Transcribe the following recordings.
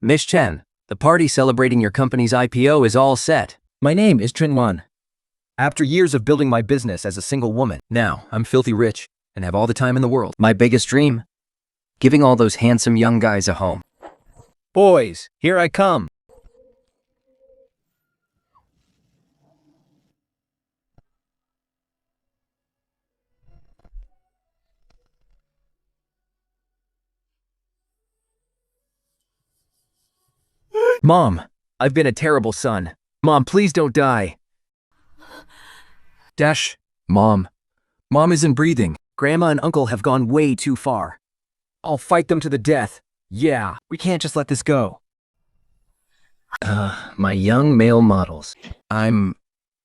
Miss Chen, the party celebrating your company's IPO is all set. My name is Trin. After years of building my business as a single woman, now I'm filthy rich and have all the time in the world. My biggest dream? Giving all those handsome young guys a home. Boys, here I come. Mom, I've been a terrible son. Mom, please don't die. Mom isn't breathing. Grandma and Uncle have gone way too far. I'll fight them to the death. Yeah, we can't just let this go. My young male models. I'm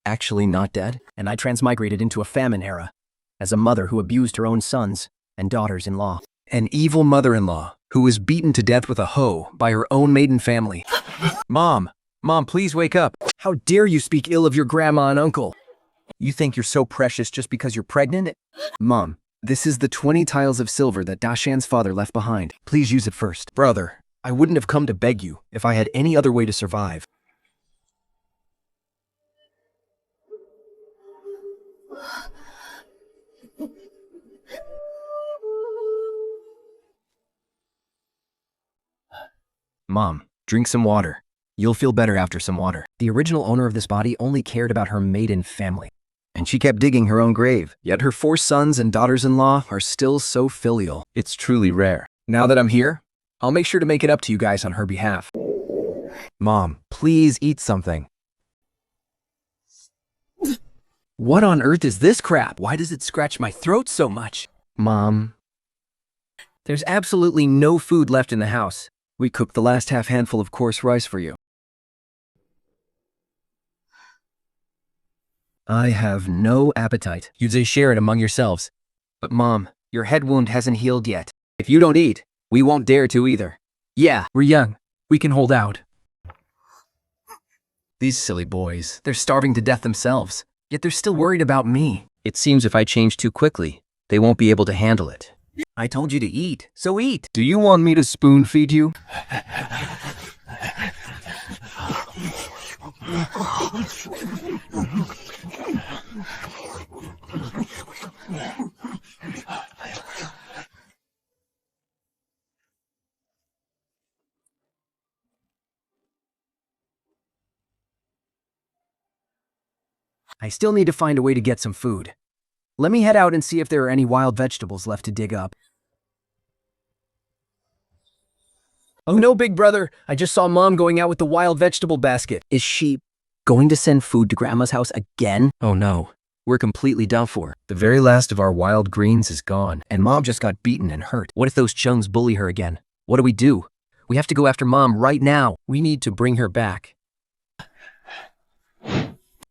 actually not dead, and I transmigrated into a famine era as a mother who abused her own sons and daughters-in-law. An evil mother-in-law who was beaten to death with a hoe by her own maiden family. Mom, please wake up. How dare you speak ill of your grandma and uncle? You think you're so precious just because you're pregnant? Mom, this is the 20 tiles of silver that Dashan's father left behind. Please use it first. Brother, I wouldn't have come to beg you if I had any other way to survive. Mom, drink some water. You'll feel better after some water. The original owner of this body only cared about her maiden family, and she kept digging her own grave. Yet her 4 sons and daughters-in-law are still so filial. It's truly rare. Now that I'm here, I'll make sure to make it up to you guys on her behalf. Mom, please eat something. What on earth is this crap? Why does it scratch my throat so much? Mom, there's absolutely no food left in the house. We cooked the last half handful of coarse rice for you. I have no appetite. You'd share it among yourselves. But Mom, your head wound hasn't healed yet. If you don't eat, we won't dare to either. Yeah, we're young. We can hold out. These silly boys, they're starving to death themselves, yet they're still worried about me. It seems if I change too quickly, they won't be able to handle it. I told you to eat, so eat. Do you want me to spoon feed you? I still need to find a way to get some food. Let me head out and see if there are any wild vegetables left to dig up. Oh no, big brother. I just saw Mom going out with the wild vegetable basket. Is she going to send food to Grandma's house again? Oh no. We're completely done for. The very last of our wild greens is gone, and Mom just got beaten and hurt. What if those chums bully her again? What do? We have to go after Mom right now. We need to bring her back.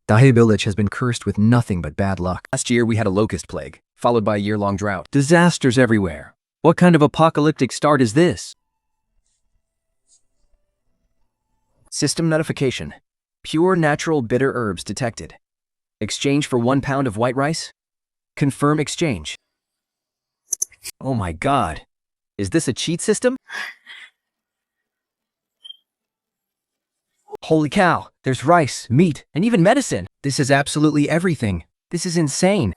Dahe village has been cursed with nothing but bad luck. Last year we had a locust plague, followed by a year-long drought. Disasters everywhere. What kind of apocalyptic start is this? System notification. Pure natural bitter herbs detected. Exchange for 1 pound of white rice? Confirm exchange. Oh my God. Is this a cheat system? Holy cow, there's rice, meat, and even medicine. This is absolutely everything. This is insane.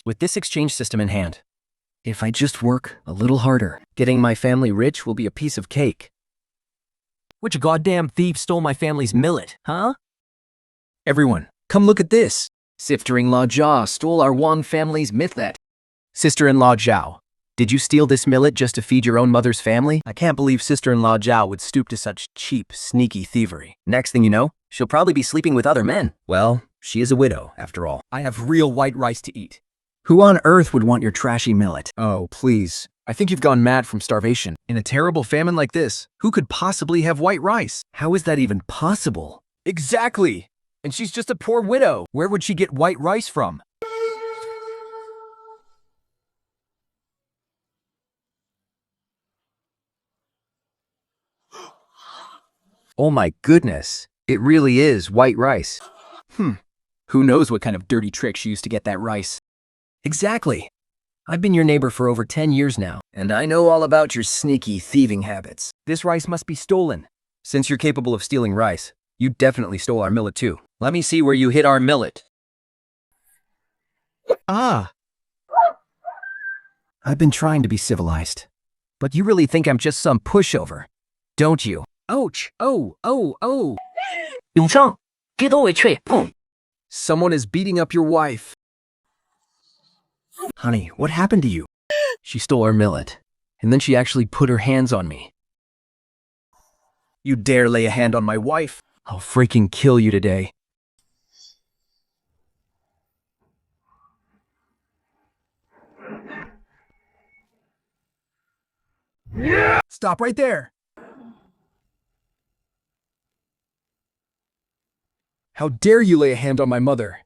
With this exchange system in hand, if I just work a little harder, getting my family rich will be a piece of cake. Which goddamn thief stole my family's millet, huh? Everyone, come look at this. Sister-in-law Jia stole our Wang family's millet. Sister-in-law Zhao, did you steal this millet just to feed your own mother's family? I can't believe sister-in-law Zhao would stoop to such cheap, sneaky thievery. Next thing you know, she'll probably be sleeping with other men. Well, she is a widow, after all. I have real white rice to eat. Who on earth would want your trashy millet? Oh, please. I think you've gone mad from starvation. In a terrible famine like this, who could possibly have white rice? How is that even possible? Exactly! And she's just a poor widow. Where would she get white rice from? Oh my goodness, it really is white rice. Who knows what kind of dirty trick she used to get that rice? Exactly. I've been your neighbor for over 10 years now, and I know all about your sneaky thieving habits. This rice must be stolen. Since you're capable of stealing rice, you definitely stole our millet too. Let me see where you hid our millet. Ah! I've been trying to be civilized, but you really think I'm just some pushover, don't you? Ouch! Oh!永生，幾多位吹碰？ Someone is beating up your wife. Honey, what happened to you? She stole our millet, and then she actually put her hands on me. You dare lay a hand on my wife? I'll freaking kill you today. Stop right there. How dare you lay a hand on my mother?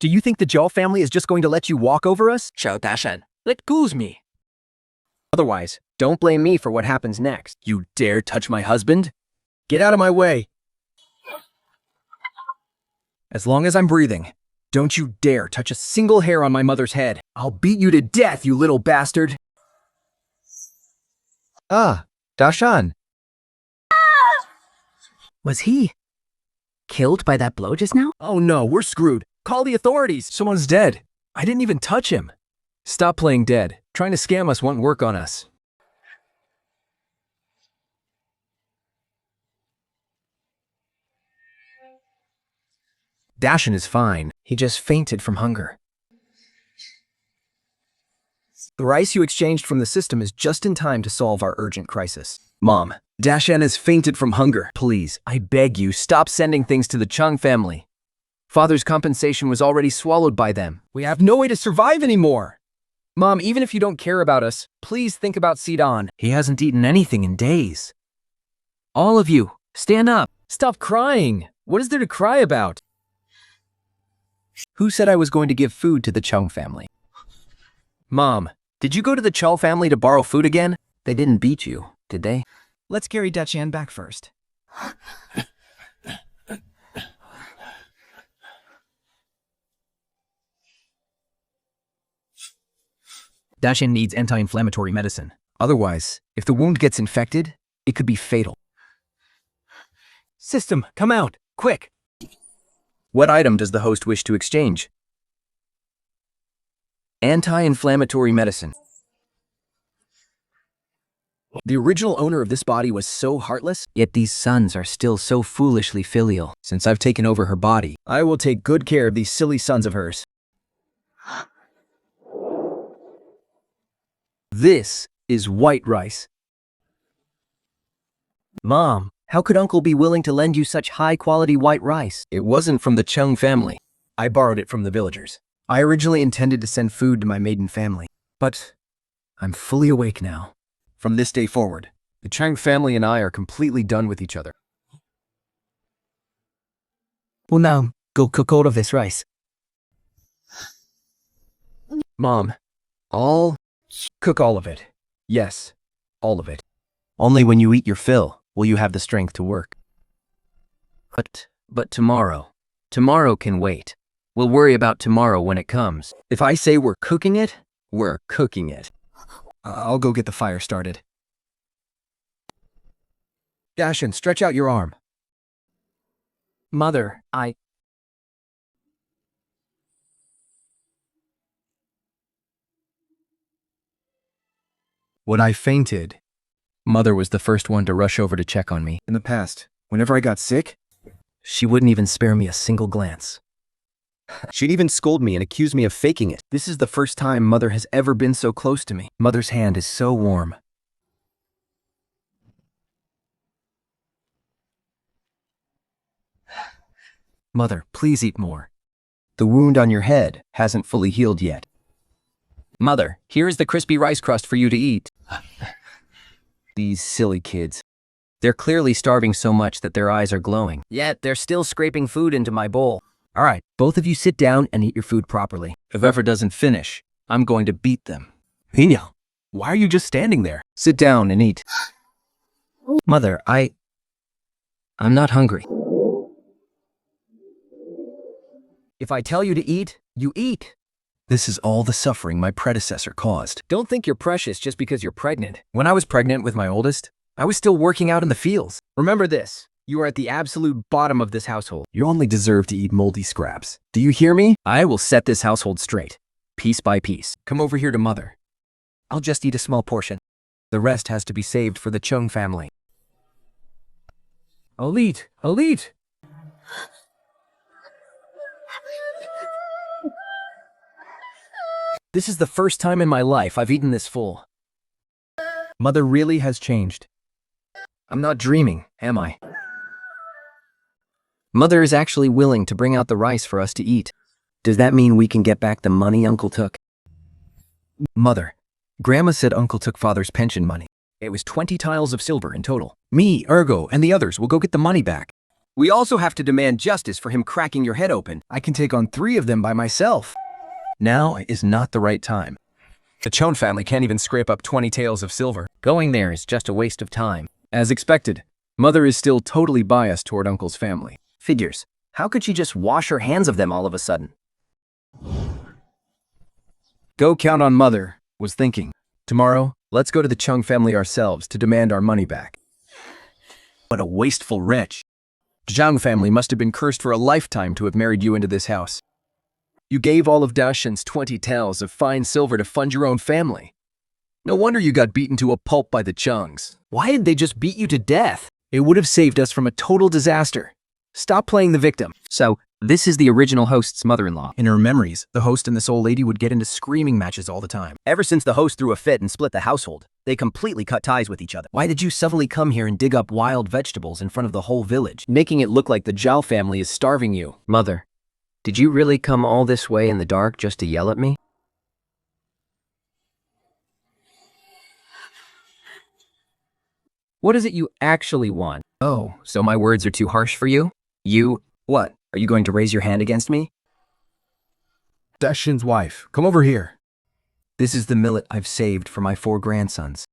Do you think the Zhao family is just going to let you walk over us? Xiao Dashan, let goose me. Otherwise, don't blame me for what happens next. You dare touch my husband? Get out of my way. As long as I'm breathing, don't you dare touch a single hair on my mother's head. I'll beat you to death, you little bastard. Ah, Dashan. Was he killed by that blow just now? Oh no, we're screwed. Call the authorities. Someone's dead. I didn't even touch him. Stop playing dead. Trying to scam us won't work on us. Dashan is fine. He just fainted from hunger. The rice you exchanged from the system is just in time to solve our urgent crisis. Mom, Dashan has fainted from hunger. Please, I beg you, stop sending things to the Chung family. Father's compensation was already swallowed by them. We have no way to survive anymore. Mom, even if you don't care about us, please think about Sidon. He hasn't eaten anything in days. All of you, stand up. Stop crying. What is there to cry about? Who said I was going to give food to the Chung family? Mom, did you go to the Chul family to borrow food again? They didn't beat you, did they? Let's carry Dachan back first. Dashan needs anti-inflammatory medicine. Otherwise, if the wound gets infected, it could be fatal. System, come out, quick! What item does the host wish to exchange? Anti-inflammatory medicine. The original owner of this body was so heartless, yet these sons are still so foolishly filial. Since I've taken over her body, I will take good care of these silly sons of hers. This is white rice. Mom, how could Uncle be willing to lend you such high-quality white rice? It wasn't from the Chung family. I borrowed it from the villagers. I originally intended to send food to my maiden family, but I'm fully awake now. From this day forward, the Chung family and I are completely done with each other. Well now, go cook all of this rice. Mom, I'll cook all of it. Yes, all of it. Only when you eat your fill will you have the strength to work. But tomorrow can wait. We'll worry about tomorrow when it comes. If I say we're cooking it, we're cooking it. I'll go get the fire started. Dashan, stretch out your arm. Mother, When I fainted, Mother was the first one to rush over to check on me. In the past, whenever I got sick, she wouldn't even spare me a single glance. She'd even scold me and accuse me of faking it. This is the first time Mother has ever been so close to me. Mother's hand is so warm. Mother, please eat more. The wound on your head hasn't fully healed yet. Mother, here is the crispy rice crust for you to eat. These silly kids. They're clearly starving so much that their eyes are glowing. Yet they're still scraping food into my bowl. All right, both of you sit down and eat your food properly. If whoever doesn't finish, I'm going to beat them. Hina, why are you just standing there? Sit down and eat. Mother, I'm not hungry. If I tell you to eat, you eat. This is all the suffering my predecessor caused. Don't think you're precious just because you're pregnant. When I was pregnant with my oldest, I was still working out in the fields. Remember this. You are at the absolute bottom of this household. You only deserve to eat moldy scraps. Do you hear me? I will set this household straight, piece by piece. Come over here to Mother. I'll just eat a small portion. The rest has to be saved for the Chung family. I'll eat. I'll eat. This is the first time in my life I've eaten this full. Mother really has changed. I'm not dreaming, am I? Mother is actually willing to bring out the rice for us to eat. Does that mean we can get back the money Uncle took? Mother, Grandma said Uncle took Father's pension money. It was 20 tiles of silver in total. Me, Ergo, and the others will go get the money back. We also have to demand justice for him cracking your head open. I can take on 3 of them by myself. Now is not the right time. The Chone family can't even scrape up 20 taels of silver. Going there is just a waste of time. As expected, Mother is still totally biased toward Uncle's family. Figures. How could she just wash her hands of them all of a sudden? Go count on Mother, was thinking. Tomorrow, let's go to the Chung family ourselves to demand our money back. What a wasteful wretch. Zhang family must have been cursed for a lifetime to have married you into this house. You gave all of Dashan's 20 taels of fine silver to fund your own family. No wonder you got beaten to a pulp by the Chungs. Why did they just beat you to death? It would have saved us from a total disaster. Stop playing the victim. So, this is the original host's mother-in-law. In her memories, the host and this old lady would get into screaming matches all the time. Ever since the host threw a fit and split the household, they completely cut ties with each other. Why did you suddenly come here and dig up wild vegetables in front of the whole village? Making it look like the Zhao family is starving you. Mother, did you really come all this way in the dark just to yell at me? What is it you actually want? Oh, so my words are too harsh for you? What? Are you going to raise your hand against me? Dashin's wife, come over here. This is the millet I've saved for my 4 grandsons.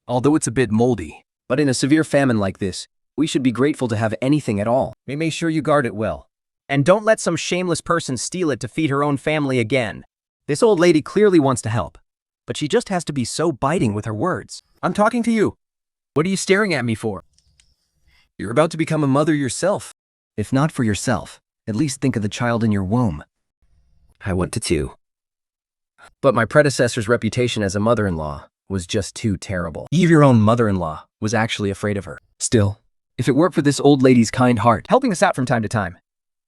Although it's a bit moldy, But in a severe famine like this, we should be grateful to have anything at all. make sure you guard it well. And don't let some shameless person steal it to feed her own family again. This old lady clearly wants to help, but she just has to be so biting with her words. I'm talking to you. What are you staring at me for? You're about to become a mother yourself. If not for yourself, at least think of the child in your womb. I want to too. But my predecessor's reputation as a mother-in-law was just too terrible. Eve, your own mother-in-law, was actually afraid of her. Still, if it weren't for this old lady's kind heart, Helping us out from time to time.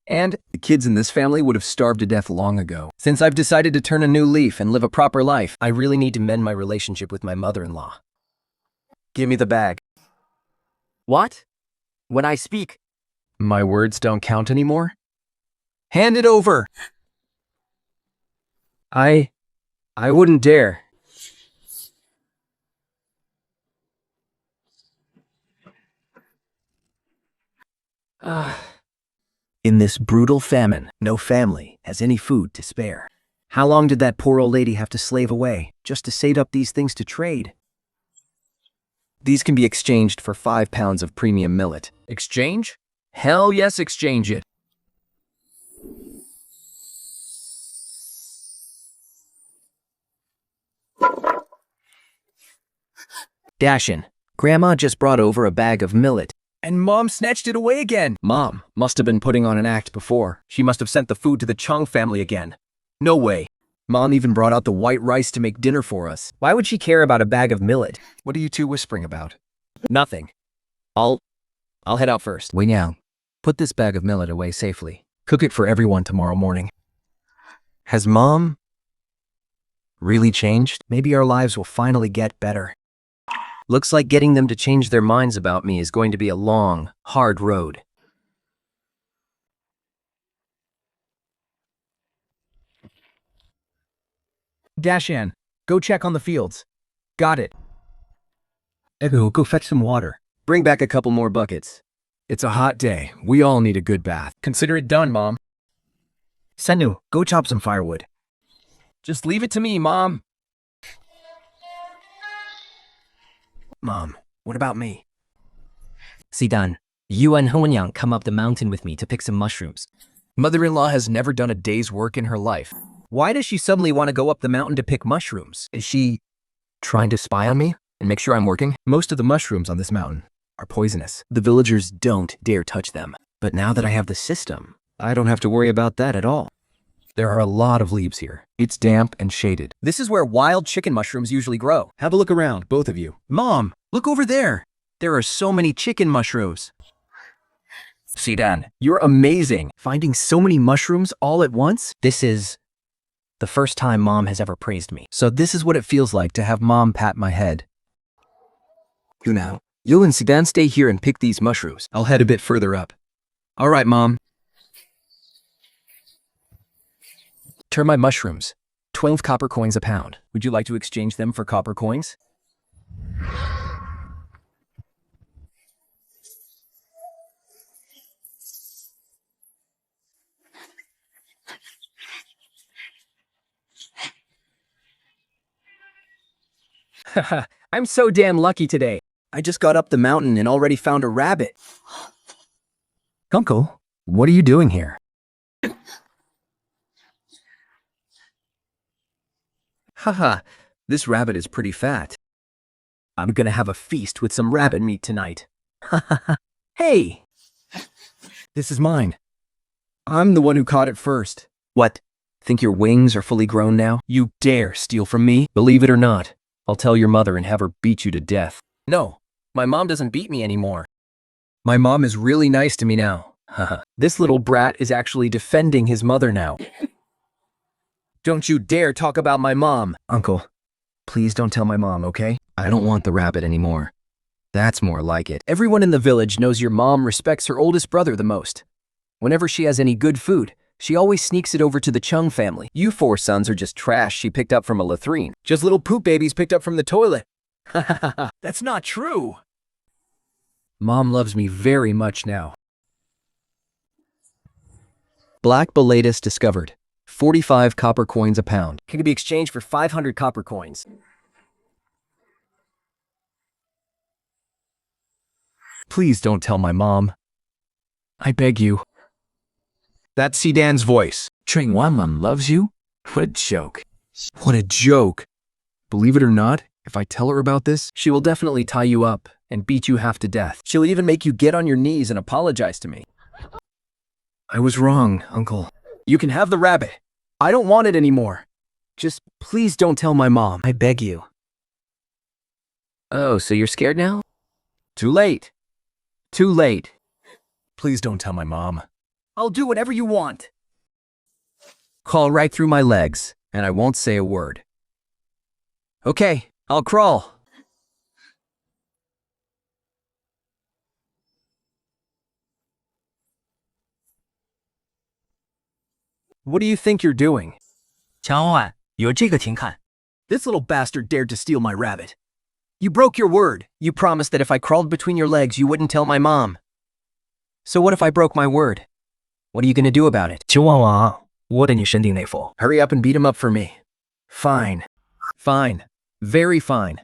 and the kids in this family would have starved to death long ago. Since I've decided to turn a new leaf and live a proper life, I really need to mend my relationship with my mother-in-law. give me the bag. What? When I speak, My words don't count anymore? Hand it over! I wouldn't dare. In this brutal famine, no family has any food to spare. How long did that poor old lady have to slave away just to save up these things to trade? These can be exchanged for 5 pounds of premium millet. Exchange? Hell yes, exchange it. Dashin, Grandma just brought over a bag of millet. And Mom snatched it away again. Mom must have been putting on an act before. She must have sent the food to the Chung family again. No way. Mom even brought out the white rice to make dinner for us. Why would she care about a bag of millet? What are you two whispering about? Nothing. I'll head out first. Wei Niang, put this bag of millet away safely. Cook it for everyone tomorrow morning. Has Mom really changed? Maybe our lives will finally get better. Looks like getting them to change their minds about me is going to be a long, hard road. Dashan, go check on the fields. Got it. Ego, go fetch some water. Bring back a couple more buckets. It's a hot day. We all need a good bath. Consider it done, Mom. Senu, go chop some firewood. Just leave it to me, Mom. Mom, what about me? Sidan, you and Huanyang come up the mountain with me to pick some mushrooms. Mother-in-law has never done a day's work in her life. Why does she suddenly want to go up the mountain to pick mushrooms? Is she trying to spy on me and make sure I'm working? Most of the mushrooms on this mountain are poisonous. The villagers don't dare touch them. But now that I have the system, I don't have to worry about that at all. There are a lot of leaves here. It's damp and shaded. This is where wild chicken mushrooms usually grow. Have a look around, both of you. Mom, look over there. There are so many chicken mushrooms. Sidan, you're amazing. Finding so many mushrooms all at once? This is the first time Mom has ever praised me. So this is what it feels like to have Mom pat my head. You now, you and Sidan stay here and pick these mushrooms. I'll head a bit further up. All right, Mom. Turn my mushrooms. 12 copper coins a pound. Would you like to exchange them for copper coins? Haha, I'm so damn lucky today. I just got up the mountain and already found a rabbit. Uncle, what are you doing here? Haha, this rabbit is pretty fat. I'm gonna have a feast with some rabbit meat tonight. Hahaha. Hey! This is mine. I'm the one who caught it first. What? Think your wings are fully grown now? You dare steal from me? Believe it or not, I'll tell your mother and have her beat you to death. No, my mom doesn't beat me anymore. My mom is really nice to me now. Haha. This little brat is actually defending his mother now. Don't you dare talk about my mom. Uncle, please don't tell my mom, okay? I don't want the rabbit anymore. That's more like it. Everyone in the village knows your mom respects her oldest brother the most. Whenever she has any good food, she always sneaks it over to the Chung family. You 4 sons are just trash she picked up from a latrine. Just little poop babies picked up from the toilet. That's not true. Mom loves me very much now. Black Belatus discovered. 45 copper coins a pound. Can be exchanged for 500 copper coins. Please don't tell my mom. I beg you. That's Sidan's voice. Train Wanman loves you? What a joke. What a joke. Believe it or not, if I tell her about this, she will definitely tie you up and beat you half to death. She'll even make you get on your knees and apologize to me. I was wrong, Uncle. You can have the rabbit. I don't want it anymore. Just please don't tell my mom. I beg you. Oh, so you're scared now? Too late. Too late. Please don't tell my mom. I'll do whatever you want. Crawl right through my legs, and I won't say a word. Okay, I'll crawl. What do you think you're doing? 强老板，有这个请看。 This little bastard dared to steal my rabbit. You broke your word. You promised that if I crawled between your legs, you wouldn't tell my mom. So what if I broke my word? What are you gonna do about it? 求旺王，我等你身定内服。 Hurry up and beat him up for me. Fine. Fine. Very fine.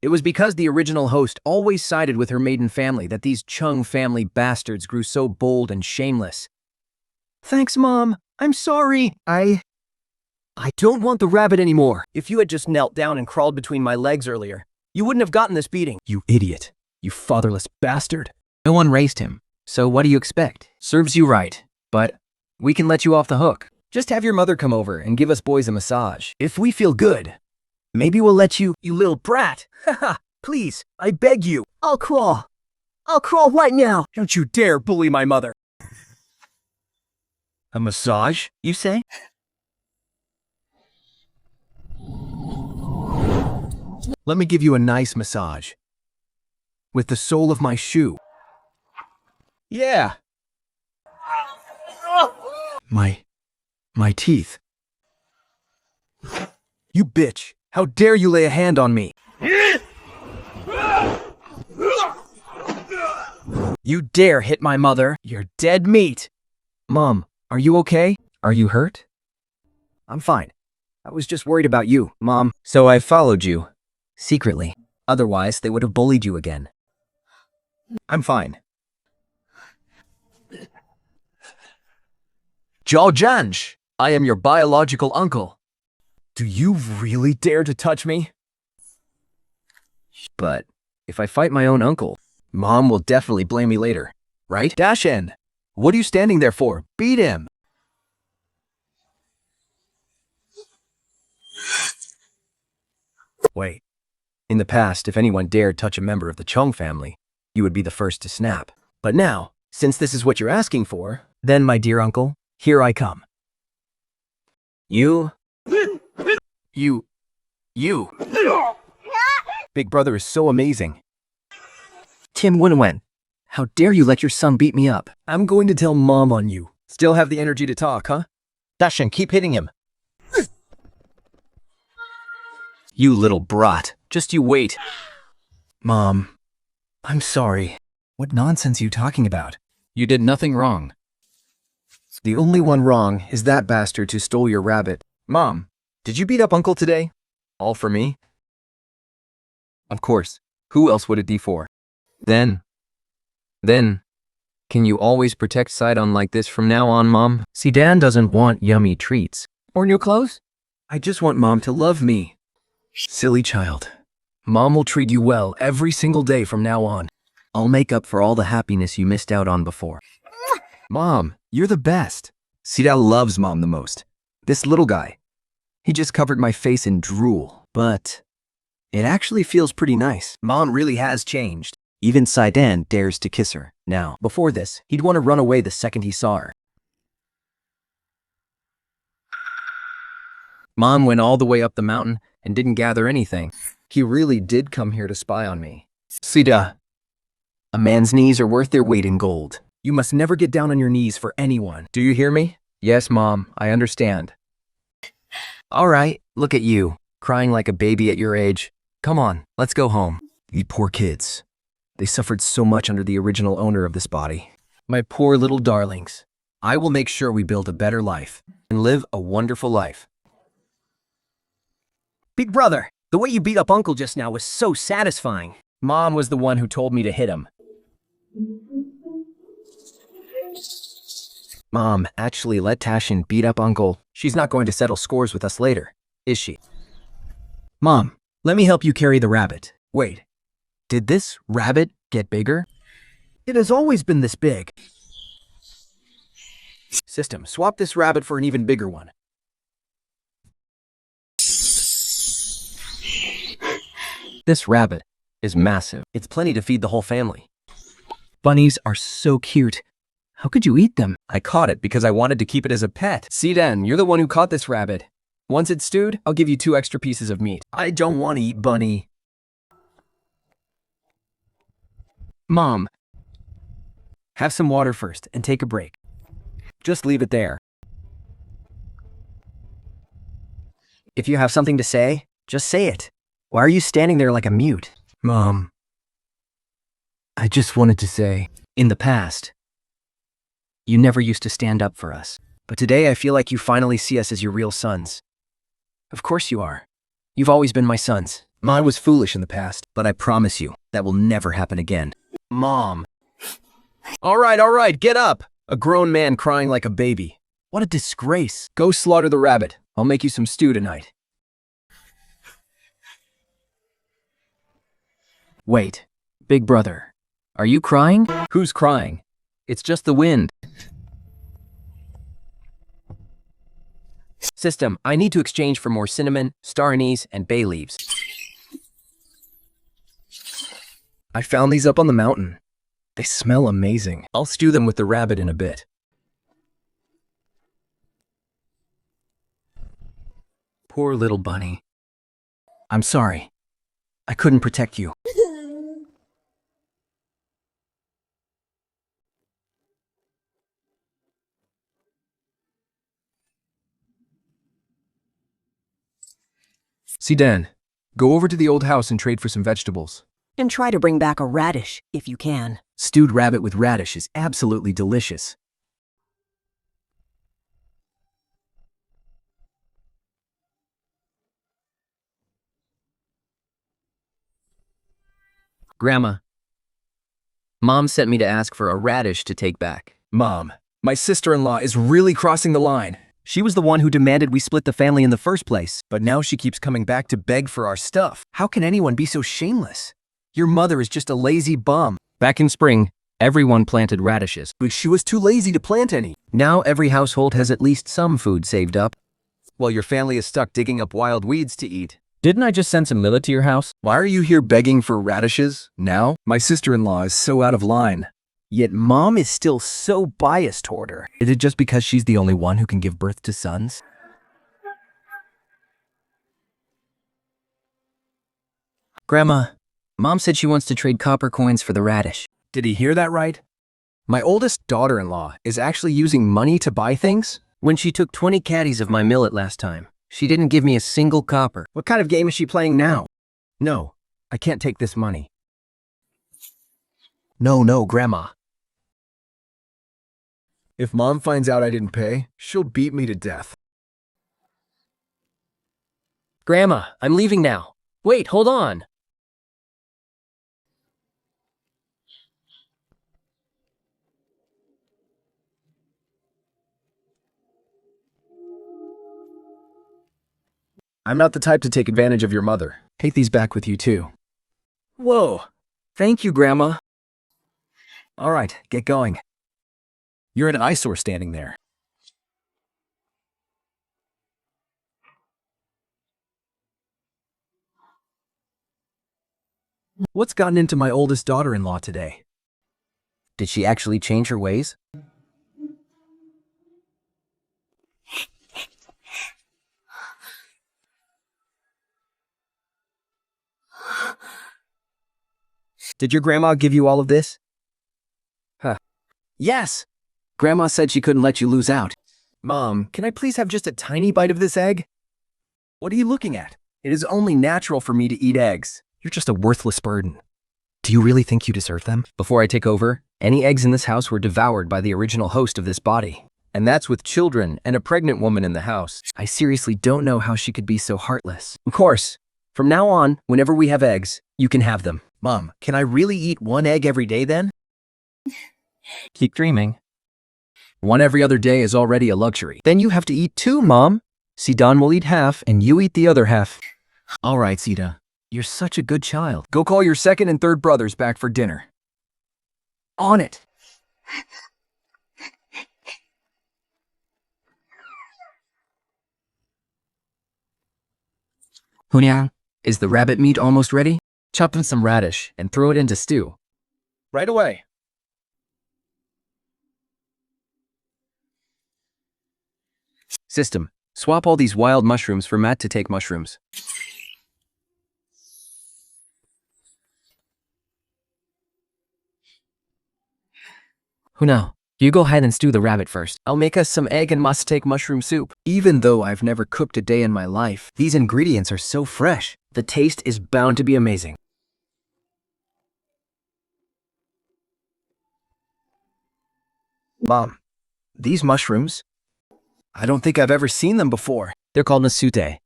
It was because the original host always sided with her maiden family that these Chung family bastards grew so bold and shameless. Thanks, Mom. I'm sorry. I don't want the rabbit anymore. If you had just knelt down and crawled between my legs earlier, you wouldn't have gotten this beating. You idiot. You fatherless bastard. No one raised him. So what do you expect? Serves you right. But we can let you off the hook. Just have your mother come over and give us boys a massage. If we feel good, maybe we'll let you... You little brat. Haha. Please, I beg you. I'll crawl. I'll crawl right now. Don't you dare bully my mother. A massage, you say? Let me give you a nice massage. With the sole of my shoe. Yeah. My teeth. You bitch. How dare you lay a hand on me? You dare hit my mother. You're dead meat. Mom, are you okay? Are you hurt? I'm fine. I was just worried about you, Mom. So I followed you. Secretly. Otherwise, they would have bullied you again. I'm fine. Zhao Janj, I am your biological uncle. Do you really dare to touch me? But if I fight my own uncle, Mom will definitely blame me later, right? Dash N, what are you standing there for? Beat him! Wait. In the past, if anyone dared touch a member of the Chung family, you would be the first to snap. But now, since this is what you're asking for, then, my dear uncle, here I come. You. Big brother is so amazing. Tim Winwen, how dare you let your son beat me up? I'm going to tell Mom on you. Still have the energy to talk, huh? Dashin, keep hitting him. You little brat. Just you wait. Mom, I'm sorry. What nonsense are you talking about? You did nothing wrong. The only one wrong is that bastard who stole your rabbit. Mom, did you beat up Uncle today? All for me? Of course. Who else would it be for? Then, can you always protect Sidon like this from now on, Mom? See, Dan doesn't want yummy treats. Or new clothes? I just want Mom to love me. Silly child. Mom will treat you well every single day from now on. I'll make up for all the happiness you missed out on before. Mom, you're the best. Sida loves Mom the most. This little guy. He just covered my face in drool. But it actually feels pretty nice. Mom really has changed. Even Sidon dares to kiss her. Now, before this, he'd want to run away the second he saw her. Mom went all the way up the mountain and didn't gather anything. He really did come here to spy on me. Sida, a man's knees are worth their weight in gold. You must never get down on your knees for anyone. Do you hear me? Yes, Mom, I understand. All right, look at you, crying like a baby at your age. Come on, let's go home. You poor kids. They suffered so much under the original owner of this body. My poor little darlings. I will make sure we build a better life and live a wonderful life. Big brother, the way you beat up Uncle just now was so satisfying. Mom was the one who told me to hit him. Mom, actually let Tashin beat up Uncle. She's not going to settle scores with us later, is she? Mom, let me help you carry the rabbit. Wait, did this rabbit get bigger? It has always been this big. System, swap this rabbit for an even bigger one. This rabbit is massive. It's plenty to feed the whole family. Bunnies are so cute. How could you eat them? I caught it because I wanted to keep it as a pet. Sidan, you're the one who caught this rabbit. Once it's stewed, I'll give you 2 extra pieces of meat. I don't want to eat bunny. Mom, have some water first and take a break. Just leave it there. If you have something to say, just say it. Why are you standing there like a mute? Mom, I just wanted to say, in the past, you never used to stand up for us. But today I feel like you finally see us as your real sons. Of course you are. You've always been my sons. I was foolish in the past, but I promise you, that will never happen again. Mom. All right, get up. A grown man crying like a baby. What a disgrace. Go slaughter the rabbit. I'll make you some stew tonight. Wait, big brother, are you crying? Who's crying? It's just the wind. System, I need to exchange for more cinnamon, star anise, and bay leaves. I found these up on the mountain. They smell amazing. I'll stew them with the rabbit in a bit. Poor little bunny. I'm sorry. I couldn't protect you. Sidan, go over to the old house and trade for some vegetables. And try to bring back a radish, if you can. Stewed rabbit with radish is absolutely delicious. Grandma, Mom sent me to ask for a radish to take back. Mom, my sister-in-law is really crossing the line. She was the one who demanded we split the family in the first place. But now she keeps coming back to beg for our stuff. How can anyone be so shameless? Your mother is just a lazy bum. Back in spring, everyone planted radishes. But she was too lazy to plant any. Now every household has at least some food saved up. While your family is stuck digging up wild weeds to eat. Didn't I just send some millet to your house? Why are you here begging for radishes now? My sister-in-law is so out of line. Yet mom is still so biased toward her. Is it just because she's the only one who can give birth to sons? Grandma, Mom said she wants to trade copper coins for the radish. Did he hear that right? My oldest daughter-in-law is actually using money to buy things? When she took 20 caddies of my millet last time, she didn't give me a single copper. What kind of game is she playing now? No, I can't take this money. No, Grandma. If Mom finds out I didn't pay, she'll beat me to death. Grandma, I'm leaving now. Wait, hold on. I'm not the type to take advantage of your mother. Take these back with you too. Whoa. Thank you, Grandma. All right, get going. You're an eyesore standing there. What's gotten into my oldest daughter-in-law today? Did she actually change her ways? Did your grandma give you all of this? Huh. Yes! Grandma said she couldn't let you lose out. Mom, can I please have just a tiny bite of this egg? What are you looking at? It is only natural for me to eat eggs. You're just a worthless burden. Do you really think you deserve them? Before I take over, any eggs in this house were devoured by the original host of this body. And that's with children and a pregnant woman in the house. I seriously don't know how she could be so heartless. Of course. From now on, whenever we have eggs, you can have them. Mom, can I really eat one egg every day then? Keep dreaming. One every other day is already a luxury. Then you have to eat two, Mom. Sidan will eat half and you eat the other half. All right, Sita. You're such a good child. Go call your second and third brothers back for dinner. On it. Hunyang, is the rabbit meat almost ready? Chop in some radish and throw it into stew. Right away. System, swap all these wild mushrooms for Matt to take mushrooms. Hunao, you go ahead and stew the rabbit first. I'll make us some egg and must-take mushroom soup. Even though I've never cooked a day in my life, these ingredients are so fresh. The taste is bound to be amazing. Mom, these mushrooms, I don't think I've ever seen them before. They're called nasute.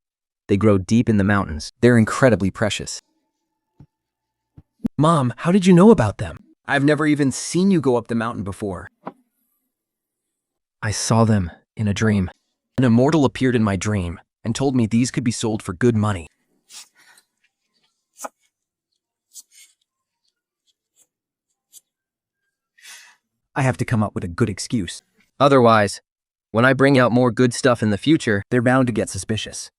They grow deep in the mountains. They're incredibly precious. Mom, how did you know about them? I've never even seen you go up the mountain before. I saw them in a dream. An immortal appeared in my dream and told me these could be sold for good money. I have to come up with a good excuse. Otherwise, when I bring out more good stuff in the future, They're bound to get suspicious.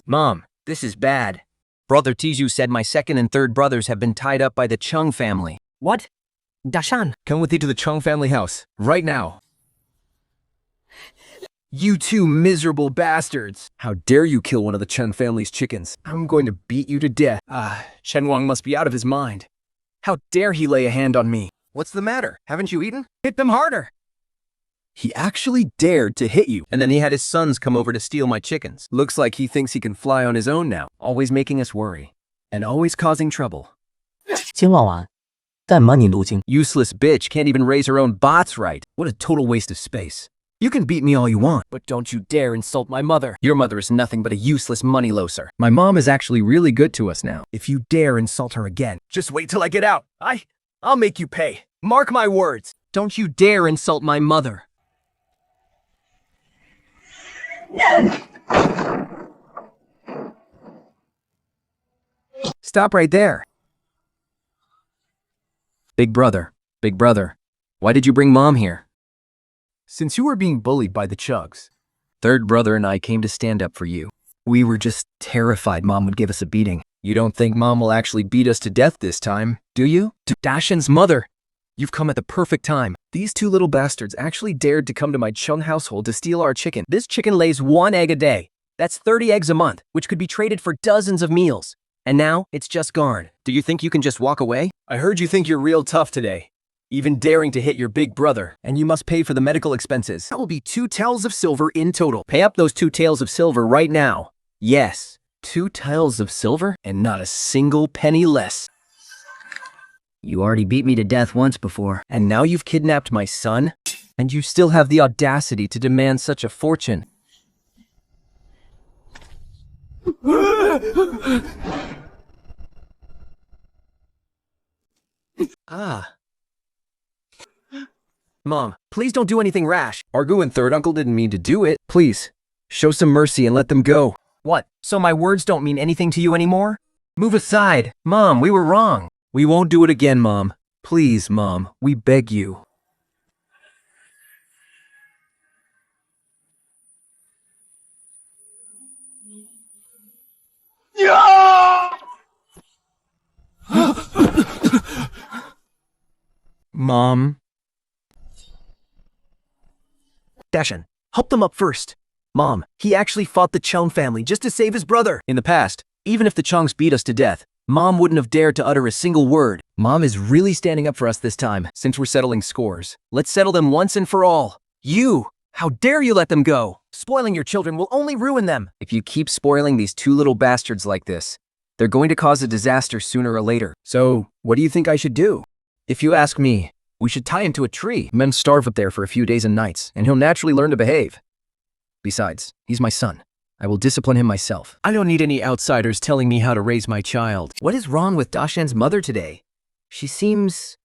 Mom, this is bad. Brother Tizu said my second and third brothers have been tied up by the Chung family. What? Dashan. Come with me to the Chung family house, right now. You two miserable bastards! How dare you kill one of the Chen family's chickens? I'm going to beat you to death. Chen Wang must be out of his mind. How dare he lay a hand on me? What's the matter? Haven't you eaten? Hit them harder! He actually dared to hit you. And then he had his sons come over to steal my chickens. Looks like he thinks he can fly on his own now, Always making us worry. and always causing trouble. 金旺丸，干嘛你入京？ Useless bitch can't even raise her own bots right. What a total waste of space. You can beat me all you want. But don't you dare insult my mother. Your mother is nothing but a useless money loser. My mom is actually really good to us now. If you dare insult her again, just wait till I get out. I'll make you pay. Mark my words. Don't you dare insult my mother. Stop right there. Big brother, why did you bring mom here? Since you were being bullied by the Chugs, third brother and I came to stand up for you. We were just terrified mom would give us a beating. You don't think mom will actually beat us to death this time, do you? Dashan's mother, you've come at the perfect time. These two little bastards actually dared to come to my Chung household to steal our chicken. This chicken lays 1 egg a day. That's 30 eggs a month, which could be traded for dozens of meals. And now, it's just gone. Do you think you can just walk away? I heard you think you're real tough today, even daring to hit your big brother, and you must pay for the medical expenses. That will be 2 taels of silver in total. Pay up those 2 taels of silver right now. Yes, 2 taels of silver and not a single penny less. You already beat me to death once before. And now you've kidnapped my son? And you still have the audacity to demand such a fortune. Mom, please don't do anything rash. Argu and third uncle didn't mean to do it. Please, show some mercy and let them go. What? So my words don't mean anything to you anymore? Move aside. Mom, we were wrong. We won't do it again, Mom. Please, Mom, we beg you. Mom. Dashan, help them up first. Mom, he actually fought the Chung family just to save his brother. In the past, even if the Chungs beat us to death, Mom wouldn't have dared to utter a single word. Mom is really standing up for us this time, since we're settling scores. Let's settle them once and for all. You! How dare you let them go? Spoiling your children will only ruin them. If you keep spoiling these 2 little bastards like this, they're going to cause a disaster sooner or later. So, what do you think I should do? If you ask me, we should tie him to a tree. Men starve up there for a few days and nights, and he'll naturally learn to behave. Besides, he's my son. I will discipline him myself. I don't need any outsiders telling me how to raise my child. What is wrong with Dashan's mother today? She seems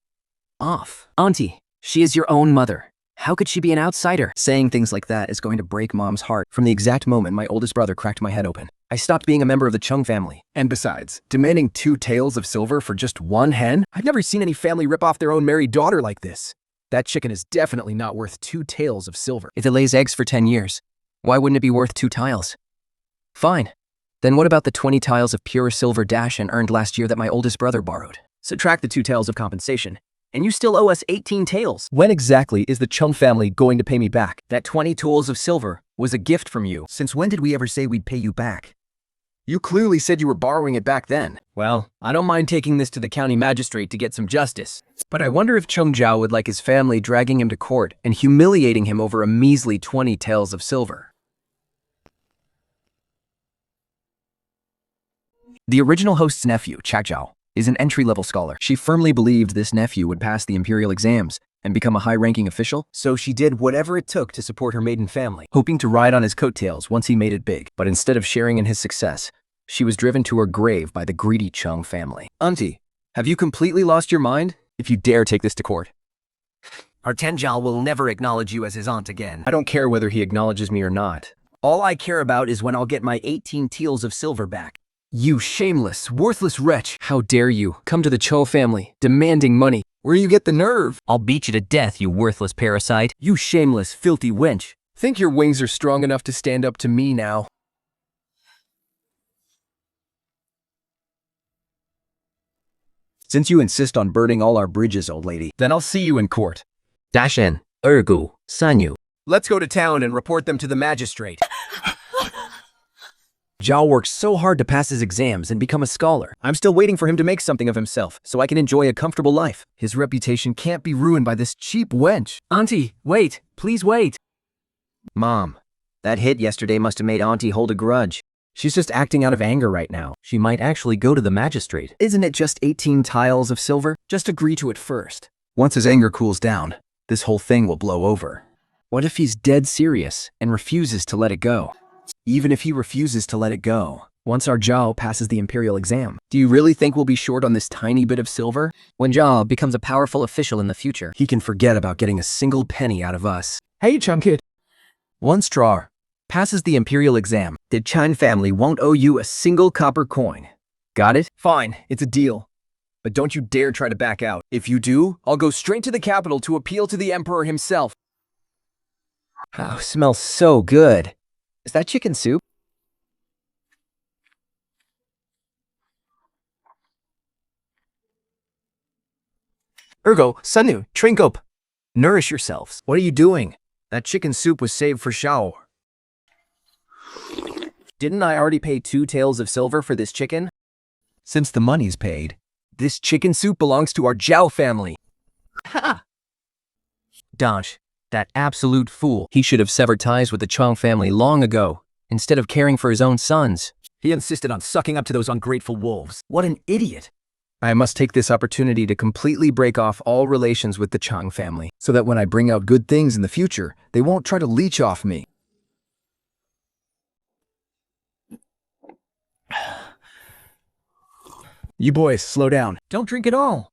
off. Auntie, she is your own mother. How could she be an outsider? Saying things like that is going to break Mom's heart. From the exact moment my oldest brother cracked my head open, I stopped being a member of the Chung family. And besides, demanding 2 taels of silver for just 1 hen? I've never seen any family rip off their own married daughter like this. That chicken is definitely not worth 2 taels of silver. If it lays eggs for 10 years, why wouldn't it be worth 2 taels? Fine. Then what about the 20 taels of pure silver Dashan earned last year that my oldest brother borrowed? Subtract the 2 taels of compensation, and you still owe us 18 taels. When exactly is the Chung family going to pay me back? That 20 taels of silver was a gift from you. Since when did we ever say we'd pay you back? You clearly said you were borrowing it back then. Well, I don't mind taking this to the county magistrate to get some justice. But I wonder if Chung Zhao would like his family dragging him to court and humiliating him over a measly 20 taels of silver. The original host's nephew, Chak Zhao, is an entry-level scholar. She firmly believed this nephew would pass the imperial exams and become a high-ranking official, so she did whatever it took to support her maiden family, hoping to ride on his coattails once he made it big. But instead of sharing in his success, she was driven to her grave by the greedy Chung family. Auntie, have you completely lost your mind? If you dare take this to court. Our Tenjiao will never acknowledge you as his aunt again. I don't care whether he acknowledges me or not. All I care about is when I'll get my 18 taels of silver back. You shameless, worthless wretch! How dare you come to the Cho family, demanding money? Where do you get the nerve? I'll beat you to death, you worthless parasite. You shameless, filthy wench! Think your wings are strong enough to stand up to me now? Since you insist on burning all our bridges, old lady, then I'll see you in court. Dashan, Ergu, Sanyu. Let's go to town and report them to the magistrate. Zhao worked so hard to pass his exams and become a scholar. I'm still waiting for him to make something of himself, so I can enjoy a comfortable life. His reputation can't be ruined by this cheap wench. Auntie, wait. Please wait. Mom, that hit yesterday must have made Auntie hold a grudge. She's just acting out of anger right now. She might actually go to the magistrate. Isn't it just 18 taels of silver? Just agree to it first. Once his anger cools down, this whole thing will blow over. What if he's dead serious and refuses to let it go? Even if he refuses to let it go, once our Zhao passes the imperial exam, do you really think we'll be short on this tiny bit of silver? When Zhao becomes a powerful official in the future, He can forget about getting a single penny out of us. Hey, chunk kid. Once Zhao passes the imperial exam, the Chan family won't owe you a single copper coin. Got it? Fine, it's a deal. But don't you dare try to back out. If you do, I'll go straight to the capital to appeal to the emperor himself. Oh, smells so good. Is that chicken soup? Ergo, Sanu, drink up. Nourish yourselves. What are you doing? That chicken soup was saved for Shao. Didn't I already pay 2 taels of silver for this chicken? Since the money's paid, this chicken soup belongs to our Zhao family. ha! Dodge, that absolute fool. He should have severed ties with the Chang family long ago, instead of caring for his own sons. He insisted on sucking up to those ungrateful wolves. What an idiot. I must take this opportunity to completely break off all relations with the Chang family, so that when I bring out good things in the future, they won't try to leech off me. You boys, slow down. Don't drink it all.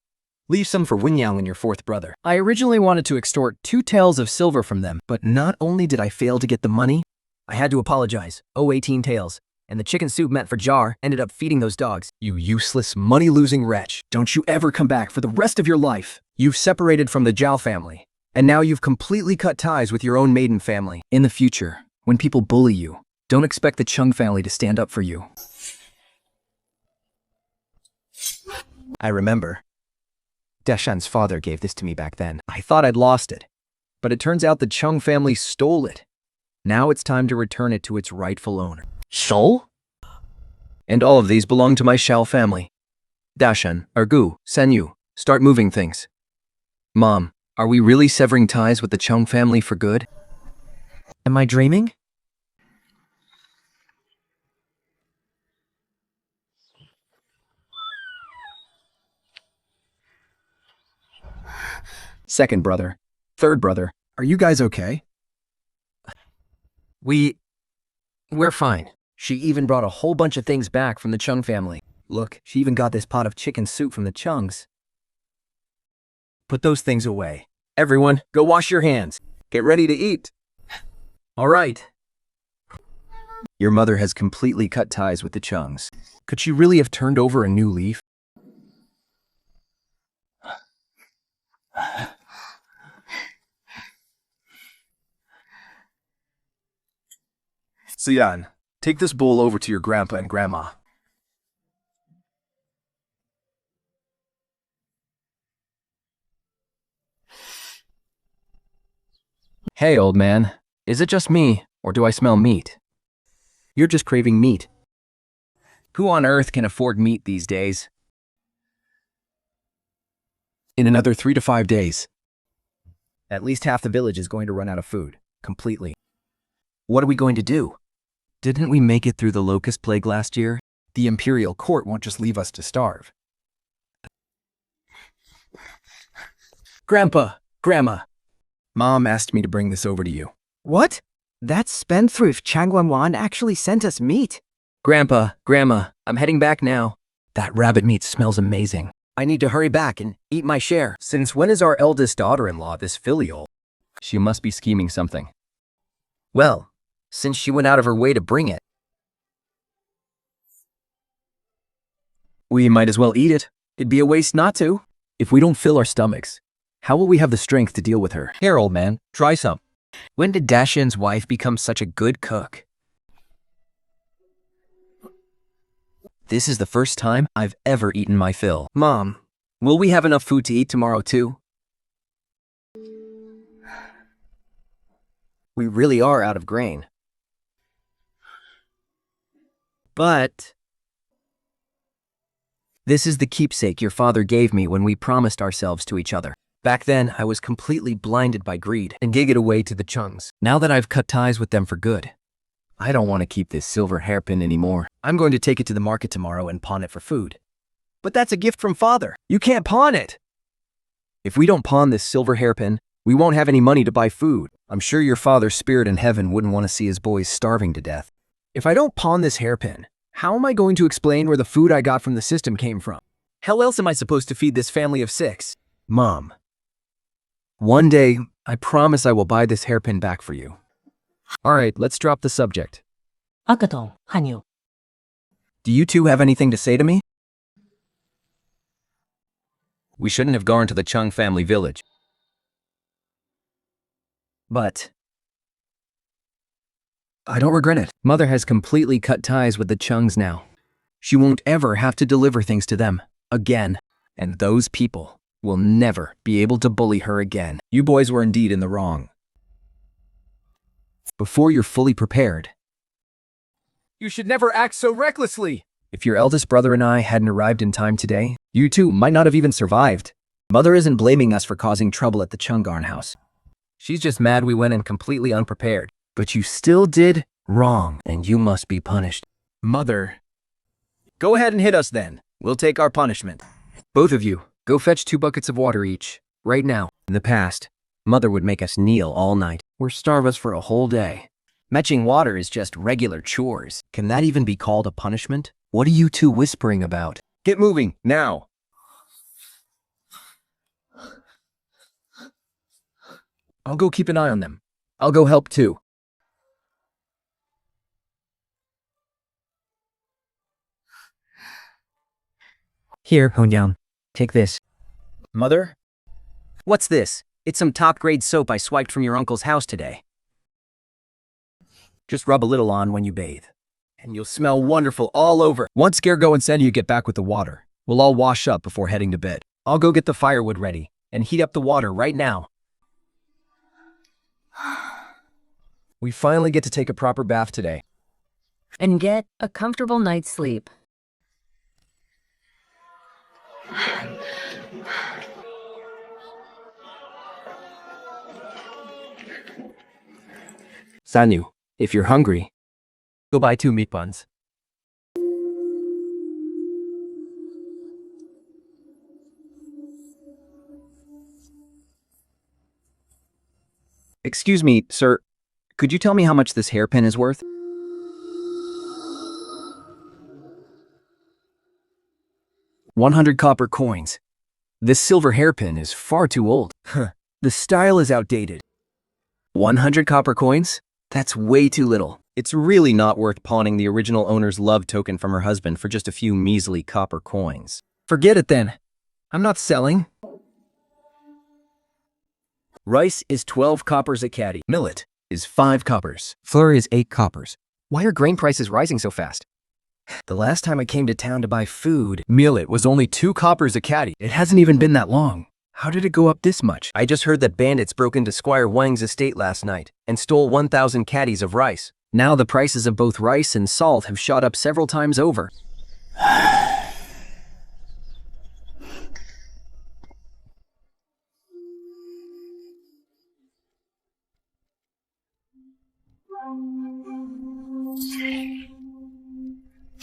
Leave some for Winyang and your 4th brother. I originally wanted to extort 2 taels of silver from them, But not only did I fail to get the money, I had to apologize. 18 taels. And the chicken soup meant for Jar ended up feeding those dogs. you useless, money-losing wretch. Don't you ever come back for the rest of your life. You've separated from the Zhao family, and now you've completely cut ties with your own maiden family. In the future, when people bully you, don't expect the Chung family to stand up for you. I remember. Deshan's father gave this to me back then. I thought I'd lost it, but it turns out the Chung family stole it. Now it's time to return it to its rightful owner. Soul? And all of these belong to my Shao family. Dashan, Ergu, Senyu, start moving things. Mom, are we really severing ties with the Chung family for good? Am I dreaming? Second brother, third brother, are you guys okay? We're fine. She even brought a whole bunch of things back from the Chung family. Look, she even got this pot of chicken soup from the Chungs. Put those things away. Everyone, go wash your hands. Get ready to eat. All right. Your mother has completely cut ties with the Chungs. Could she really have turned over a new leaf? Sian, take this bowl over to your grandpa and grandma. Hey, old man. Is it just me, or do I smell meat? You're just craving meat. Who on earth can afford meat these days? In another 3 to 5 days. At least half the village is going to run out of food, completely. What are we going to do? Didn't we make it through the locust plague last year? The imperial court won't just leave us to starve. Grandpa, Grandma, Mom asked me to bring this over to you. What? That spendthrift Chang Wan actually sent us meat. Grandpa, Grandma, I'm heading back now. That rabbit meat smells amazing. I need to hurry back and eat my share. Since when is our eldest daughter-in-law this filial? She must be scheming something. Well, since she went out of her way to bring it, we might as well eat it. It'd be a waste not to. If we don't fill our stomachs, how will we have the strength to deal with her? Here, old man, try some. When did Dashin's wife become such a good cook? This is the first time I've ever eaten my fill. Mom, will we have enough food to eat tomorrow too? We really are out of grain. But this is the keepsake your father gave me when we promised ourselves to each other. Back then, I was completely blinded by greed and gave it away to the Chungs. Now that I've cut ties with them for good, I don't want to keep this silver hairpin anymore. I'm going to take it to the market tomorrow and pawn it for food. But that's a gift from father. You can't pawn it. If we don't pawn this silver hairpin, We won't have any money to buy food. I'm sure your father's spirit in heaven wouldn't want to see his boys starving to death. If I don't pawn this hairpin, how am I going to explain where the food I got from the system came from? How else am I supposed to feed this family of 6? Mom, one day, I promise I will buy this hairpin back for you. All right, let's drop the subject. 阿格董汗牛 Do you two have anything to say to me? We shouldn't have gone to the Chung family village. But I don't regret it. Mother has completely cut ties with the Chungs now. She won't ever have to deliver things to them again. And those people will never be able to bully her again. You boys were indeed in the wrong. Before you're fully prepared, You should never act so recklessly. If your eldest brother and I hadn't arrived in time today, you two might not have even survived. Mother isn't blaming us for causing trouble at the Chungarn house. She's just mad we went in completely unprepared. but you still did wrong, and you must be punished. Mother. Go ahead and hit us then. We'll take our punishment. Both of you, go fetch 2 buckets of water each, right now. In the past, Mother would make us kneel all night or starve us for a whole day. Fetching water is just regular chores. Can that even be called a punishment? What are you two whispering about? Get moving, now. I'll go keep an eye on them. I'll go help too. Here, Hongyang. Take this. Mother? What's this? It's some top-grade soap I swiped from your uncle's house today. Just rub a little on when you bathe, and you'll smell wonderful all over. Once Gergo and Senyu get back with the water, we'll all wash up before heading to bed. I'll go get the firewood ready and heat up the water right now. We finally get to take a proper bath today. And get a comfortable night's sleep. Sanyu, if you're hungry, go buy 2 meat buns. Excuse me, sir. Could you tell me how much this hairpin is worth? $100 copper coins. This silver hairpin is far too old. The style is outdated. 100 copper coins? That's way too little. It's really not worth pawning the original owner's love token from her husband for just a few measly copper coins. Forget it then. I'm not selling. Rice is 12 coppers a caddy. Millet is 5 coppers. Flour is 8 coppers. Why are grain prices rising so fast? The last time I came to town to buy food, millet was only 2 coppers a caddy. It hasn't even been that long. How did it go up this much? I just heard that bandits broke into Squire Wang's estate last night and stole 1,000 caddies of rice. Now the prices of both rice and salt have shot up several times over.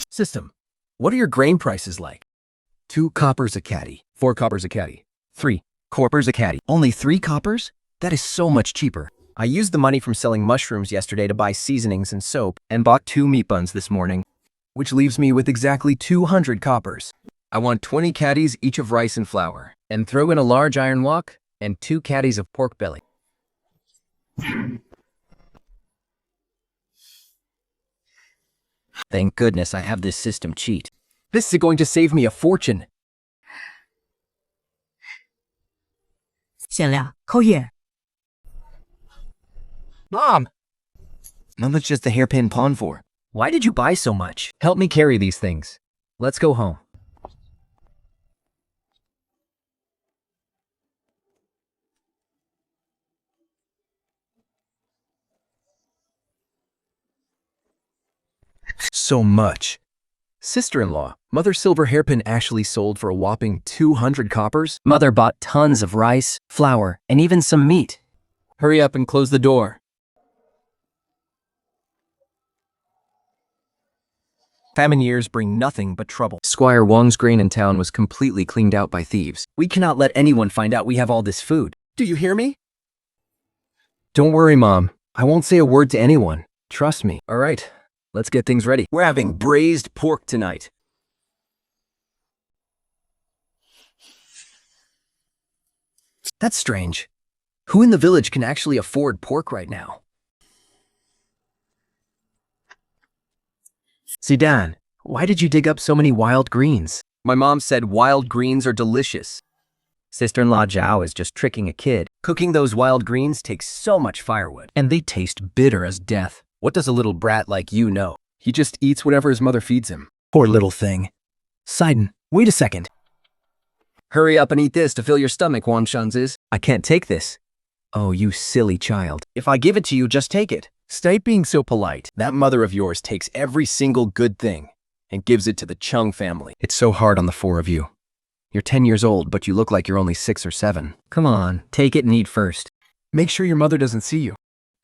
System, what are your grain prices like? 2 coppers a caddy. 4 coppers a caddy. 3 coppers a caddy. Only 3 coppers? That is so much cheaper. I used the money from selling mushrooms yesterday to buy seasonings and soap and bought 2 meat buns this morning, which leaves me with exactly 200 coppers. I want 20 caddies each of rice and flour, and throw in a large iron wok and 2 caddies of pork belly. Thank goodness I have this system cheat. This is going to save me a fortune. 限量扣业。 Mom! How much does the hairpin pawn for? Why did you buy so much? Help me carry these things. Let's go home. So much. Sister-in-law, Mother Silver hairpin actually sold for a whopping 200 coppers? Mother bought tons of rice, flour, and even some meat. Hurry up and close the door. Famine years bring nothing but trouble. Squire Wang's grain in town was completely cleaned out by thieves. We cannot let anyone find out we have all this food. Do you hear me? Don't worry, Mom. I won't say a word to anyone. Trust me. All right, let's get things ready. We're having braised pork tonight. That's strange. Who in the village can actually afford pork right now? Zidane, why did you dig up so many wild greens? My mom said wild greens are delicious. Sister-in-law Zhao is just tricking a kid. Cooking those wild greens takes so much firewood, and they taste bitter as death. What does a little brat like you know? He just eats whatever his mother feeds him. Poor little thing. Sidon, wait a second. Hurry up and eat this to fill your stomach, Wan Shunzes. I can't take this. Oh, you silly child. If I give it to you, just take it. Stop being so polite. That mother of yours takes every single good thing and gives it to the Chung family. It's so hard on the four of you. You're 10 years old, but you look like you're only 6 or 7. Come on, take it and eat first. Make sure your mother doesn't see you.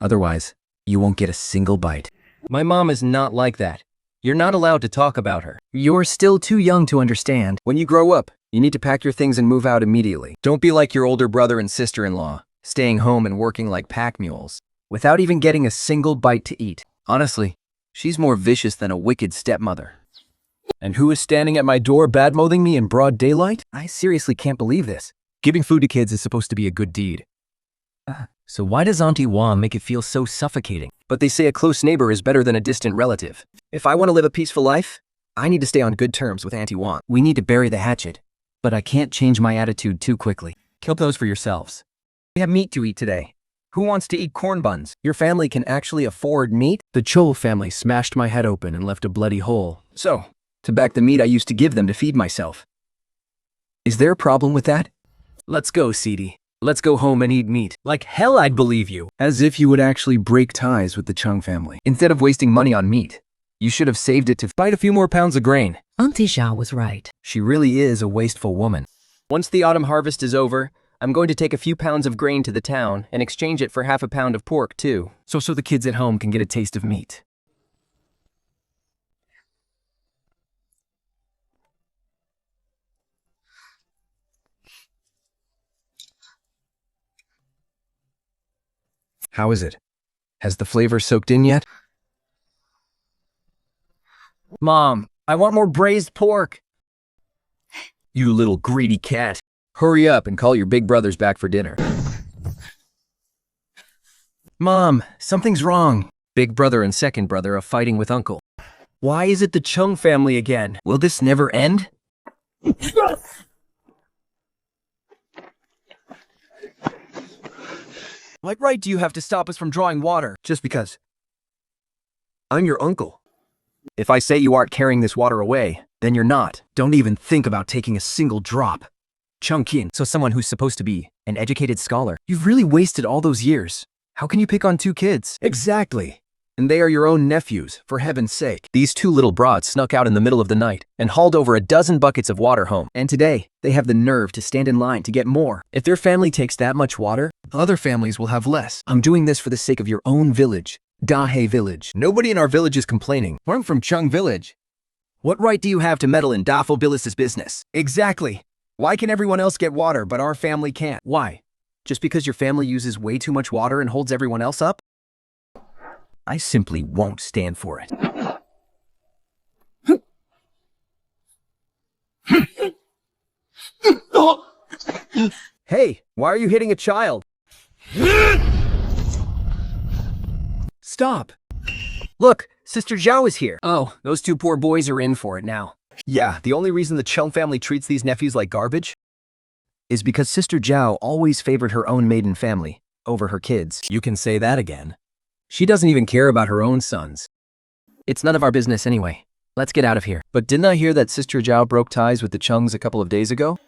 Otherwise, you won't get a single bite. My mom is not like that. You're not allowed to talk about her. You're still too young to understand. When you grow up, you need to pack your things and move out immediately. Don't be like your older brother and sister-in-law, staying home and working like pack mules, without even getting a single bite to eat. Honestly, she's more vicious than a wicked stepmother. And who is standing at my door badmouthing me in broad daylight? I seriously can't believe this. Giving food to kids is supposed to be a good deed. So why does Auntie Wang make it feel so suffocating? But they say a close neighbor is better than a distant relative. If I want to live a peaceful life, I need to stay on good terms with Auntie Wang. We need to bury the hatchet. But I can't change my attitude too quickly. Kill those for yourselves. We have meat to eat today. Who wants to eat corn buns? Your family can actually afford meat? The Chol family smashed my head open and left a bloody hole. So, to back the meat I used to give them to feed myself. Is there a problem with that? Let's go, Seedy. Let's go home and eat meat. Like hell I'd believe you. As if you would actually break ties with the Chung family. Instead of wasting money on meat, you should have saved it to buy a few more pounds of grain. Auntie Zhao was right. She really is a wasteful woman. Once the autumn harvest is over, I'm going to take a few pounds of grain to the town and exchange it for half a pound of pork too. So the kids at home can get a taste of meat. How is it? Has the flavor soaked in yet? Mom, I want more braised pork. You little greedy cat. Hurry up and call your big brothers back for dinner. Mom, something's wrong. Big brother and second brother are fighting with uncle. Why is it the Chung family again? Will this never end? What right do you have to stop us from drawing water? Just because. I'm your uncle. If I say you aren't carrying this water away, then you're not. Don't even think about taking a single drop. Chung Qin, so someone who's supposed to be an educated scholar. You've really wasted all those years. How can you pick on 2 kids? Exactly. And they are your own nephews, for heaven's sake. These 2 little broads snuck out in the middle of the night and hauled over a dozen buckets of water home. And today, they have the nerve to stand in line to get more. If their family takes that much water, other families will have less. I'm doing this for the sake of your own village, Dahe Village. Nobody in our village is complaining. I'm from Chung Village. What right do you have to meddle in Dafo Billis's business? Exactly. Why can everyone else get water, but our family can't? Why? Just because your family uses way too much water and holds everyone else up? I simply won't stand for it. Hey, why are you hitting a child? Stop. Look, Sister Zhao is here. Oh, those 2 poor boys are in for it now. Yeah, the only reason the Chung family treats these nephews like garbage is because Sister Zhao always favored her own maiden family over her kids. You can say that again. She doesn't even care about her own sons. It's none of our business anyway. Let's get out of here. But didn't I hear that Sister Zhao broke ties with the Chungs a couple of days ago?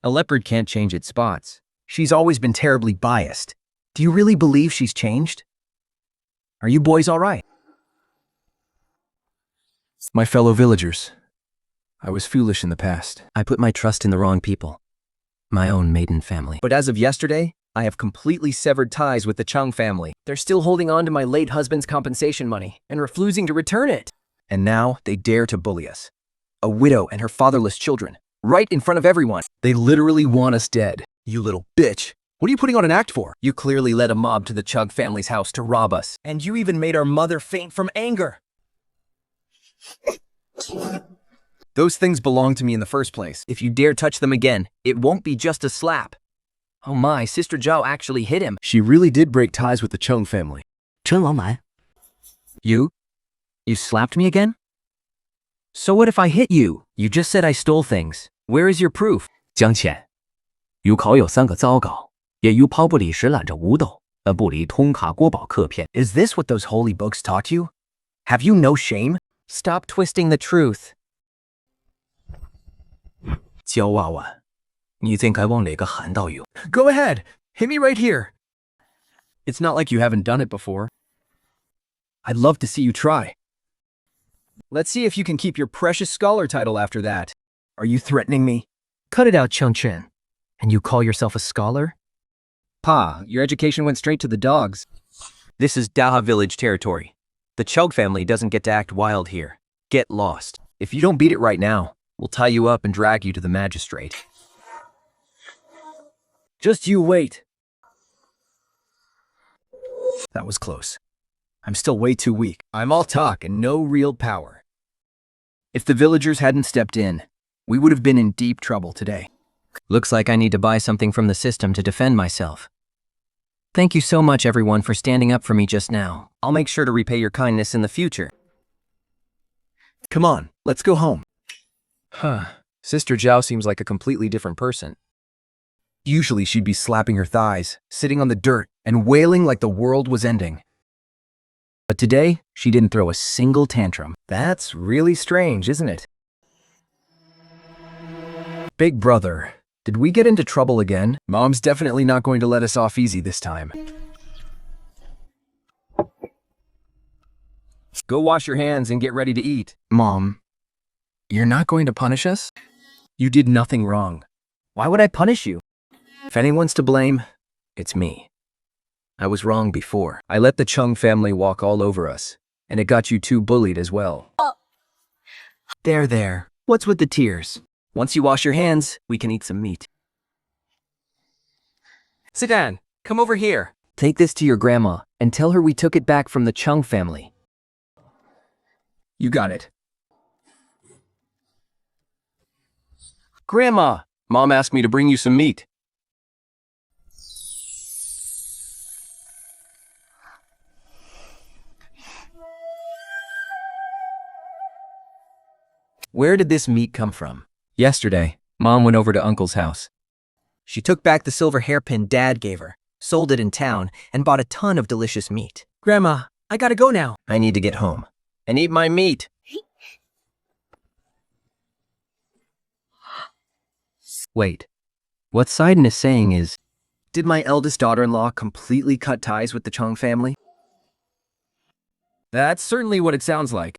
A leopard can't change its spots. She's always been terribly biased. Do you really believe she's changed? Are you boys all right? My fellow villagers, I was foolish in the past. I put my trust in the wrong people. My own maiden family. But as of yesterday, I have completely severed ties with the Chung family. They're still holding on to my late husband's compensation money and refusing to return it. And now they dare to bully us. A widow and her fatherless children, right in front of everyone. They literally want us dead. You little bitch. What are you putting on an act for? You clearly led a mob to the Chug family's house to rob us. And you even made our mother faint from anger. Those things belong to me in the first place. If you dare touch them again, it won't be just a slap. Oh my, Sister Zhao actually hit him. She really did break ties with the Chung family. 真王蛮， You? You slapped me again? So what if I hit you? You just said I stole things. Where is your proof? 江浅，有考有3个糟糕，也有跑不离时揽着五斗，不离通卡国宝克片。 Is this what those holy books taught you? Have you no shame? Stop twisting the truth. 焦娃娃，你正该往哪个喊道用？ Go ahead. Hit me right here. It's not like you haven't done it before. I'd love to see you try. Let's see if you can keep your precious scholar title after that. Are you threatening me? Cut it out, Chung Chen. And you call yourself a scholar? Pa, your education went straight to the dogs. This is Daha village territory. The Chug family doesn't get to act wild here. Get lost. If you don't beat it right now, we'll tie you up and drag you to the magistrate. Just you wait. That was close. I'm still way too weak. I'm all talk and no real power. If the villagers hadn't stepped in, we would have been in deep trouble today. Looks like I need to buy something from the system to defend myself. Thank you so much, everyone, for standing up for me just now. I'll make sure to repay your kindness in the future. Come on, let's go home. Huh. Sister Zhao seems like a completely different person. Usually she'd be slapping her thighs, sitting on the dirt, and wailing like the world was ending. But today, she didn't throw a single tantrum. That's really strange, isn't it? Big brother, did we get into trouble again? Mom's definitely not going to let us off easy this time. Go wash your hands and get ready to eat. Mom, you're not going to punish us? You did nothing wrong. Why would I punish you? If anyone's to blame, it's me. I was wrong before. I let the Chung family walk all over us, and it got you two bullied as well. There. What's with the tears? Once you wash your hands, we can eat some meat. Sidan, come over here. Take this to your grandma and tell her we took it back from the Chung family. You got it. Grandma, Mom asked me to bring you some meat. Where did this meat come from? Yesterday, Mom went over to Uncle's house. She took back the silver hairpin Dad gave her, sold it in town, and bought a ton of delicious meat. Grandma, I gotta go now. I need to get home and eat my meat. Wait, what Sidon is saying is, did my eldest daughter-in-law completely cut ties with the Chung family? That's certainly what it sounds like.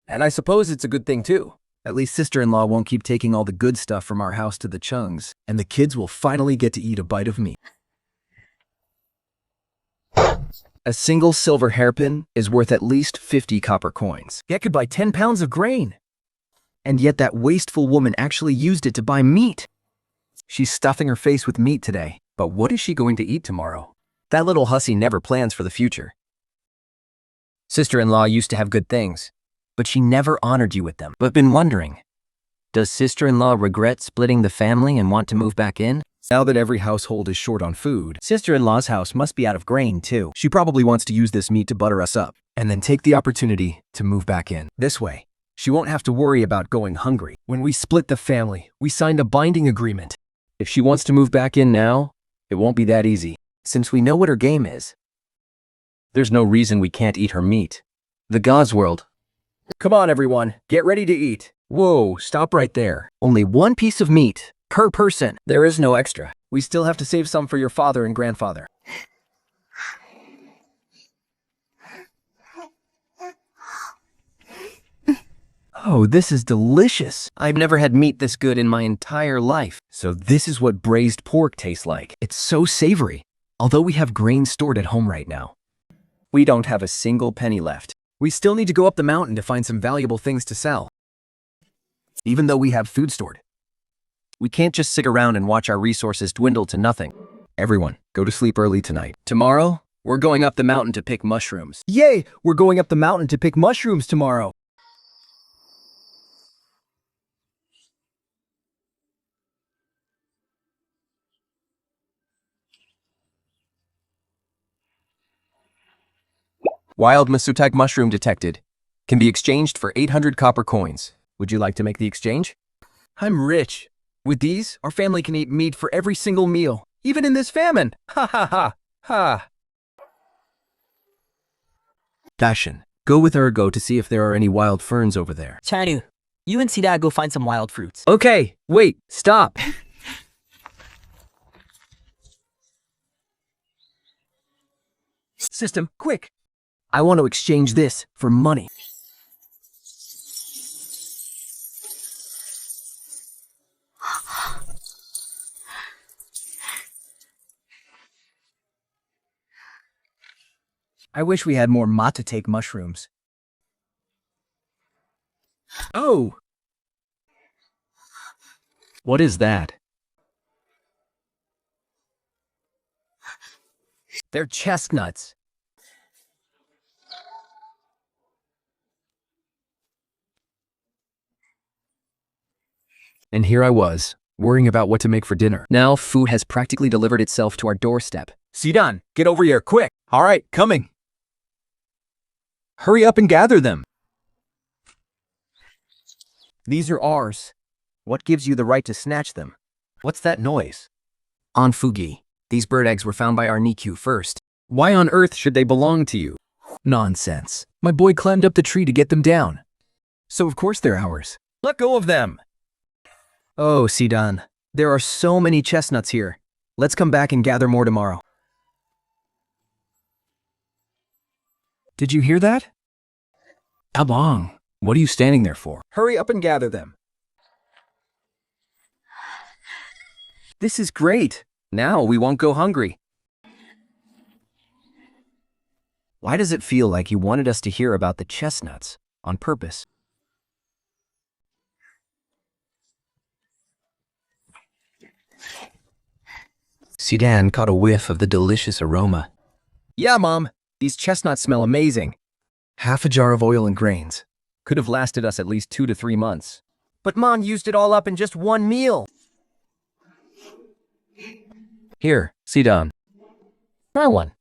And I suppose it's a good thing too. At least sister-in-law won't keep taking all the good stuff from our house to the Chungs, and the kids will finally get to eat a bite of meat. A single silver hairpin is worth at least 50 copper coins. That could buy 10 pounds of grain. And yet that wasteful woman actually used it to buy meat. She's stuffing her face with meat today, but what is she going to eat tomorrow? That little hussy never plans for the future. Sister-in-law used to have good things, but she never honored you with them. But been wondering, does sister-in-law regret splitting the family and want to move back in? Now that every household is short on food, sister-in-law's house must be out of grain too. She probably wants to use this meat to butter us up, and then take the opportunity to move back in. This way, she won't have to worry about going hungry. When we split the family, we signed a binding agreement. If she wants to move back in now, it won't be that easy, since we know what her game is. There's no reason we can't eat her meat. The God's world. Come on, everyone. Get ready to eat. Whoa, stop right there. Only one piece of meat per person. There is no extra. We still have to save some for your father and grandfather. Oh, this is delicious. I've never had meat this good in my entire life. So this is what braised pork tastes like. It's so savory. Although we have grain stored at home right now, we don't have a single penny left. We still need to go up the mountain to find some valuable things to sell. Even though we have food stored, we can't just sit around and watch our resources dwindle to nothing. Everyone, go to sleep early tonight. Tomorrow, we're going up the mountain to pick mushrooms. Yay! We're going up the mountain to pick mushrooms tomorrow. Wild Masutak mushroom detected. Can be exchanged for 800 copper coins. Would you like to make the exchange? I'm rich. With these, our family can eat meat for every single meal, even in this famine. Ha ha ha ha. Dashin, go with Ergo to see if there are any wild ferns over there. Chanu, you and Sida go find some wild fruits. Okay, wait, stop. System, quick. I want to exchange this for money. I wish we had more take mushrooms. Oh! What is that? They're chestnuts. And here I was, worrying about what to make for dinner. Now food has practically delivered itself to our doorstep. Sidan, get over here, quick! All right, coming. Hurry up and gather them. These are ours. What gives you the right to snatch them? What's that noise? On Fugi, these bird eggs were found by our Nikyu first. Why on earth should they belong to you? Nonsense. My boy climbed up the tree to get them down. So of course they're ours. Let go of them. Oh, Sidan, there are so many chestnuts here. Let's come back and gather more tomorrow. Did you hear that? Abong, what are you standing there for? Hurry up and gather them. This is great. Now we won't go hungry. Why does it feel like you wanted us to hear about the chestnuts on purpose? Sidan caught a whiff of the delicious aroma. Yeah, Mom. These chestnuts smell amazing. Half a jar of oil and grains. Could have lasted us at least 2 to 3 months. But Mom used it all up in just one meal. Here, Sidan. Try one.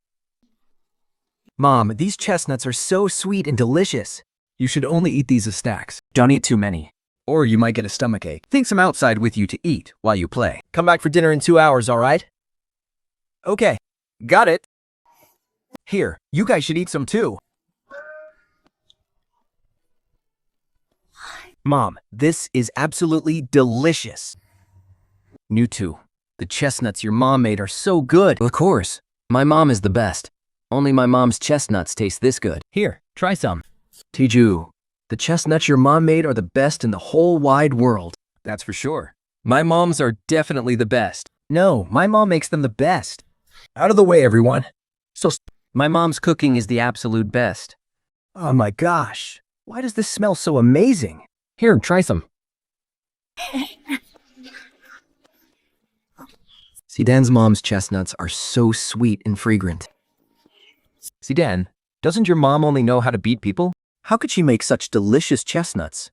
Mom, these chestnuts are so sweet and delicious. You should only eat these as snacks. Don't eat too many. Or you might get a stomachache. Think some outside with you to eat while you play. Come back for dinner in 2 hours, all right? Okay, got it. Here, you guys should eat some too. Mom, this is absolutely delicious. You too. The chestnuts your mom made are so good. Of course. My mom is the best. Only my mom's chestnuts taste this good. Here, try some. Tiju, the chestnuts your mom made are the best in the whole wide world. That's for sure. My mom's are definitely the best. No, my mom makes them the best. Out of the way, everyone. My mom's cooking is the absolute best. Oh my gosh, why does this smell so amazing? Here, try some. Sidan's mom's chestnuts are so sweet and fragrant. Sidan, doesn't your mom only know how to beat people? How could she make such delicious chestnuts?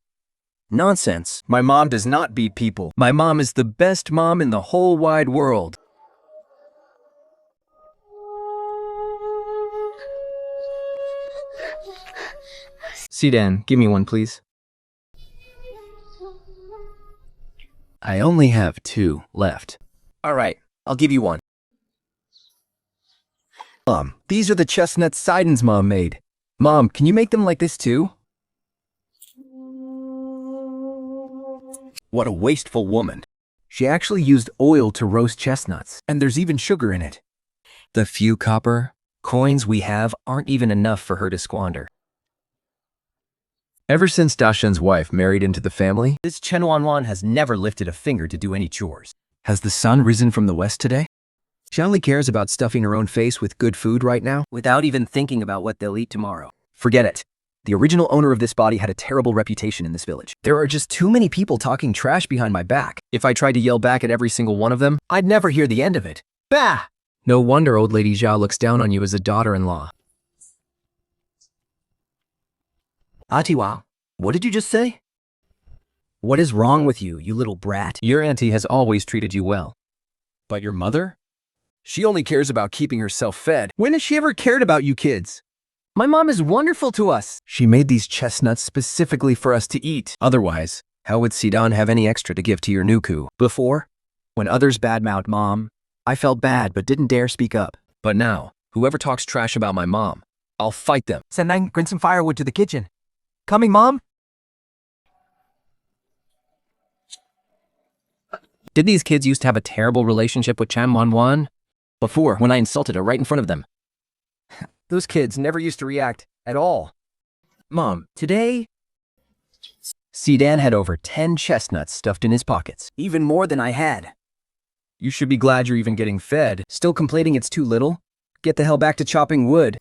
Nonsense. My mom does not beat people. My mom is the best mom in the whole wide world. Sidan, give me one, please. I only have 2 left. All right, I'll give you one. Mom, these are the chestnuts Sidan's mom made. Mom, can you make them like this too? What a wasteful woman. She actually used oil to roast chestnuts. And there's even sugar in it. The few copper coins we have aren't even enough for her to squander. Ever since Dashan's wife married into the family, This Chen Wanwan has never lifted a finger to do any chores. has the sun risen from the west today? She only cares about stuffing her own face with good food right now. Without even thinking about what they'll eat tomorrow. Forget it. The original owner of this body had a terrible reputation in this village. There are just too many people talking trash behind my back. If I tried to yell back at every single one of them, I'd never hear the end of it. Bah! No wonder old lady Zhao looks down on you as a daughter-in-law. Atiwa, what did you just say? What is wrong with you, you little brat? Your auntie has always treated you well. But your mother? She only cares about keeping herself fed. When has she ever cared about you kids? My mom is wonderful to us. She made these chestnuts specifically for us to eat. Otherwise, how would Sidan have any extra to give to your nuku? Before, when others badmouthed Mom, I felt bad but didn't dare speak up. But now, whoever talks trash about my mom, I'll fight them. Sendang, bring some firewood to the kitchen. Coming, Mom? Did these kids used to have a terrible relationship with Chan Wan? Before, when I insulted her right in front of them. Those kids never used to react at all. Mom, today, Sidan had over 10 chestnuts stuffed in his pockets. Even more than I had. You should be glad you're even getting fed. Still complaining it's too little? Get the hell back to chopping wood.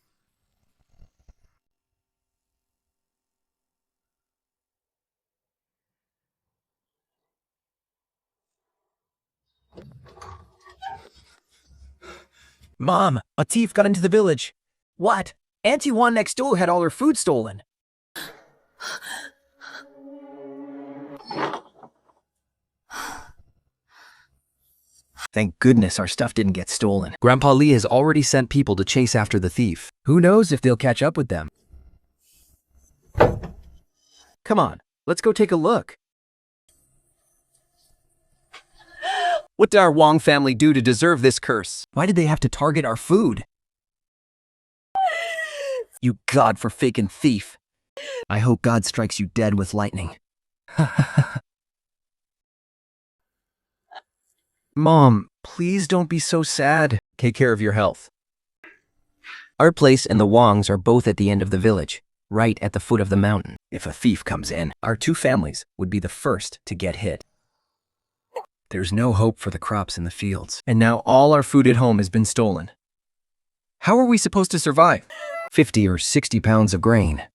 Mom, a thief got into the village. What? Auntie Wan next door had all her food stolen. Thank goodness our stuff didn't get stolen. Grandpa Lee has already sent people to chase after the thief. Who knows if they'll catch up with them? Come on, let's go take a look. What did our Wong family do to deserve this curse? Why did they have to target our food? You God-forsaken thief. I hope God strikes you dead with lightning. Mom, please don't be so sad. Take care of your health. Our place and the Wongs are both at the end of the village, right at the foot of the mountain. If a thief comes in, our two families would be the first to get hit. There's no hope for the crops in the fields. And now all our food at home has been stolen. How are we supposed to survive? 50 or 60 pounds of grain.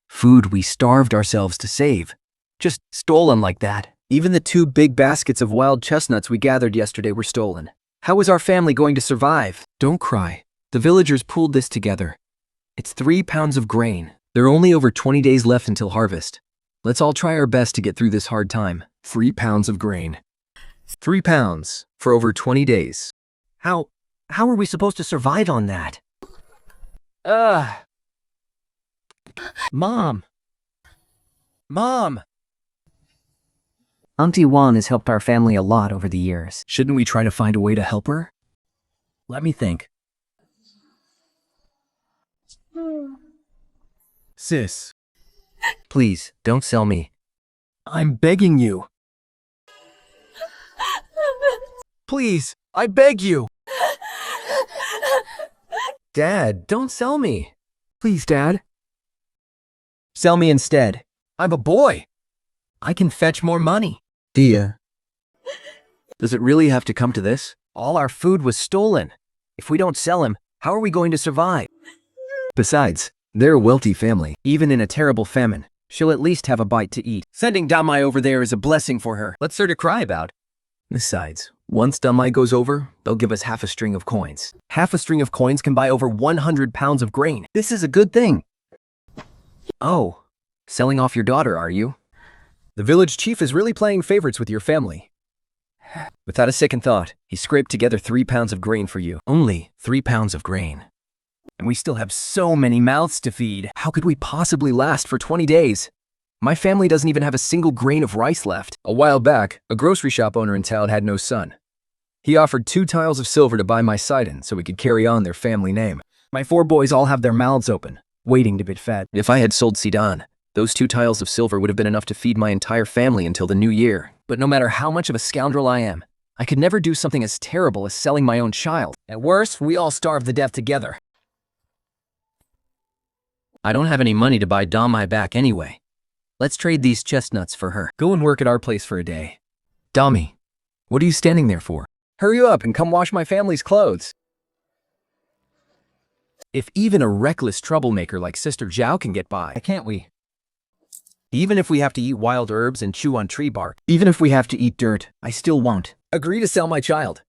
Food we starved ourselves to save. Just stolen like that. Even the 2 big baskets of wild chestnuts we gathered yesterday were stolen. How is our family going to survive? Don't cry. The villagers pooled this together. It's 3 pounds of grain. There are only over 20 days left until harvest. Let's all try our best to get through this hard time. 3 pounds of grain. 3 pounds for over 20 days. How are we supposed to survive on that? Mom! Mom! Auntie Wan has helped our family a lot over the years. Shouldn't we try to find a way to help her? Let me think. Sis. Please, don't sell me. I'm begging you. Please, I beg you. Dad, don't sell me. Please, Dad. Sell me instead. I'm a boy. I can fetch more money. Dear. Does it really have to come to this? All our food was stolen. If we don't sell him, how are we going to survive? Besides, they're a wealthy family. Even in a terrible famine, she'll at least have a bite to eat. Sending Damai over there is a blessing for her. What's there to cry about? Besides, once Damai goes over, they'll give us half a string of coins. Half a string of coins can buy over 100 pounds of grain. This is a good thing. Oh, selling off your daughter, are you? The village chief is really playing favorites with your family. Without a second thought, he scraped together 3 pounds of grain for you. Only 3 pounds of grain. And we still have so many mouths to feed. How could we possibly last for 20 days? My family doesn't even have a single grain of rice left. A while back, a grocery shop owner in town had no son. He offered 2 tiles of silver to buy my Sidon so we could carry on their family name. My 4 boys all have their mouths open, waiting to be fed. If I had sold Sidan, those 2 tiles of silver would have been enough to feed my entire family until the new year. But no matter how much of a scoundrel I am, I could never do something as terrible as selling my own child. At worst, we all starve to death together. I don't have any money to buy Damai back anyway. Let's trade these chestnuts for her. Go and work at our place for a day. Dami, what are you standing there for? Hurry up and come wash my family's clothes. If even a reckless troublemaker like Sister Zhao can get by, can't we? Even if we have to eat wild herbs and chew on tree bark, even if we have to eat dirt, I still won't. Agree to sell my child.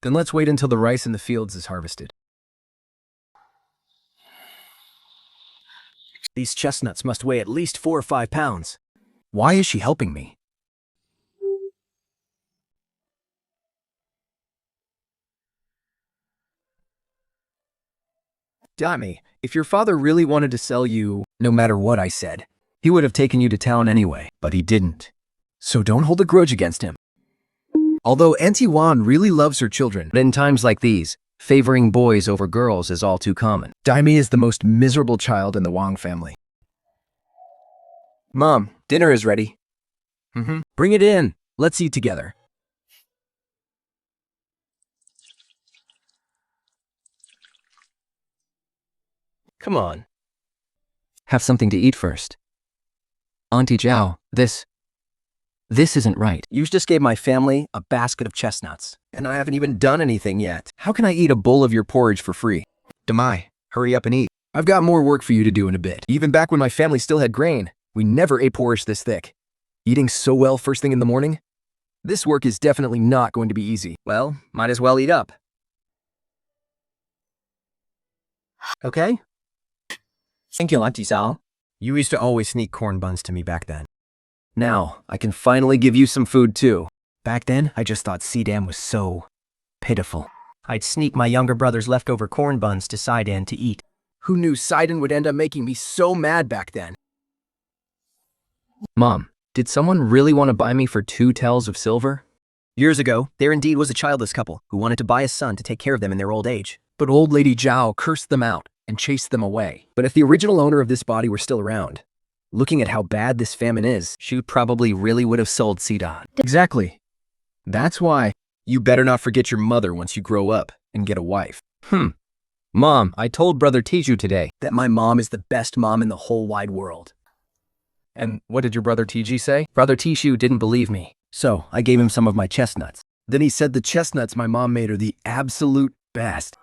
Then let's wait until the rice in the fields is harvested. These chestnuts must weigh at least 4 or 5 pounds. Why is she helping me? Daimee, if your father really wanted to sell you, no matter what I said, he would have taken you to town anyway, but he didn't. So don't hold a grudge against him. Although Auntie Wan really loves her children, But in times like these, favoring boys over girls is all too common. Daimee is the most miserable child in the Wang family. Mom, dinner is ready. Bring it in. Let's eat together. Come on. Have something to eat first. Auntie Zhao, this isn't right. You just gave my family a basket of chestnuts, and I haven't even done anything yet. How can I eat a bowl of your porridge for free? Daimee, hurry up and eat. I've got more work for you to do in a bit. Even back when my family still had grain, we never ate porridge this thick. Eating so well first thing in the morning? This work is definitely not going to be easy. Well, might as well eat up. Okay? Thank you, Auntie Zhao. You used to always sneak corn buns to me back then. Now, I can finally give you some food too. Back then, I just thought Sidam was so pitiful. I'd sneak my younger brother's leftover corn buns to Sidam to eat. Who knew Sidon would end up making me so mad back then? Mom, did someone really want to buy me for 2 taels of silver? Years ago, there indeed was a childless couple who wanted to buy a son to take care of them in their old age. But old Lady Zhao cursed them out and chased them away. But if the original owner of this body were still around, looking at how bad this famine is, She probably really would have sold Sidon. exactly. That's why you better not forget your mother once you grow up and get a wife. Mom, I told Brother Tiju today. That my mom is the best mom in the whole wide world. And what did your brother TG say? Brother Tishu didn't believe me. So, I gave him some of my chestnuts. Then he said the chestnuts my mom made are the absolute best.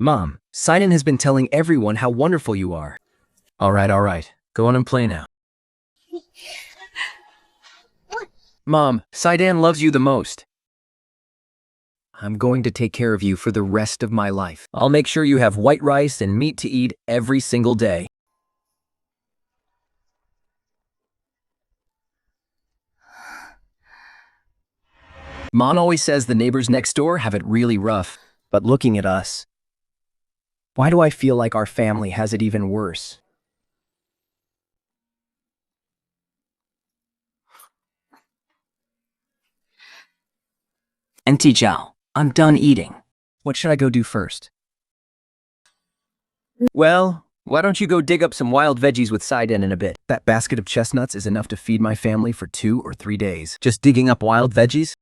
Mom, Sidon has been telling everyone how wonderful you are. All right. Go on and play now. Mom, Sidon loves you the most. I'm going to take care of you for the rest of my life. I'll make sure you have white rice and meat to eat every single day. Mom always says the neighbors next door have it really rough, but looking at us, why do I feel like our family has it even worse? Auntie Zhao, I'm done eating. What should I go do first? Well, why don't you go dig up some wild veggies with Sidon in a bit? That basket of chestnuts is enough to feed my family for 2 or 3 days. Just digging up wild veggies?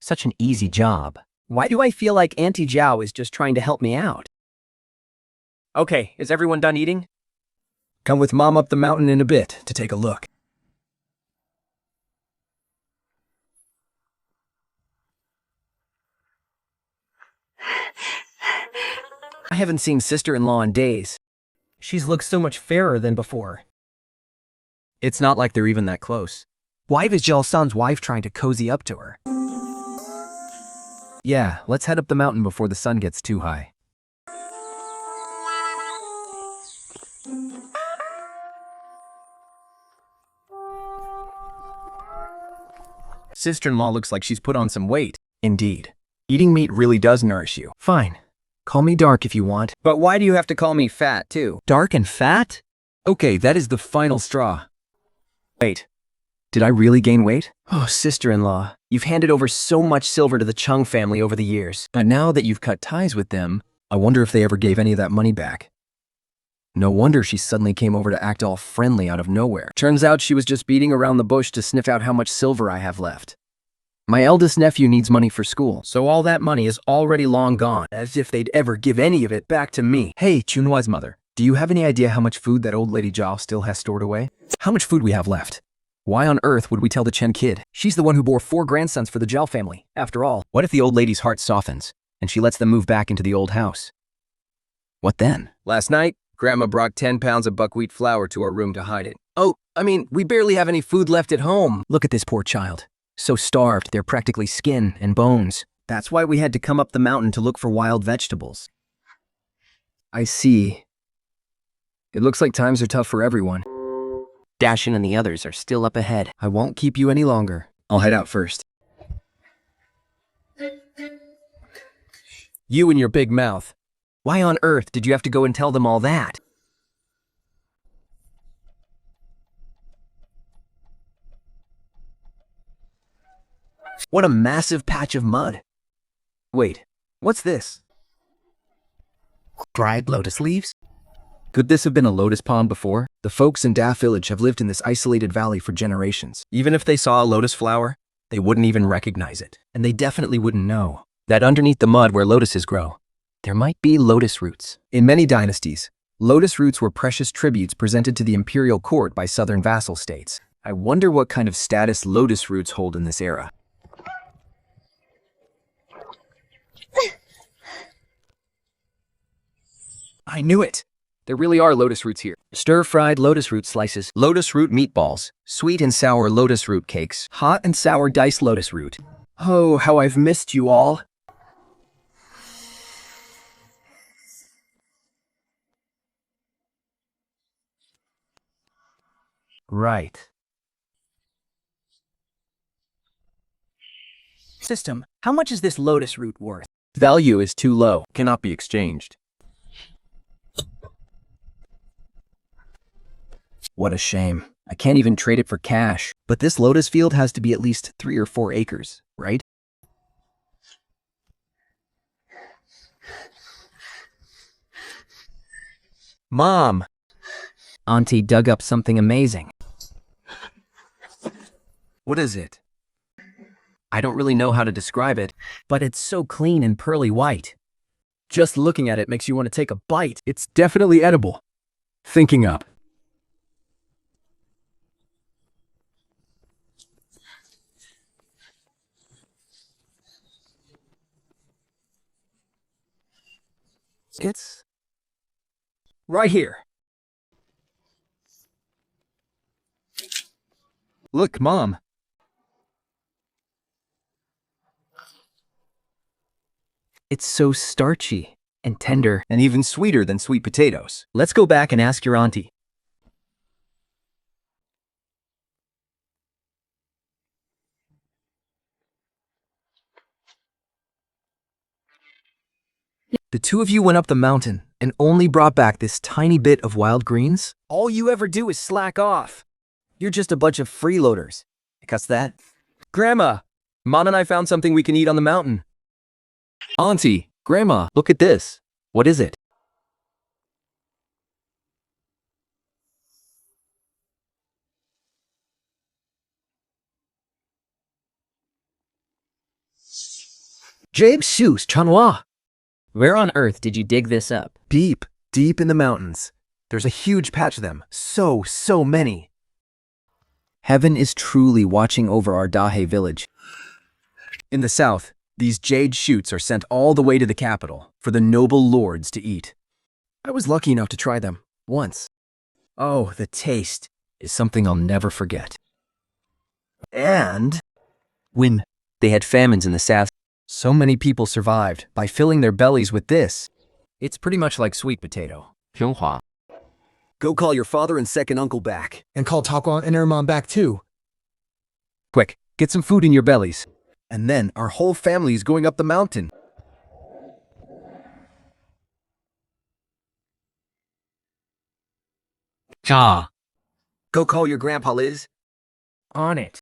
Such an easy job. Why do I feel like Auntie Zhao is just trying to help me out? Okay, is everyone done eating? Come with Mom up the mountain in a bit to take a look. I haven't seen sister-in-law in days. She's looked so much fairer than before. It's not like they're even that close. Why is Jel-san's wife trying to cozy up to her? Yeah, let's head up the mountain before the sun gets too high. Sister-in-law looks like she's put on some weight. Indeed. Eating meat really does nourish you. Fine. Call me dark if you want. But why do you have to call me fat, too? Dark and fat? Okay, that is the final straw. Wait, Did I really gain weight? oh, sister-in-law, you've handed over so much silver to the Chung family over the years. And now that you've cut ties with them, I wonder if they ever gave any of that money back. No wonder she suddenly came over to act all friendly out of nowhere. Turns out she was just beating around the bush to sniff out how much silver I have left. My eldest nephew needs money for school, so all that money is already long gone, as if they'd ever give any of it back to me. Hey, Chunhua's mother, do you have any idea how much food that old lady Zhao still has stored away? How much food we have left? Why on earth would we tell the Chen kid? She's the one who bore 4 grandsons for the Zhao family. After all, what if the old lady's heart softens, and she lets them move back into the old house? What then? Last night, Grandma brought 10 pounds of buckwheat flour to our room to hide it. Oh, I mean, we barely have any food left at home. Look at this poor child. So starved, they're practically skin and bones. That's why we had to come up the mountain to look for wild vegetables. I see. It looks like times are tough for everyone. Dashin and the others are still up ahead. I won't keep you any longer. I'll head out first. You and your big mouth. Why on earth did you have to go and tell them all that? What a massive patch of mud. Wait, what's this? Dried lotus leaves? Could this have been a lotus pond before? The folks in Da Village have lived in this isolated valley for generations. Even if they saw a lotus flower, they wouldn't even recognize it. And they definitely wouldn't know that underneath the mud where lotuses grow, there might be lotus roots. In many dynasties, lotus roots were precious tributes presented to the imperial court by southern vassal states. I wonder what kind of status lotus roots hold in this era. I knew it! There really are lotus roots here. Stir-fried lotus root slices, Lotus root meatballs, Sweet and sour lotus root cakes. hot and sour diced lotus root. Oh, how I've missed you all. right. System, how much is this lotus root worth? Value is too low. Cannot be exchanged. What a shame. I can't even trade it for cash. But this lotus field has to be at least 3 or 4 acres, right? Mom! Auntie dug up something amazing. What is it? I don't really know how to describe it, but it's so clean and pearly white. Just looking at it makes you want to take a bite. It's definitely edible. Thinking up. It's right here. Look, Mom. It's so starchy and tender. And even sweeter than sweet potatoes. Let's go back and ask your auntie. The two of you went up the mountain and only brought back this tiny bit of wild greens? All you ever do is slack off. You're just a bunch of freeloaders. Cuss that. Grandma, Mom and I found something we can eat on the mountain. Auntie, Grandma, Look at this. What is it? James Shoes Chanwa. Where on earth did you dig this up? deep, deep in the mountains. There's a huge patch of them. So many. Heaven is truly watching over our Dahe village. In the south, these jade shoots are sent all the way to the capital for the noble lords to eat. I was lucky enough to try them once. Oh, the taste is something I'll never forget. And When they had famines in the south. so many people survived by filling their bellies with this. It's pretty much like sweet potato. 平滑。 Go call your father and second uncle back. And call Takwa and her mom back too. Quick, get some food in your bellies. And then our whole family is going up the mountain. Go call your grandpa, Liz. On it.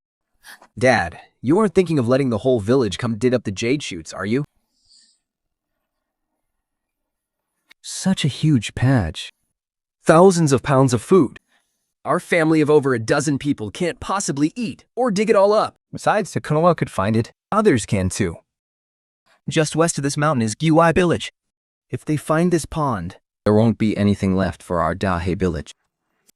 Dad, you aren't thinking of letting the whole village come dig up the jade shoots, are you? Such a huge patch. Thousands of pounds of food. Our family of over a dozen people can't possibly eat or dig it all up. Besides, Takunawa could find it. Others can too. Just west of this mountain is Giwai village. If they find this pond, there won't be anything left for our Dahe village.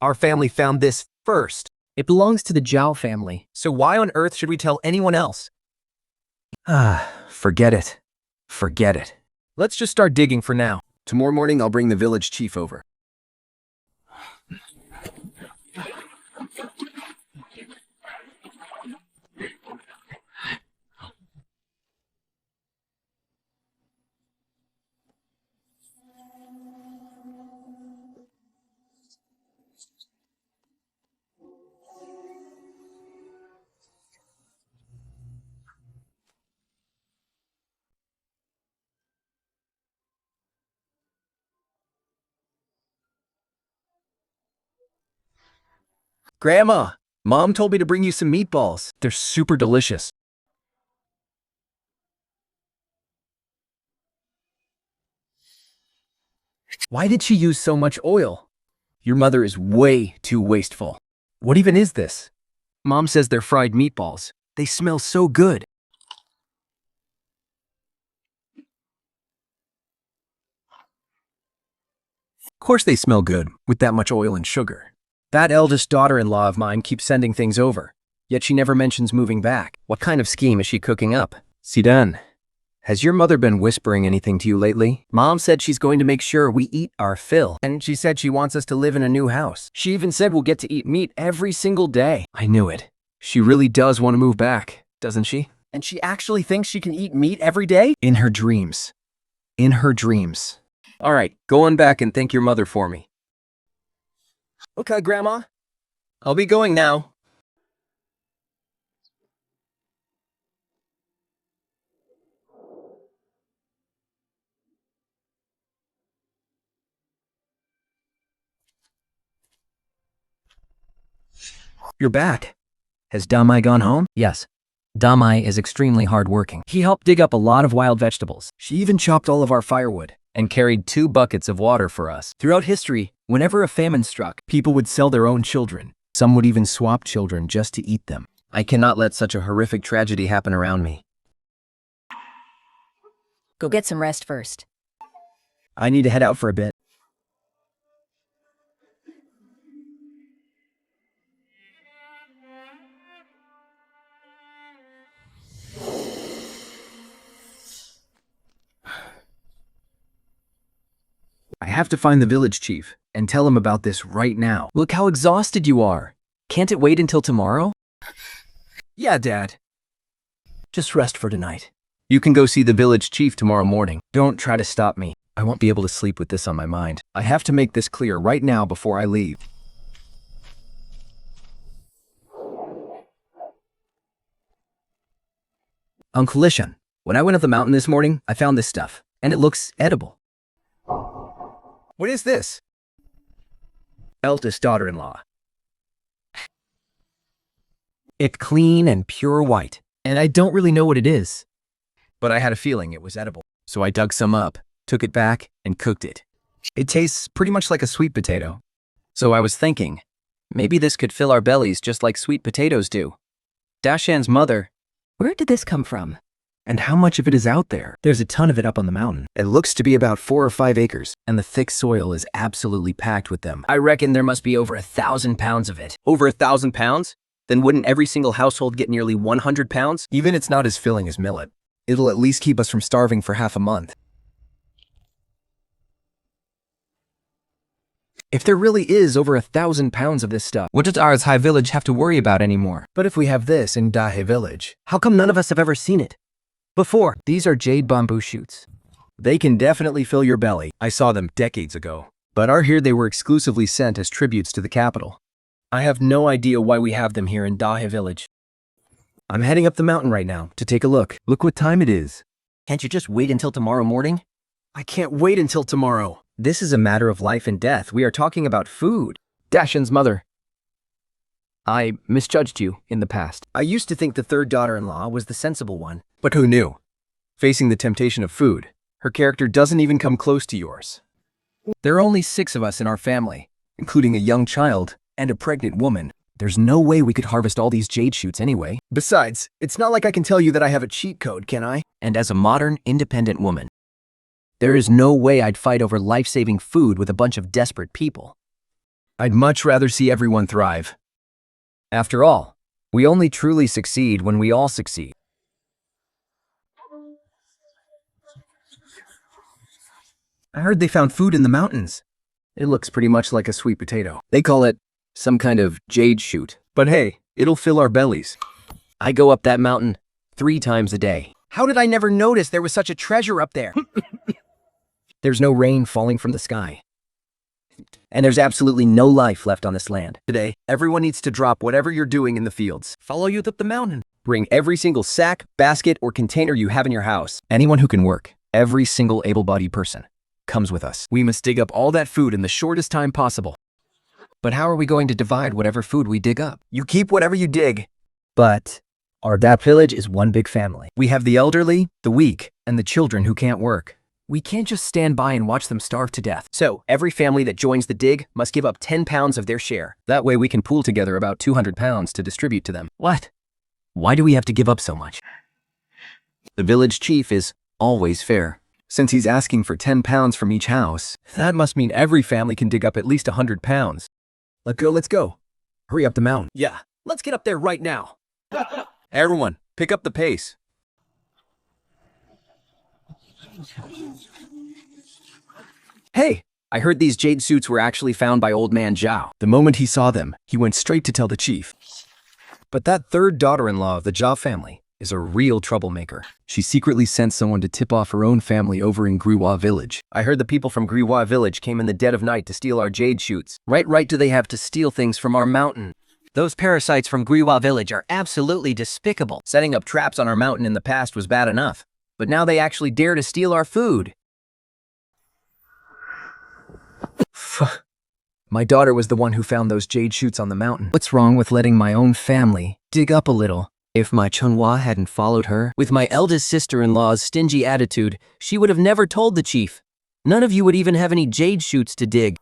Our family found this first. It belongs to the Zhao family. So why on earth should we tell anyone else? Forget it. Forget it. Let's just start digging for now. Tomorrow morning, I'll bring the village chief over. Grandma, Mom told me to bring you some meatballs. They're super delicious. Why did she use so much oil? Your mother is way too wasteful. What even is this? Mom says they're fried meatballs. They smell so good. Of course they smell good, with that much oil and sugar. That eldest daughter-in-law of mine keeps sending things over, yet she never mentions moving back. What kind of scheme is she cooking up? Sidan, has your mother been whispering anything to you lately? Mom said she's going to make sure we eat our fill, and she said she wants us to live in a new house. She even said we'll get to eat meat every single day. I knew it. She really does want to move back, doesn't she? And she actually thinks she can eat meat every day? In her dreams. In her dreams. All right, go on back and thank your mother for me. Okay, Grandma. I'll be going now. You're back. Has Damai gone home? Yes. Damai is extremely hardworking. He helped dig up a lot of wild vegetables. She even chopped all of our firewood and carried 2 buckets of water for us. Throughout history, whenever a famine struck, people would sell their own children. Some would even swap children just to eat them. I cannot let such a horrific tragedy happen around me. Go get some rest first. I need to head out for a bit. I have to find the village chief and tell him about this right now. Look how exhausted you are. Can't it wait until tomorrow? Yeah, Dad. Just rest for tonight. You can go see the village chief tomorrow morning. Don't try to stop me. I won't be able to sleep with this on my mind. I have to make this clear right now before I leave. Uncle Lishan, when I went up the mountain this morning, I found this stuff, and it looks edible. What is this? Eldest daughter-in-law. It's clean and pure white, and I don't really know what it is. But I had a feeling it was edible, so I dug some up, took it back, and cooked it. It tastes pretty much like a sweet potato. So I was thinking, maybe this could fill our bellies just like sweet potatoes do. Dashan's mother. Where did this come from? And how much of it is out there? There's a ton of it up on the mountain. It looks to be about 4 or 5 acres, and the thick soil is absolutely packed with them. I reckon there must be over 1,000 pounds of it. Over 1,000 pounds? Then wouldn't every single household get nearly 100 pounds? Even it's not as filling as millet. It'll at least keep us from starving for half a month. If there really is over 1,000 pounds of this stuff, what does ours High Village have to worry about anymore? But if we have this in Dahe Village, how come none of us have ever seen it before? These are jade bamboo shoots. They can definitely fill your belly. I saw them decades ago. But out here they were exclusively sent as tributes to the capital. I have no idea why we have them here in Dahe Village. I'm heading up the mountain right now to take a look. Look what time it is. Can't you just wait until tomorrow morning? I can't wait until tomorrow. This is a matter of life and death. We are talking about food. Dashan's mother. I misjudged you in the past. I used to think the third daughter-in-law was the sensible one. But who knew? Facing the temptation of food, her character doesn't even come close to yours. There are only 6 of us in our family, including a young child and a pregnant woman. There's no way we could harvest all these jade shoots anyway. Besides, it's not like I can tell you that I have a cheat code, can I? And as a modern, independent woman, there is no way I'd fight over life-saving food with a bunch of desperate people. I'd much rather see everyone thrive. After all, we only truly succeed when we all succeed. I heard they found food in the mountains. It looks pretty much like a sweet potato. They call it some kind of jade shoot. But hey, it'll fill our bellies. I go up that mountain 3 times a day. How did I never notice there was such a treasure up there? There's no rain falling from the sky. And there's absolutely no life left on this land. Today, everyone needs to drop whatever you're doing in the fields. Follow you up the mountain. Bring every single sack, basket, or container you have in your house. Anyone who can work, every single able-bodied person, comes with us. We must dig up all that food in the shortest time possible. But how are we going to divide whatever food we dig up? You keep whatever you dig. But that village is one big family. We have the elderly, the weak, and the children who can't work. We can't just stand by and watch them starve to death. So, every family that joins the dig must give up 10 pounds of their share. That way we can pool together about 200 pounds to distribute to them. What? Why do we have to give up so much? The village chief is always fair. Since he's asking for 10 pounds from each house, that must mean every family can dig up at least 100 pounds. Let's go. Hurry up the mountain. Yeah, let's get up there right now. Everyone, pick up the pace. Hey, I heard these jade suits were actually found by Old Man Zhao. The moment he saw them, he went straight to tell the chief. But that third daughter-in-law of the Zhao family is a real troublemaker. She secretly sent someone to tip off her own family over in Griwa village. I heard the people from Griwa village came in the dead of night to steal our jade shoots. Right do they have to steal things from our mountain? Those parasites from Griwa village are absolutely despicable. Setting up traps on our mountain in the past was bad enough, but now they actually dare to steal our food. My daughter was the one who found those jade shoots on the mountain. What's wrong with letting my own family dig up a little? If my Chunhua hadn't followed her, With my eldest sister-in-law's stingy attitude, she would have never told the chief. None of you would even have any jade shoots to dig.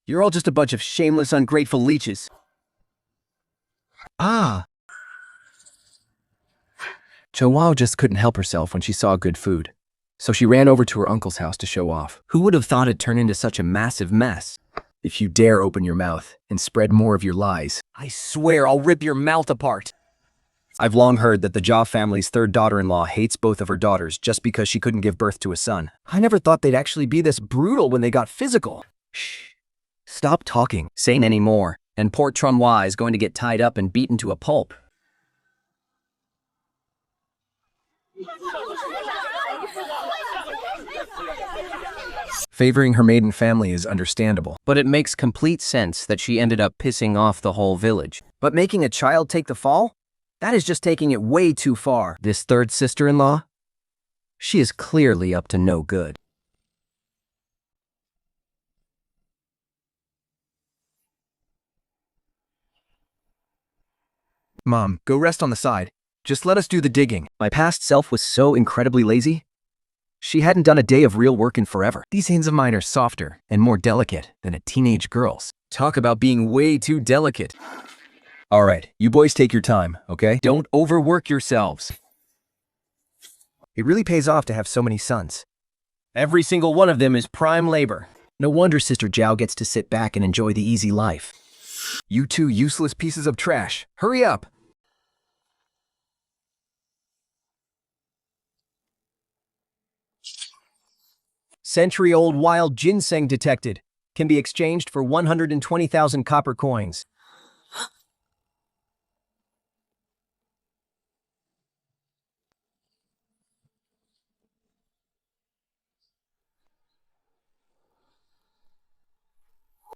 You're all just a bunch of shameless, ungrateful leeches. Chouao just couldn't help herself when she saw good food. So she ran over to her uncle's house to show off. Who would have thought it'd turn into such a massive mess? If you dare open your mouth and spread more of your lies. I swear I'll rip your mouth apart. I've long heard that the Jia family's third daughter-in-law hates both of her daughters just because she couldn't give birth to a son. I never thought they'd actually be this brutal when they got physical. Shh. Stop talking. Saying any more, and poor Trunhua is going to get tied up and beaten to a pulp. Favoring her maiden family is understandable. But it makes complete sense that she ended up pissing off the whole village. But making a child take the fall? That is just taking it way too far. This third sister-in-law? She is clearly up to no good. Mom, go rest on the side. Just let us do the digging. My past self was so incredibly lazy. She hadn't done a day of real work in forever. These hands of mine are softer and more delicate than a teenage girl's. Talk about being way too delicate. All right, you boys take your time, okay? Don't overwork yourselves. It really pays off to have so many sons. Every single one of them is prime labor. No wonder Sister Zhao gets to sit back and enjoy the easy life. You two useless pieces of trash. Hurry up! Century-old wild ginseng detected. Can be exchanged for 120,000 copper coins.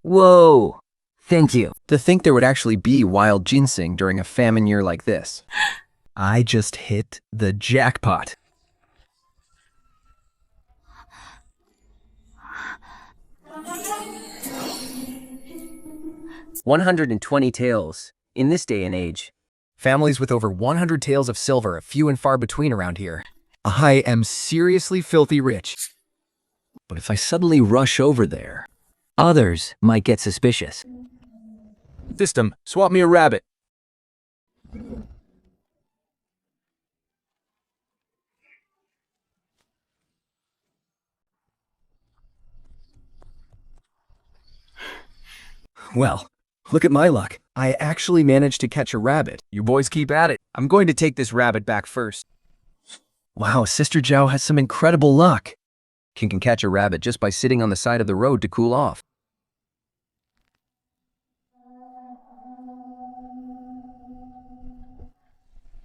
Whoa! Thank you. To think there would actually be wild ginseng during a famine year like this. I just hit the jackpot. $120 taels. In this day and age. Families with over 100 taels of silver are few and far between around here. I am seriously filthy rich. But if I suddenly rush over there, Others might get suspicious. System, swap me a rabbit. Well, look at my luck. I actually managed to catch a rabbit. You boys keep at it. I'm going to take this rabbit back first. Wow, Sister Zhao has some incredible luck. King can catch a rabbit just by sitting on the side of the road to cool off.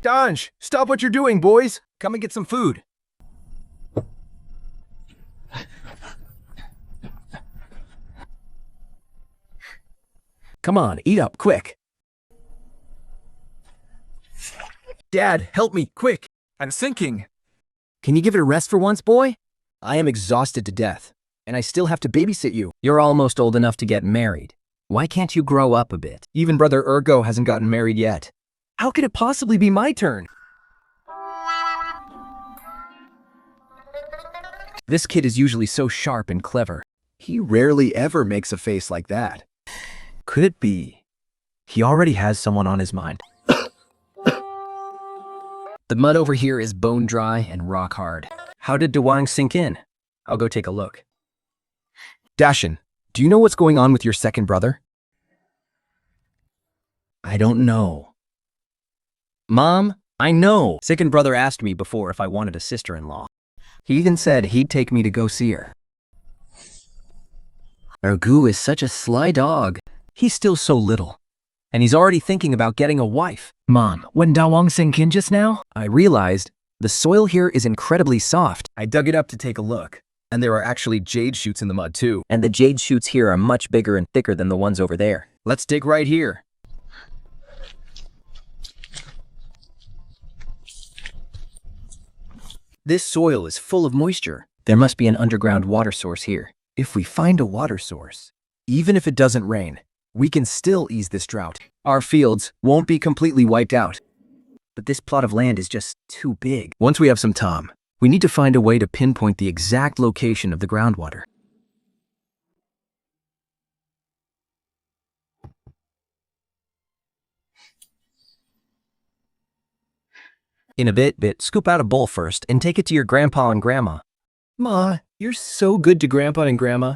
Danj, stop what you're doing, boys. Come and get some food. Come on, eat up, quick. Dad, help me, quick. I'm sinking. Can you give it a rest for once, boy? I am exhausted to death, and I still have to babysit you. You're almost old enough to get married. Why can't you grow up a bit? Even Brother Ergo hasn't gotten married yet. How could it possibly be my turn? This kid is usually so sharp and clever. He rarely ever makes a face like that. Could it be he already has someone on his mind? The mud over here is bone dry and rock hard. How did Dewang sink in? I'll go take a look. Dashin, do you know what's going on with your second brother? I don't know. Mom, I know. Second brother asked me before if I wanted a sister-in-law. He even said he'd take me to go see her. Ergu is such a sly dog. He's still so little. And he's already thinking about getting a wife. Mom, when Dawang sank in just now, I realized the soil here is incredibly soft. I dug it up to take a look. And there are actually jade shoots in the mud too. And the jade shoots here are much bigger and thicker than the ones over there. Let's dig right here. This soil is full of moisture. There must be an underground water source here. If we find a water source, even if it doesn't rain, we can still ease this drought. Our fields won't be completely wiped out. But this plot of land is just too big. Once we have some time, we need to find a way to pinpoint the exact location of the groundwater. In a bit, scoop out a bowl first and take it to your grandpa and grandma. Ma, you're so good to Grandpa and Grandma.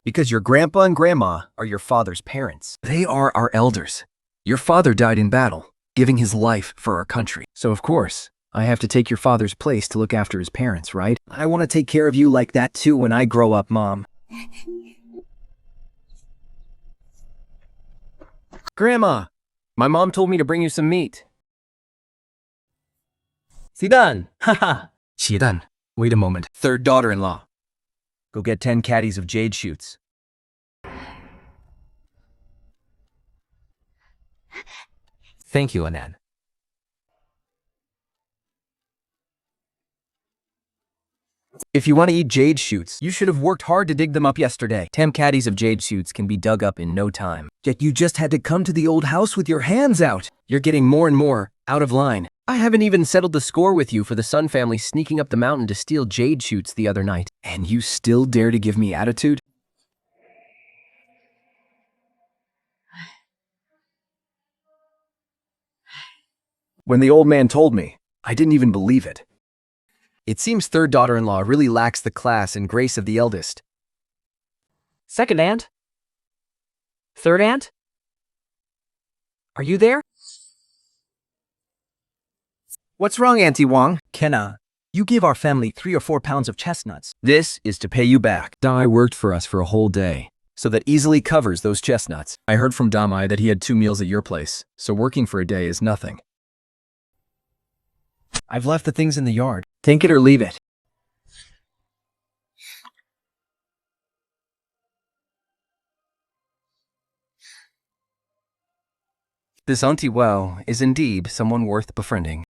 Because your grandpa and grandma are your father's parents. They are our elders. Your father died in battle, giving his life for our country. So of course, I have to take your father's place to look after his parents, right? I want to take care of you like that too when I grow up, Mom. Grandma, my mom told me to bring you some meat. Sidan! Haha! Qidan, wait a moment. Third daughter-in-law. Go get 10 caddies of jade shoots. Thank you, Anan. If you want to eat jade shoots, you should have worked hard to dig them up yesterday. 10 caddies of jade shoots can be dug up in no time. Yet you just had to come to the old house with your hands out. You're getting more and more out of line. I haven't even settled the score with you for the Sun family sneaking up the mountain to steal jade shoots the other night. And you still dare to give me attitude? When the old man told me, I didn't even believe it. It seems third daughter-in-law really lacks the class and grace of the eldest. Second aunt? Third aunt? Are you there? what's wrong, Auntie Wang? Kenna, you give our family 3 or 4 pounds of chestnuts. This is to pay you back. Dai worked for us for a whole day, so that easily covers those chestnuts. I heard from Damai that he had 2 meals at your place, so working for a day is nothing. I've left the things in the yard. Take it or leave it. This Auntie Wow is indeed someone worth befriending.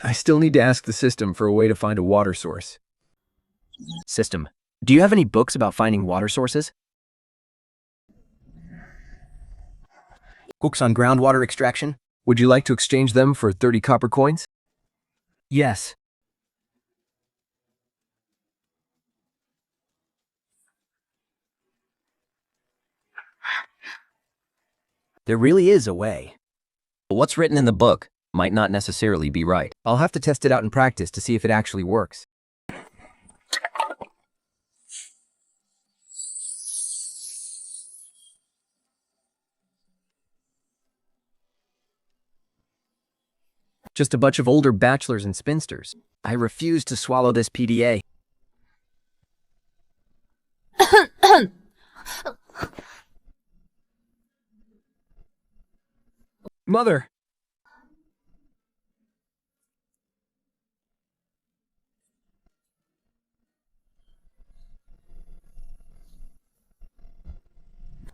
I still need to ask the system for a way to find a water source. System, do you have any books about finding water sources? Books on groundwater extraction? Would you like to exchange them for 30 copper coins? Yes. There really is a way. But what's written in the book might not necessarily be right. I'll have to test it out in practice to see if it actually works. Just a bunch of older bachelors and spinsters. I refuse to swallow this PDA. Mother!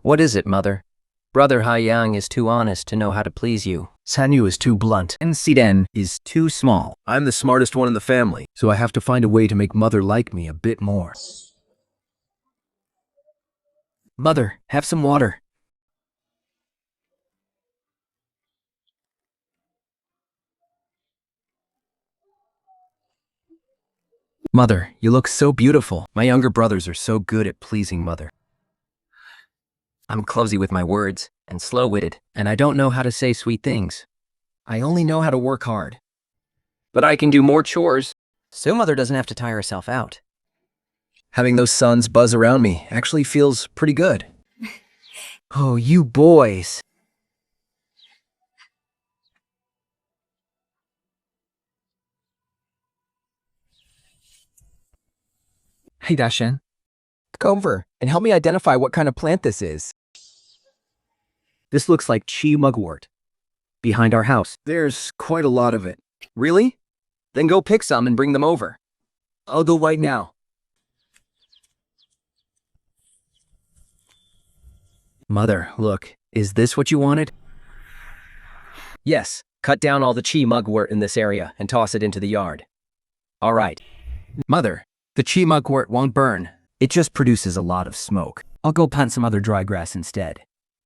What is it, Mother? Brother Haiyang is too honest to know how to please you. Sanyu is too blunt. And Siden is too small. I'm the smartest one in the family, so I have to find a way to make Mother like me a bit more. Mother, have some water. Mother, you look so beautiful. My younger brothers are so good at pleasing Mother. I'm clumsy with my words and slow-witted, and I don't know how to say sweet things. I only know how to work hard. But I can do more chores. So Mother doesn't have to tire herself out. Having those sons buzz around me actually feels pretty good. Oh, you boys. Hey, Dashen. Come over and help me identify what kind of plant this is. This looks like chi mugwort. Behind our house. There's quite a lot of it. Really? Then go pick some and bring them over. I'll go right now. Mother, look, is this what you wanted? Yes, cut down all the chi mugwort in this area and toss it into the yard. All right. Mother, the chi mugwort won't burn. It just produces a lot of smoke. I'll go plant some other dry grass instead.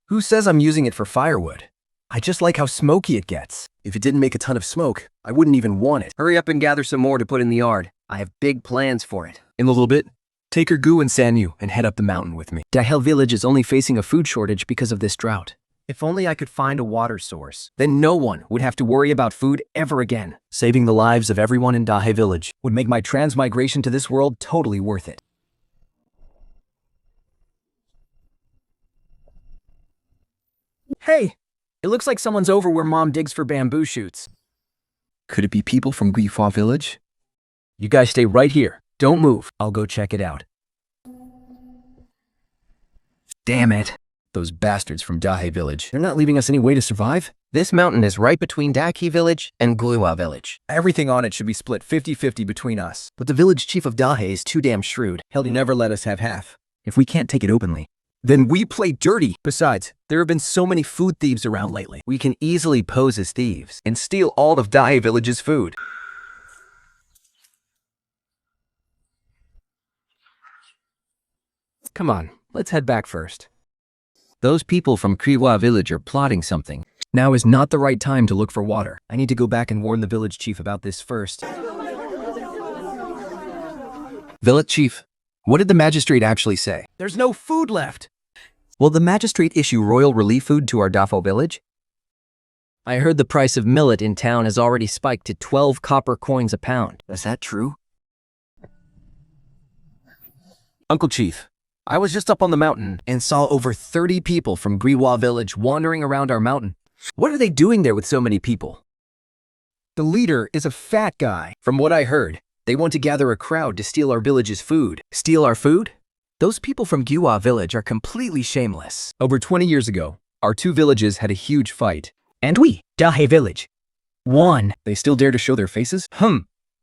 Who says I'm using it for firewood? I just like how smoky it gets. If it didn't make a ton of smoke, I wouldn't even want it. Hurry up and gather some more to put in the yard. I have big plans for it. In a little bit, take Ergu and Sanyu and head up the mountain with me. Dahel village is only facing a food shortage because of this drought. If only I could find a water source, then no one would have to worry about food ever again. Saving the lives of everyone in Dahe village Would make my transmigration to this world totally worth it. Hey, it looks like someone's over where Mom digs for bamboo shoots. Could it be people from Guifua village? You guys stay right here. Don't move. I'll go check it out. Damn it. Those bastards from Dahe village. They're not leaving us any way to survive. This mountain is right between Daki village and Gluwa village. Everything on it should be split 50-50 between us. But the village chief of Dahe is too damn shrewd. He'll never let us have half. If we can't take it openly, Then we play dirty. Besides, there have been so many food thieves around lately. We can easily pose as thieves and steal all of Dahe village's food. Come on, let's head back first. those people from Kriwa village are plotting something. Now is not the right time to look for water. I need to go back and warn the village chief about this first. Village chief, what did the magistrate actually say? There's no food left. Will the magistrate issue royal relief food to our Dafo village? I heard the price of millet in town has already spiked to 12 copper coins a pound. Is that true? Uncle Chief, I was just up on the mountain and saw over 30 people from Griwa village wandering around our mountain. What are they doing there with so many people? The leader is a fat guy. From what I heard, they want to gather a crowd to steal our village's food. Steal our food? Those people from Giwa village are completely shameless. Over 20 years ago, our two villages had a huge fight. And we, Dahe village, won. They still dare to show their faces?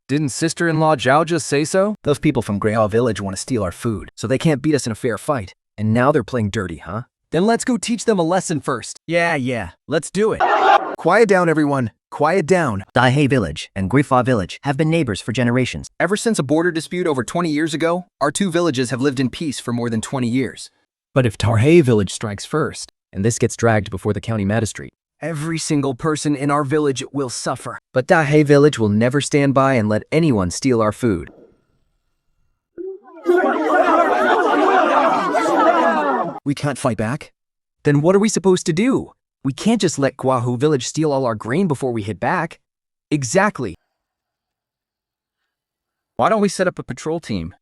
Didn't sister-in-law Zhao just say so? Those people from Greyhall village want to steal our food, so they can't beat us in a fair fight. And now they're playing dirty, huh? Then let's go teach them a lesson first. Yeah, let's do it. Quiet down, everyone. Quiet down. Dahe village and Grifa village have been neighbors for generations. Ever since a border dispute over 20 years ago, our two villages have lived in peace for more than 20 years. But if Tarhay village strikes first, and this gets dragged before the county magistrate, every single person in our village will suffer. But Dahe village will never stand by and let anyone steal our food. We can't fight back? Then what are we supposed to do? We can't just let Guahu village steal all our grain before we hit back. Exactly. Why don't we set up a patrol team?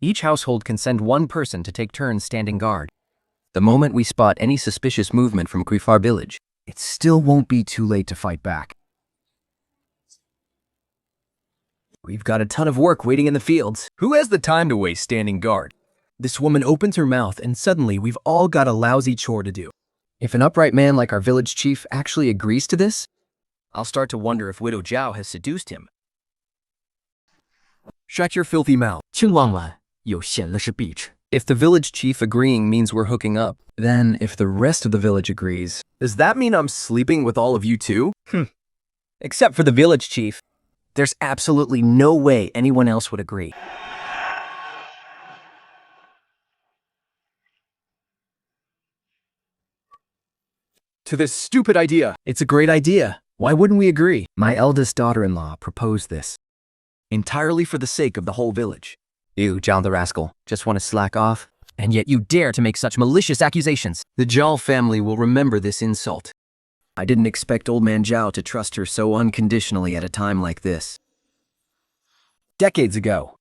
Each household can send one person to take turns standing guard. The moment we spot any suspicious movement from Grifar village, It still won't be too late to fight back. We've got a ton of work waiting in the fields. Who has the time to waste standing guard? This woman opens her mouth and suddenly we've all got a lousy chore to do. If an upright man like our village chief actually agrees to this, I'll start to wonder if Widow Zhao has seduced him. Shut your filthy mouth. 请忘了，有闲了是必吃。If the village chief agreeing means we're hooking up, then if the rest of the village agrees, does that mean I'm sleeping with all of you too? Except for the village chief. There's absolutely no way anyone else would agree. To this stupid idea. It's a great idea. Why wouldn't we agree? My eldest daughter-in-law proposed this. Entirely for the sake of the whole village. You, John the rascal, just want to slack off? And yet you dare to make such malicious accusations. The Zhao family will remember this insult. I didn't expect old man Zhao to trust her so unconditionally at a time like this. Decades ago,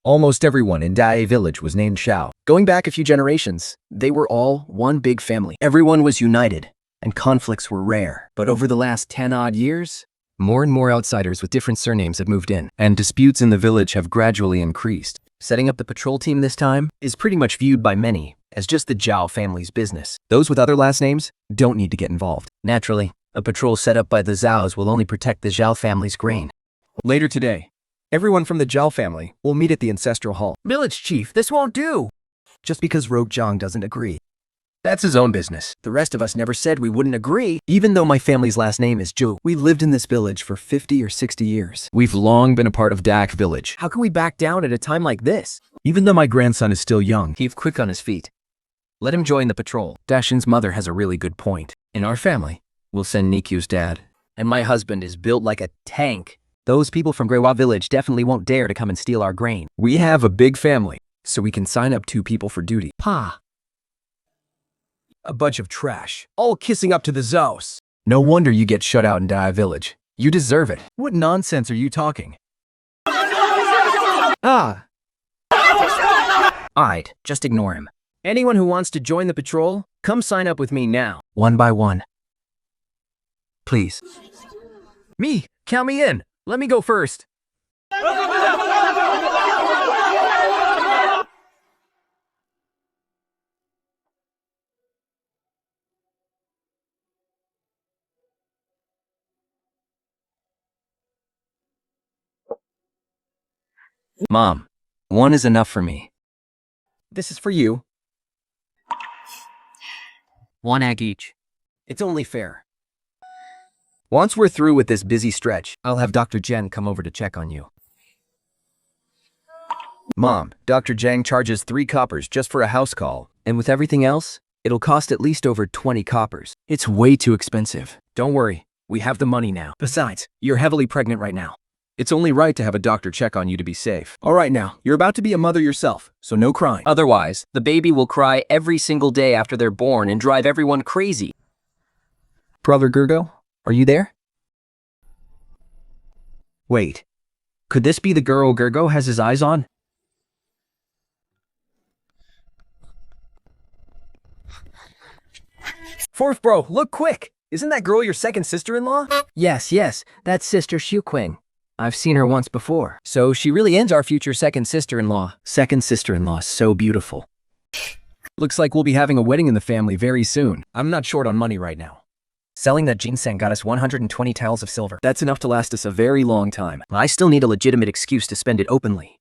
almost everyone in Dai village was named Xiao. Going back a few generations, they were all one big family. Everyone was united, and conflicts were rare. But over the last 10-odd years, more and more outsiders with different surnames have moved in, and disputes in the village have gradually increased. Setting up the patrol team this time is pretty much viewed by many as just the Zhao family's business. Those with other last names don't need to get involved. Naturally, a patrol set up by the Zhaos will only protect the Zhao family's grain. Later today, everyone from the Zhao family will meet at the ancestral hall. Village chief, this won't do. Just because Rogue Zhang doesn't agree. That's his own business. The rest of us never said we wouldn't agree. Even though my family's last name is Zhu, we lived in this village for 50 or 60 years. We've long been a part of Dak village. How can we back down at a time like this? Even though my grandson is still young, He's quick on his feet. Let him join the patrol. Dashin's mother has a really good point. In our family, we'll send Nikyu's dad. And my husband is built like a tank. Those people from Greywa village definitely won't dare to come and steal our grain. We have a big family, so we can sign up 2 people for duty. Pa. A bunch of trash, all kissing up to the Zos. No wonder you get shut out in Dai village. You deserve it. What nonsense are you talking? Ah. I'd just ignore him. Anyone who wants to join the patrol, come sign up with me now. One by one. Please. Me, count me in. Let me go first. Mom, 1 is enough for me. This is for you. 1 egg each. It's only fair. Once we're through with this busy stretch, I'll have Dr. Jen come over to check on you. Mom, Dr. Zhang charges 3 coppers just for a house call, and with everything else, it'll cost at least over 20 coppers. It's way too expensive. Don't worry, we have the money now. Besides, you're heavily pregnant right now. It's only right to have a doctor check on you to be safe. All right now, you're about to be a mother yourself, so no crying. Otherwise, the baby will cry every single day after they're born and drive everyone crazy. Brother Gergo, are you there? Wait, could this be the girl Gergo has his eyes on? Fourth bro, look quick! Isn't that girl your second sister-in-law? Yes, that's Sister Xiuqing. I've seen her once before. So she really is our future second sister-in-law. Second sister-in-law, so beautiful. Looks like we'll be having a wedding in the family very soon. I'm not short on money right now. Selling that ginseng got us 120 tiles of silver. That's enough to last us a very long time. I still need a legitimate excuse to spend it openly.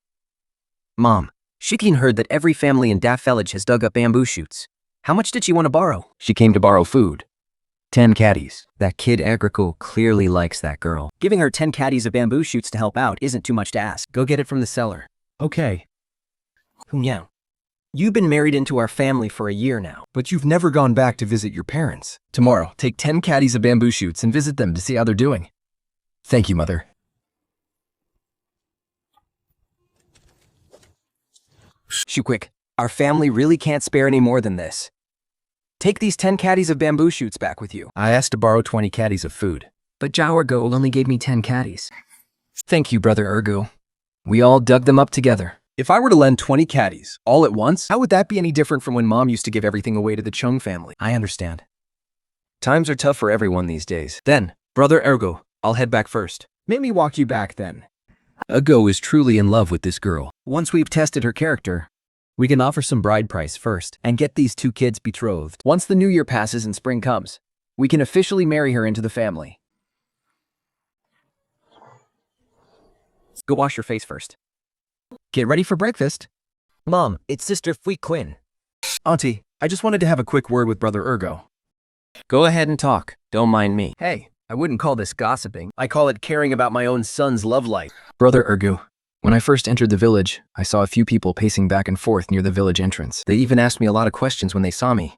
Mom, Shikin heard that every family in Daff Village has dug up bamboo shoots. How much did she want to borrow? She came to borrow food. 10 caddies. That kid Agricole clearly likes that girl. Giving her 10 caddies of bamboo shoots to help out isn't too much to ask. Go get it from the cellar. Okay. Hunyang, you've been married into our family for a year now. But you've never gone back to visit your parents. Tomorrow, take 10 caddies of bamboo shoots and visit them to see how they're doing. Thank you, Mother. Xiuqing, our family really can't spare any more than this. Take these 10 caddies of bamboo shoots back with you. I asked to borrow 20 caddies of food. But Zhao Ergo only gave me 10 caddies. Thank you, Brother Ergu. We all dug them up together. If I were to lend 20 caddies, all at once, how would that be any different from when Mom used to give everything away to the Chung family? I understand. Times are tough for everyone these days. Then, Brother Ergo, I'll head back first. Make me walk you back then. Ergo is truly in love with this girl. Once we've tested her character, we can offer some bride price first and get these 2 kids betrothed. Once the new year passes and spring comes, we can officially marry her into the family. Go wash your face first. Get ready for breakfast. Mom, it's Sister Fui Quinn. Auntie, I just wanted to have a quick word with Brother Ergo. Go ahead and talk. Don't mind me. Hey, I wouldn't call this gossiping. I call it caring about my own son's love life. Brother Ergo, when I first entered the village, I saw a few people pacing back and forth near the village entrance. They even asked me a lot of questions when they saw me.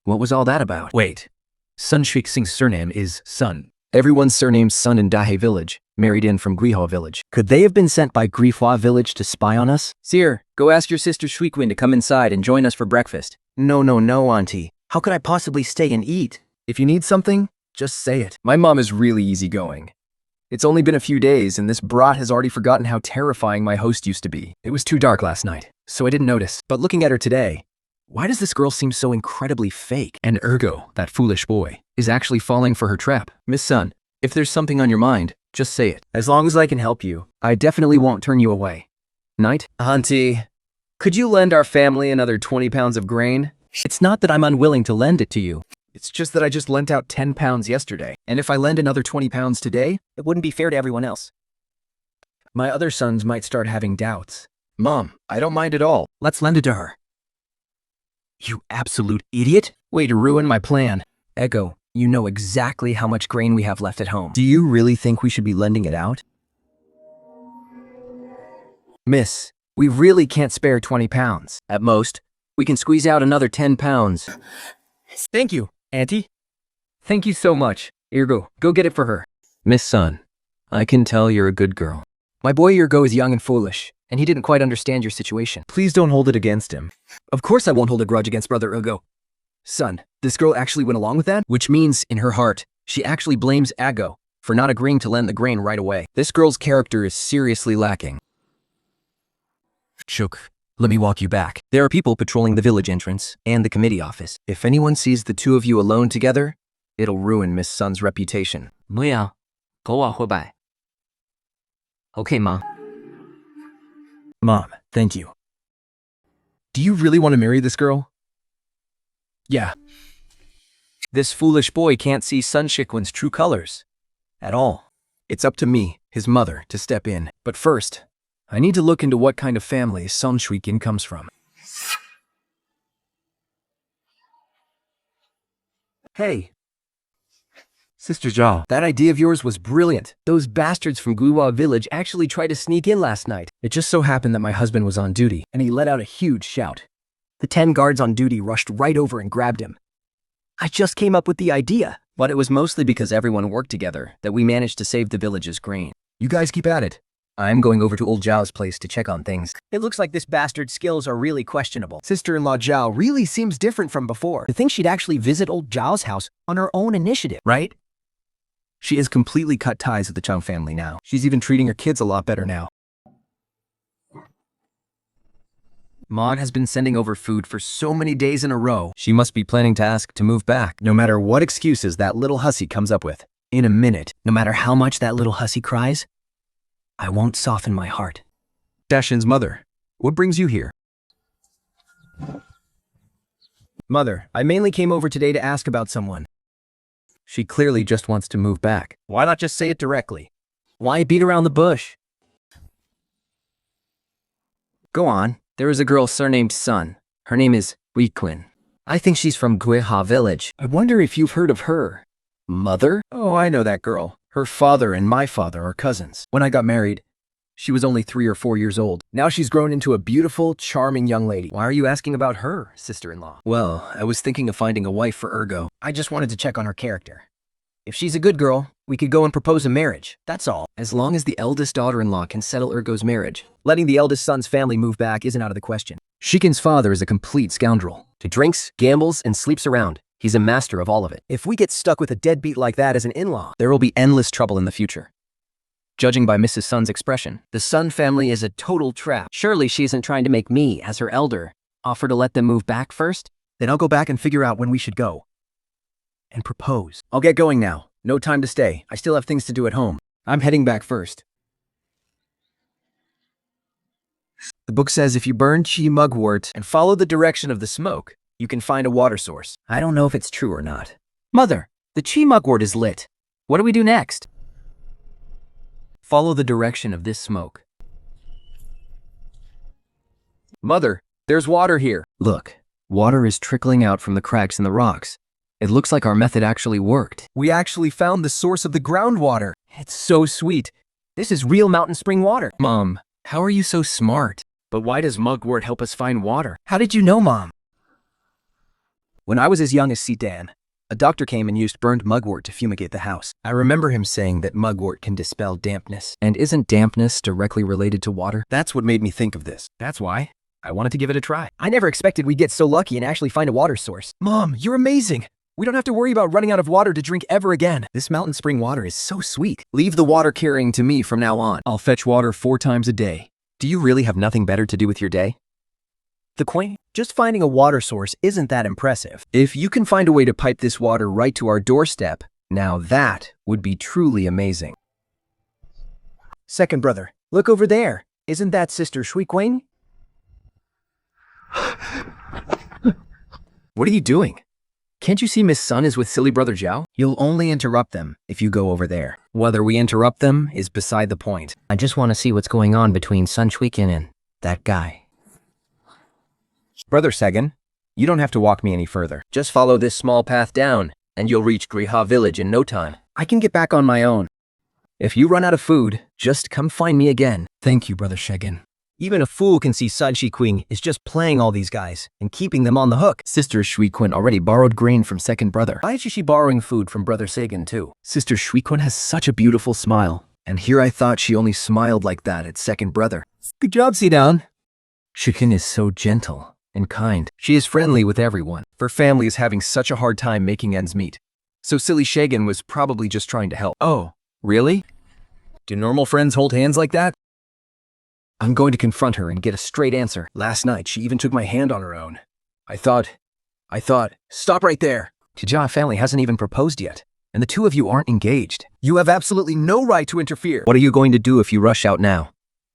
What was all that about? Wait. Sun Shuixing's surname is Sun. Everyone's surname's Sun in Dahe village, married in from Guihua village. Could they have been sent by Guihua village to spy on us? Seer, go ask your sister Shuiquin to come inside and join us for breakfast. No, Auntie. How could I possibly stay and eat? If you need something, just say it. My mom is really easygoing. It's only been a few days, and this brat has already forgotten how terrifying my host used to be. It was too dark last night, so I didn't notice. But looking at her today, why does this girl seem so incredibly fake? And Ergo, that foolish boy, is actually falling for her trap. Miss Sun, if there's something on your mind, just say it. As long as I can help you. I definitely won't turn you away. Night? Auntie, could you lend our family another 20 pounds of grain? It's not that I'm unwilling to lend it to you. It's just that I just lent out 10 pounds yesterday. And if I lend another 20 pounds today, It wouldn't be fair to everyone else. my other sons might start having doubts. Mom, I don't mind at all. Let's lend it to her. You absolute idiot. Way to ruin my plan. Ego, you know exactly how much grain we have left at home. Do you really think we should be lending it out? Miss, we really can't spare 20 pounds. At most, we can squeeze out another 10 pounds. Thank you, Auntie. Thank you so much. Ergo, go get it for her. Miss Sun, I can tell you're a good girl. My boy Ergo is young and foolish, and he didn't quite understand your situation. Please don't hold it against him. Of course I won't hold a grudge against Brother Ergo. Son, this girl actually went along with that? Which means, in her heart, she actually blames Ago for not agreeing to lend the grain right away. This girl's character is seriously lacking. Chook, let me walk you back. There are people patrolling the village entrance and the committee office. If anyone sees the two of you alone together, it'll ruin Miss Sun's reputation. 妹啊，狗話會拜。Okay, Ma. Mom, thank you. Do you really want to marry this girl? Yeah. This foolish boy can't see Sun Shiquin's true colors. At all. It's up to me, his mother, to step in. But first, I need to look into what kind of family Sun Shuiquin comes from. Hey. Sister Zhao, that idea of yours was brilliant. Those bastards from Guihua village actually tried to sneak in last night. It just so happened that my husband was on duty, and he let out a huge shout. The 10 guards on duty rushed right over and grabbed him. I just came up with the idea. But it was mostly because everyone worked together that we managed to save the village's grain. You guys keep at it. I'm going over to old Zhao's place to check on things. It looks like this bastard's skills are really questionable. Sister-in-law Zhao really seems different from before. To think she'd actually visit old Zhao's house on her own initiative. Right? She has completely cut ties with the Chang family now. She's even treating her kids a lot better now. Maud has been sending over food for so many days in a row. She must be planning to ask to move back. No matter what excuses that little hussy comes up with, in a minute, No matter how much that little hussy cries, I won't soften my heart. Dashin's mother, what brings you here? Mother, I mainly came over today to ask about someone. She clearly just wants to move back. Why not just say it directly? Why beat around the bush? Go on. There is a girl surnamed Sun. Her name is Wequin. I think she's from Guihua village. I wonder if you've heard of her. Mother? Oh, I know that girl. Her father and my father are cousins. When I got married, she was only 3 or 4 years old. Now she's grown into a beautiful, charming young lady. Why are you asking about her, sister-in-law? Well, I was thinking of finding a wife for Ergo. I just wanted to check on her character. If she's a good girl, we could go and propose a marriage. That's all. As long as the eldest daughter-in-law can settle Ergo's marriage. Letting the eldest son's family move back isn't out of the question. Shikin's father is a complete scoundrel. He drinks, gambles, and sleeps around. He's a master of all of it. If we get stuck with a deadbeat like that as an in-law, There will be endless trouble in the future. Judging by Mrs. Sun's expression, The Sun family is a total trap. Surely she isn't trying to make me, as her elder, offer to let them move back first? then I'll go back and figure out when we should go. And propose. I'll get going now. No time to stay. I still have things to do at home. I'm heading back first. The book says if you burn chi mugwort And follow the direction of the smoke, you can find a water source. I don't know if it's true or not. Mother, the chi mugwort is lit. What do we do next? follow the direction of this smoke. Mother, There's water here. Look, water is trickling out from the cracks in the rocks. It looks like our method actually worked. We actually found the source of the groundwater. It's so sweet. This is real mountain spring water. Mom, how are you so smart? But why does mugwort help us find water? How did you know, Mom? When I was as young as Dan, a doctor came and used burned mugwort to fumigate the house. I remember him saying that mugwort can dispel dampness. And isn't dampness directly related to water? That's what made me think of this. That's why I wanted to give it a try. I never expected we'd get so lucky and actually find a water source. Mom, you're amazing. We don't have to worry about running out of water to drink ever again. This mountain spring water is so sweet. Leave the water carrying to me from now on. I'll fetch water 4 times a day. Do you really have nothing better to do with your day? The queen, just finding a water source isn't that impressive. If you can find a way to pipe this water right to our doorstep, now that would be truly amazing. Second brother, look over there. Isn't that Sister Shui Queen? What are you doing? Can't you see Miss Sun is with silly brother Zhao? You'll only interrupt them if you go over there. Whether we interrupt them is beside the point. I just want to see what's going on between Sun Shuikin and that guy. Brother Segan, you don't have to walk me any further. Just follow this small path down, and you'll reach Griha village in no time. I can get back on my own. If you run out of food, just come find me again. Thank you, Brother Segan. Even a fool can see Sun Shi Qing is just playing all these guys and keeping them on the hook. Sister Shuiquan already borrowed grain from second brother. Why is she borrowing food from Brother Sagan too? Sister Shuiquan has such a beautiful smile, and here I thought she only smiled like that at second brother. Good job, Sidan. Shuiquan is so gentle and kind. She is friendly with everyone. Her family is having such a hard time making ends meet. So silly Shagan was probably just trying to help. Oh, really? Do normal friends hold hands like that? I'm going to confront her and get a straight answer. Last night, she even took my hand on her own. I thought, stop right there. Tijia family hasn't even proposed yet, and the two of you aren't engaged. You have absolutely no right to interfere. What are you going to do if you rush out now?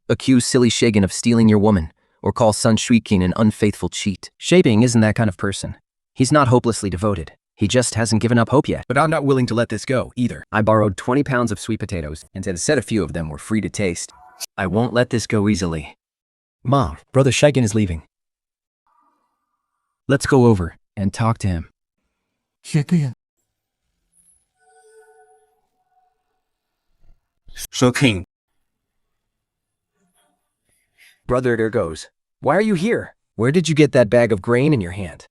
Accuse silly Shagan of stealing your woman, or call Sun Shuiqin an unfaithful cheat. Shabing isn't that kind of person. He's not hopelessly devoted. He just hasn't given up hope yet. But I'm not willing to let this go, either. I borrowed 20 pounds of sweet potatoes, and said a few of them were free to taste. I won't let this go easily. Mom, Brother Shagan is leaving. Let's go over and talk to him. King. Brother, there goes. Why are you here? Where did you get that bag of grain in your hand?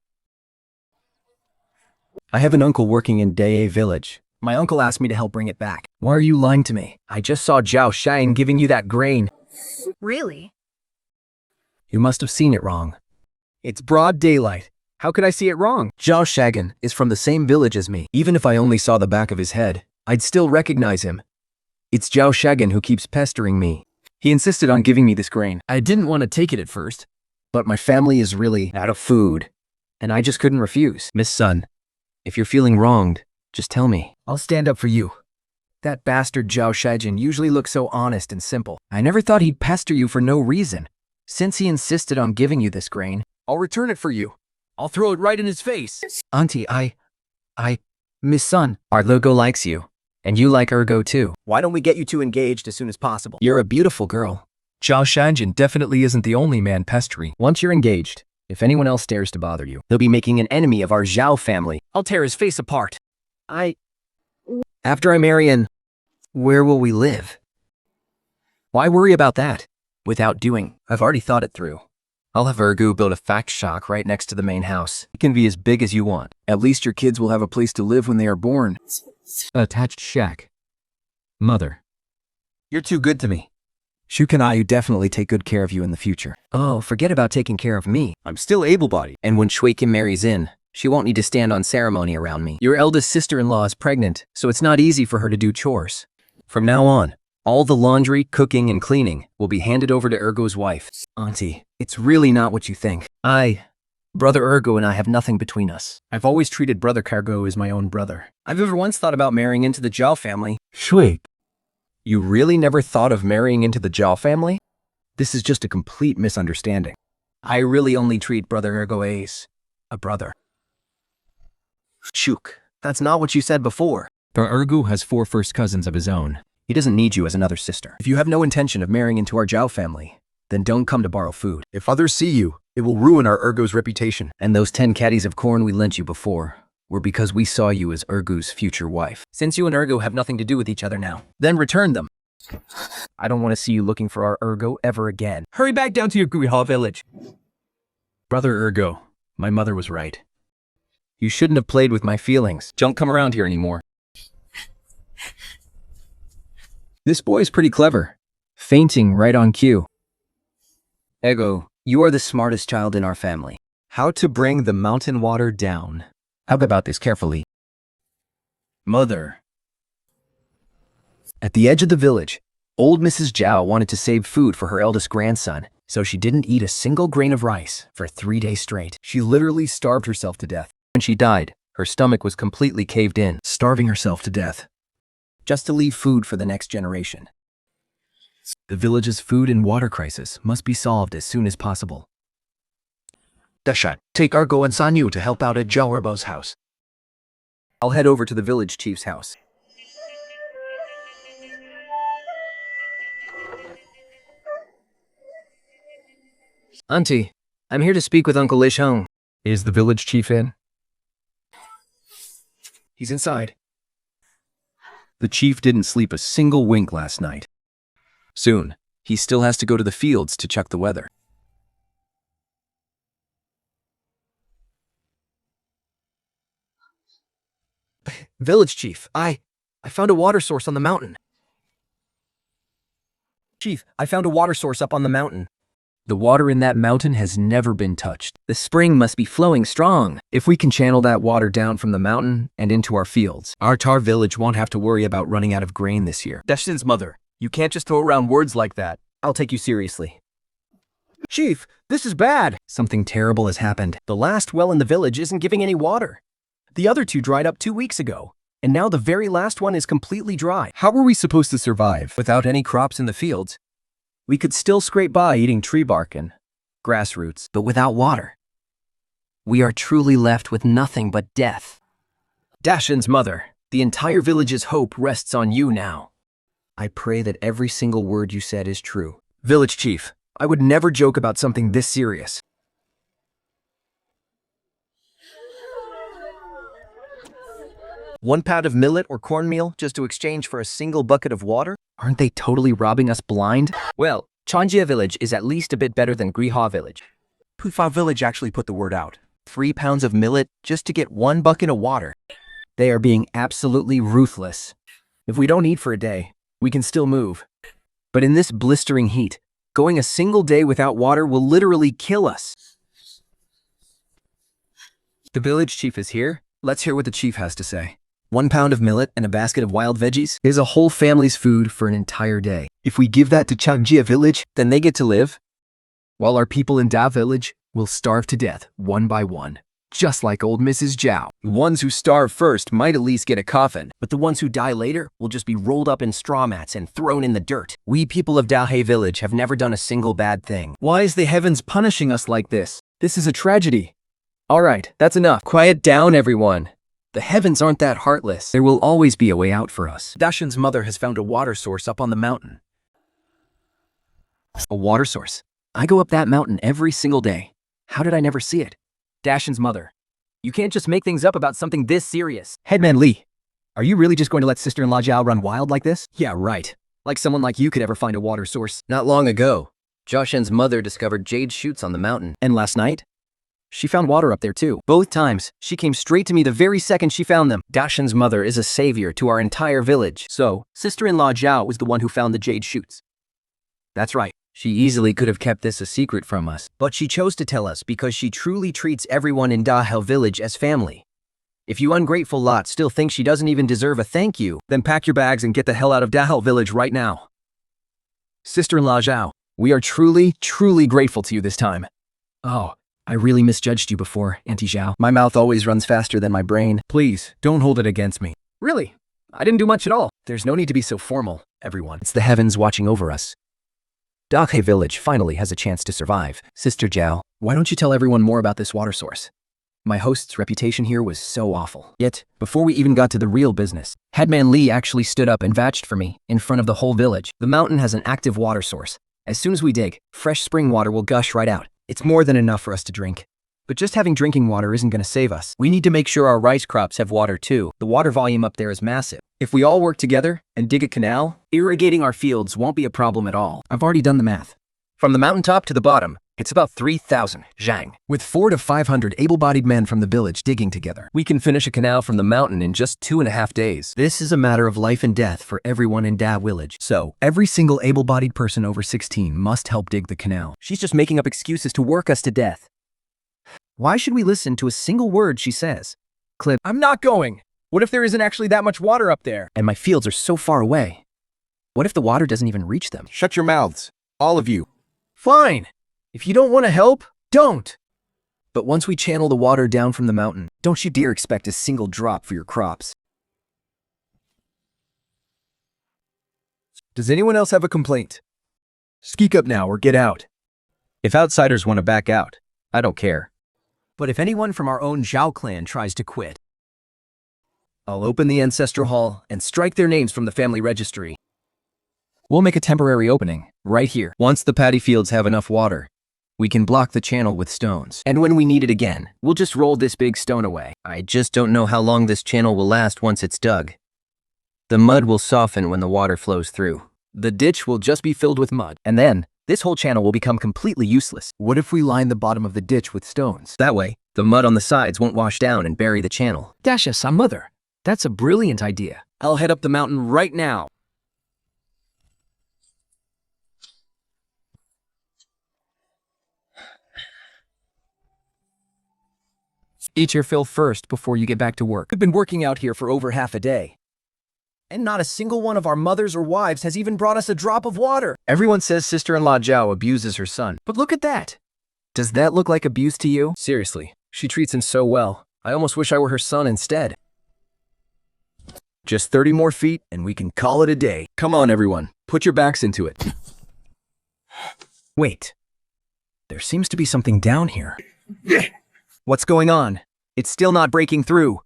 I have an uncle working in Dae village. My uncle asked me to help bring it back. Why are you lying to me? I just saw Zhao Shine giving you that grain. Really? You must have seen it wrong. It's broad daylight. How could I see it wrong? Zhao Shagan is from the same village as me. Even if I only saw the back of his head, I'd still recognize him. It's Zhao Shagan who keeps pestering me. He insisted on giving me this grain. I didn't want to take it at first, but my family is really out of food, and I just couldn't refuse. Miss Sun, if you're feeling wronged, just tell me. I'll stand up for you. That bastard Zhao Shaijin usually looks so honest and simple. I never thought he'd pester you for no reason. Since he insisted on giving you this grain, I'll return it for you. I'll throw it right in his face. Auntie, Miss Sun, our logo likes you, and you like Ergo too. Why don't we get you two engaged as soon as possible? You're a beautiful girl. Zhao Shaijin definitely isn't the only man pestering. Once you're engaged, if anyone else dares to bother you, he'll be making an enemy of our Zhao family. I'll tear his face apart. After I marry in, where will we live? Why worry about that? Without doing, I've already thought it through. I'll have Ergu build a fact shack right next to the main house. It can be as big as you want. At least your kids will have a place to live when they are born. Attached shack. Mother. You're too good to me. Shuk and I definitely take good care of you in the future. Oh, forget about taking care of me. I'm still able-bodied. And when Shui Kim marries in, she won't need to stand on ceremony around me. Your eldest sister-in-law is pregnant, so it's not easy for her to do chores. From now on, all the laundry, cooking, and cleaning will be handed over to Ergo's wife. Auntie, it's really not what you think. Brother Ergo and I have nothing between us. I've always treated Brother Cargo as my own brother. I've ever once thought about marrying into the Zhao family. Shui. You really never thought of marrying into the Zhao family? This is just a complete misunderstanding. I really only treat Brother Ergo as a brother. Shuk, that's not what you said before. The Ergu has 4 first cousins of his own. He doesn't need you as another sister. If you have no intention of marrying into our Zhao family, Then don't come to borrow food. If others see you, it will ruin our Ergo's reputation. And those 10 caddies of corn we lent you before were because we saw you as Ergu's future wife. Since you and Ergo have nothing to do with each other now, Then return them. I don't want to see you looking for our Ergo ever again. Hurry back down to your Griha village. Brother Ergo, my mother was right. You shouldn't have played with my feelings. Don't come around here anymore. This boy's pretty clever. Fainting right on cue. Ego, you are the smartest child in our family. How to bring the mountain water down. Think about this carefully. Mother. At the edge of the village, old Mrs. Zhao wanted to save food for her eldest grandson, so she didn't eat a single grain of rice for 3 days straight. She literally starved herself to death. When she died, her stomach was completely caved in, starving herself to death, just to leave food for the next generation. The village's food and water crisis must be solved as soon as possible. Dashan, take Ergo and Sanyu to help out at Jalrabo's house. I'll head over to the village chief's house. Auntie, I'm here to speak with Uncle Lishong. Is the village chief in? He's inside. The chief didn't sleep a single wink last night. Soon, he still has to go to the fields to check the weather. Village chief, I found a water source on the mountain. Chief, I found a water source up on the mountain. The water in that mountain has never been touched. The spring must be flowing strong. If we can channel that water down from the mountain and into our fields, our Tar village won't have to worry about running out of grain this year. Dashin's mother, you can't just throw around words like that. I'll take you seriously. Chief, this is bad. Something terrible has happened. The last well in the village isn't giving any water. The other two dried up 2 weeks ago, and now the very last one is completely dry. How are we supposed to survive without any crops in the fields? We could still scrape by eating tree bark and grass roots, But without water, we are truly left with nothing but death. Dashin's mother, the entire village's hope rests on you now. I pray that every single word you said is true. Village chief, I would never joke about something this serious. One pound of millet or cornmeal just to exchange for a single bucket of water? aren't they totally robbing us blind? Well, Changjia village is at least a bit better than Griha village. Pufa village actually put the word out. 3 pounds of millet just to get 1 bucket of water. They are being absolutely ruthless. If we don't eat for a day, we can still move. But in this blistering heat, going a single day without water will literally kill us. The village chief is here. Let's hear what the chief has to say. 1 pound of millet and a basket of wild veggies is a whole family's food for an entire day. If we give that to Changjia village, then they get to live, while our people in Da village will starve to death one by one, just like old Mrs. Zhao. The ones who starve first might at least get a coffin, But the ones who die later will just be rolled up in straw mats and thrown in the dirt. We people of Dahe village have never done a single bad thing. Why is the heavens punishing us like this? This is a tragedy. All right, that's enough. Quiet down, everyone. The heavens aren't that heartless. There will always be a way out for us. Dashin's mother has found a water source up on the mountain. A water source. I go up that mountain every single day. How did I never see it? Dashin's mother, you can't just make things up about something this serious. Headman Lee, are you really just going to let sister-in-law Zhao run wild like this? Yeah, right. Like someone like you could ever find a water source. Not long ago, Joshen's mother discovered jade shoots on the mountain. And last night, she found water up there too. Both times, she came straight to me the very second she found them. Dashin's mother is a savior to our entire village. So, sister-in-law Zhao was the one who found the jade shoots. That's right. She easily could have kept this a secret from us. But she chose to tell us because she truly treats everyone in Dahel village as family. If you ungrateful lot still think she doesn't even deserve a thank you, then pack your bags and get the hell out of Dahel village right now. Sister-in-law Zhao, we are truly, truly grateful to you this time. Oh, I really misjudged you before, Auntie Zhao. My mouth always runs faster than my brain. Please, don't hold it against me. Really? I didn't do much at all. There's no need to be so formal, everyone. It's the heavens watching over us. Dahhe village finally has a chance to survive. Sister Zhao, Why don't you tell everyone more about this water source? My host's reputation here was so awful. Yet, before we even got to the real business, Headman Lee actually stood up and vouched for me in front of the whole village. the mountain has an active water source, As soon as we dig, fresh spring water will gush right out. It's more than enough for us to drink. But just having drinking water isn't going to save us. We need to make sure our rice crops have water too. The water volume up there is massive. If we all work together and dig a canal, irrigating our fields won't be a problem at all. I've already done the math. From the mountaintop to the bottom, it's about 3,000 zhang. With 400 to 500 able-bodied men from the village digging together, we can finish a canal from the mountain in just 2.5 days. This is a matter of life and death for everyone in Da village. So, every single able-bodied person over 16 must help dig the canal. She's just making up excuses to work us to death. Why should we listen to a single word she says? Clip. I'm not going. What if there isn't actually that much water up there? And my fields are so far away. What if the water doesn't even reach them? Shut your mouths, all of you. Fine. If you don't want to help, don't. But once we channel the water down from the mountain, don't you dare expect a single drop for your crops. Does anyone else have a complaint? Speak up now or get out. If outsiders want to back out, I don't care. But if anyone from our own Zhao clan tries to quit, I'll open the ancestral hall and strike their names from the family registry. We'll make a temporary opening, right here. Once the paddy fields have enough water, we can block the channel with stones. And when we need it again, we'll just roll this big stone away. I just don't know how long this channel will last once it's dug. The mud will soften when the water flows through. The ditch will just be filled with mud. And then, this whole channel will become completely useless. What if we line the bottom of the ditch with stones? That way, the mud on the sides won't wash down and bury the channel. Dasha, mother. That's a brilliant idea. I'll head up the mountain right now. Eat your fill first before you get back to work. We've been working out here for over half a day. And not a single one of our mothers or wives has even brought us a drop of water. Everyone says sister-in-law Zhao abuses her son. But look at that. Does that look like abuse to you? Seriously, she treats him so well. I almost wish I were her son instead. Just 30 more feet and we can call it a day. Come on, everyone. Put your backs into it. Wait. There seems to be something down here. What's going on? It's still not breaking through.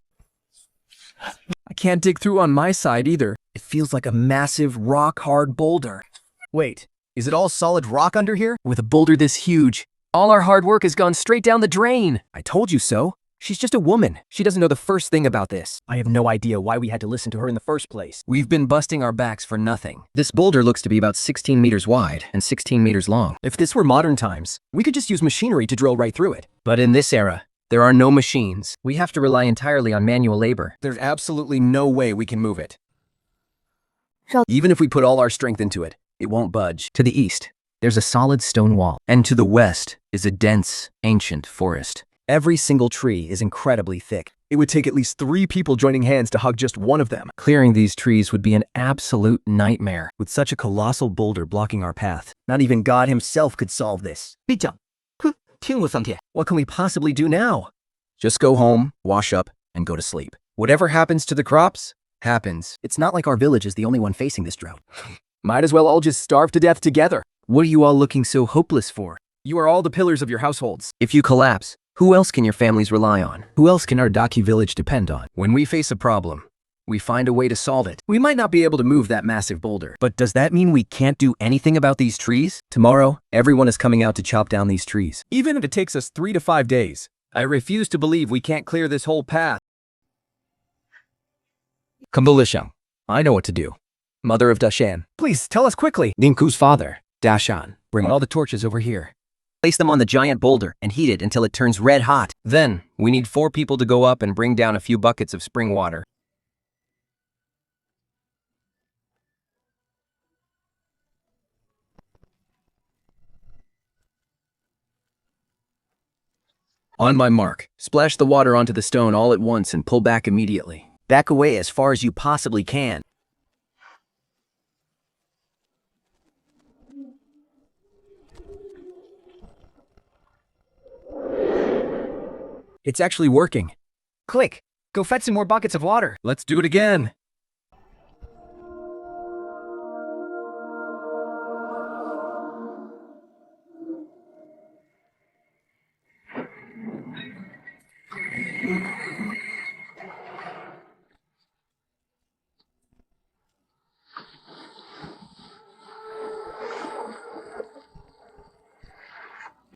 I can't dig through on my side either. It feels like a massive, rock-hard boulder. Wait, is it all solid rock under here? With a boulder this huge, all our hard work has gone straight down the drain. I told you so. She's just a woman. She doesn't know the first thing about this. I have no idea why we had to listen to her in the first place. We've been busting our backs for nothing. This boulder looks to be about 16 meters wide and 16 meters long. If this were modern times, we could just use machinery to drill right through it. But in this era, there are no machines. We have to rely entirely on manual labor. There's absolutely no way we can move it. Even if we put all our strength into it, it won't budge. To the east, there's a solid stone wall. And to the west is a dense, ancient forest. Every single tree is incredibly thick. It would take at least 3 people joining hands to hug just one of them. Clearing these trees would be an absolute nightmare. With such a colossal boulder blocking our path, not even God himself could solve this. What can we possibly do now? Just go home, wash up, and go to sleep. Whatever happens to the crops, happens. It's not like our village is the only one facing this drought. Might as well all just starve to death together. What are you all looking so hopeless for? You are all the pillars of your households. If you collapse, who else can your families rely on? Who else can our Daki village depend on? When we face a problem, we find a way to solve it. We might not be able to move that massive boulder, but does that mean we can't do anything about these trees? Tomorrow, everyone is coming out to chop down these trees. Even if it takes us 3 to 5 days, I refuse to believe we can't clear this whole path. Kambolishang, I know what to do. Mother of Dashan, please tell us quickly. Ningku's father, Dashan, bring all the torches over here. Place them on the giant boulder and heat it until it turns red hot. Then, we need 4 people to go up and bring down a few buckets of spring water. On my mark, splash the water onto the stone all at once and pull back immediately. Back away as far as you possibly can. It's actually working. Click! Go fetch some more buckets of water. Let's do it again.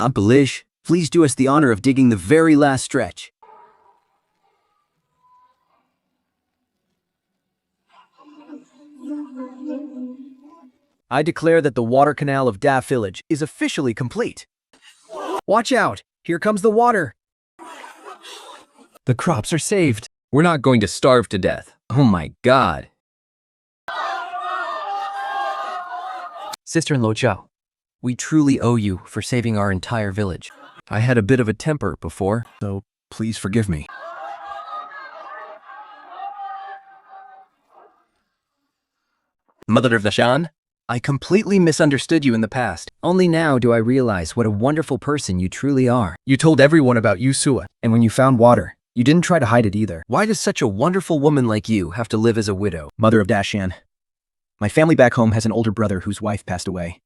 Belish, please do us the honor of digging the very last stretch. I declare that the water canal of Da Village is officially complete. Watch out! Here comes the water! The crops are saved. We're not going to starve to death. Oh my god. Sister-in-law Zhao, we truly owe you for saving our entire village. I had a bit of a temper before, so please forgive me. Mother of Dashan, I completely misunderstood you in the past. Only now do I realize what a wonderful person you truly are. You told everyone about Yusua, And when you found water, you didn't try to hide it either. Why does such a wonderful woman like you have to live as a widow? Mother of Dashan, my family back home has an older brother whose wife passed away.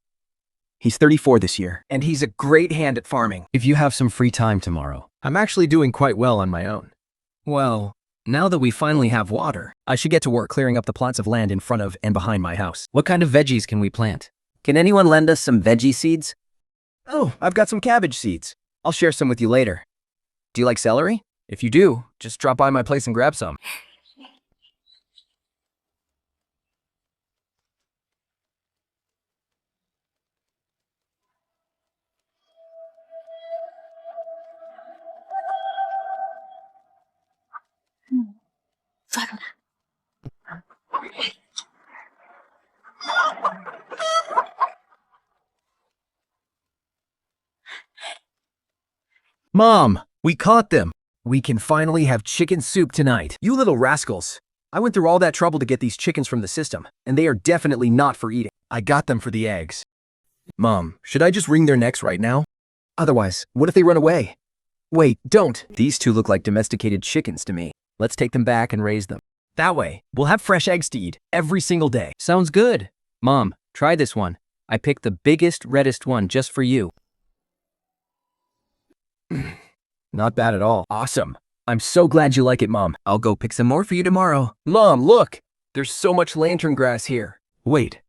He's 34 this year, and he's a great hand at farming. If you have some free time tomorrow, I'm actually doing quite well on my own. Well, now that we finally have water, I should get to work clearing up the plots of land in front of and behind my house. what kind of veggies can we plant? Can anyone lend us some veggie seeds? Oh, I've got some cabbage seeds. I'll share some with you later. Do you like celery? If you do, just drop by my place and grab some. Mom, we caught them. We can finally have chicken soup tonight. You little rascals. I went through all that trouble to get these chickens from the system, and they are definitely not for eating. I got them for the eggs. Mom, should I just wring their necks right now? Otherwise, what if they run away? Wait, don't. These two look like domesticated chickens to me. Let's take them back and raise them. That way, we'll have fresh eggs to eat every single day. Sounds good. Mom, try this one. I picked the biggest, reddest one just for you. Not bad at all. Awesome. I'm so glad you like it, Mom. I'll go pick some more for you tomorrow. Mom, look! There's so much lantern grass here. Wait,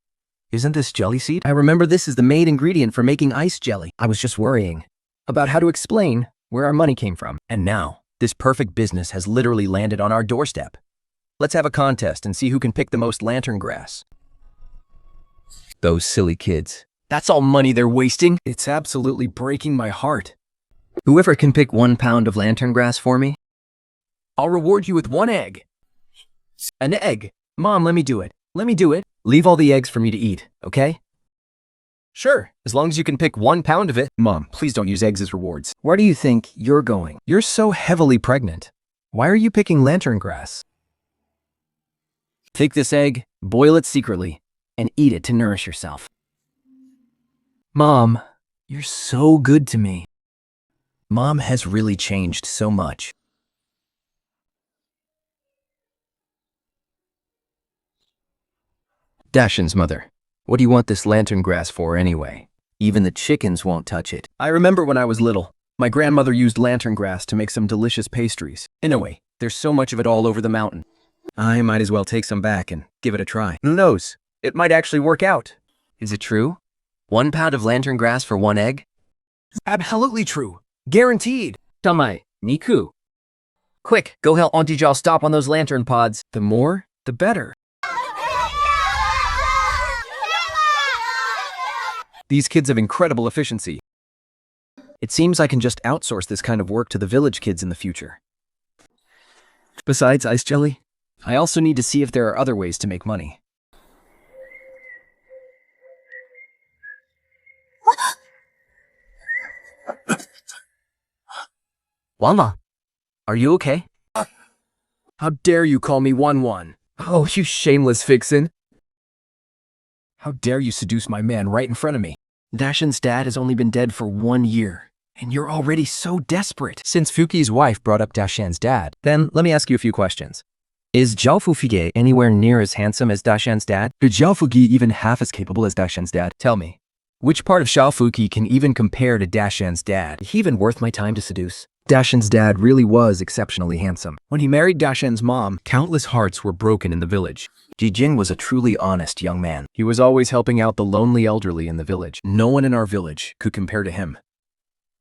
isn't this jelly seed? I remember this is the main ingredient for making ice jelly. I was just worrying about how to explain where our money came from. And now, this perfect business has literally landed on our doorstep. Let's have a contest and see who can pick the most lantern grass. Those silly kids. That's all money they're wasting. It's absolutely breaking my heart. Whoever can pick 1 pound of lantern grass for me, I'll reward you with 1 egg. An egg. Mom, let me do it. Let me do it. Leave all the eggs for me to eat, okay? Sure, as long as you can pick 1 pound of it. Mom, please don't use eggs as rewards. where do you think you're going? You're so heavily pregnant. Why are you picking lantern grass? Take this egg, boil it secretly, and eat it to nourish yourself. Mom, you're so good to me. Mom has really changed so much. Dashan's mother, what do you want this lantern grass for anyway? Even the chickens won't touch it. I remember when I was little, my grandmother used lantern grass to make some delicious pastries. Anyway, there's so much of it all over the mountain. I might as well take some back and give it a try. Who knows? It might actually work out. Is it true? 1 pound of lantern grass for 1 egg? Absolutely true. Guaranteed. Tamai, Niku. Quick, go help Auntie Zhao stop on those lantern pods. The more, the better. These kids have incredible efficiency. It seems I can just outsource this kind of work to the village kids in the future. Besides ice jelly, I also need to see if there are other ways to make money. Wama, are you okay? How dare you call me 1-1? Oh, you shameless vixen. How dare you seduce my man right in front of me? Dashan's dad has only been dead for 1 year, and you're already so desperate. Since Fuki's wife brought up Dashan's dad, Then let me ask you a few questions. Is Zhao Fufige anywhere near as handsome as Dashan's dad? is Zhao Fuki even half as capable as Dashan's dad? Tell me, which part of Xiao Fuki can even compare to Dashan's dad? Is he even worth my time to seduce? Dashan's dad really was exceptionally handsome. When he married Dashan's mom, Countless hearts were broken in the village. Jijing was a truly honest young man. He was always helping out the lonely elderly in the village. No one in our village could compare to him.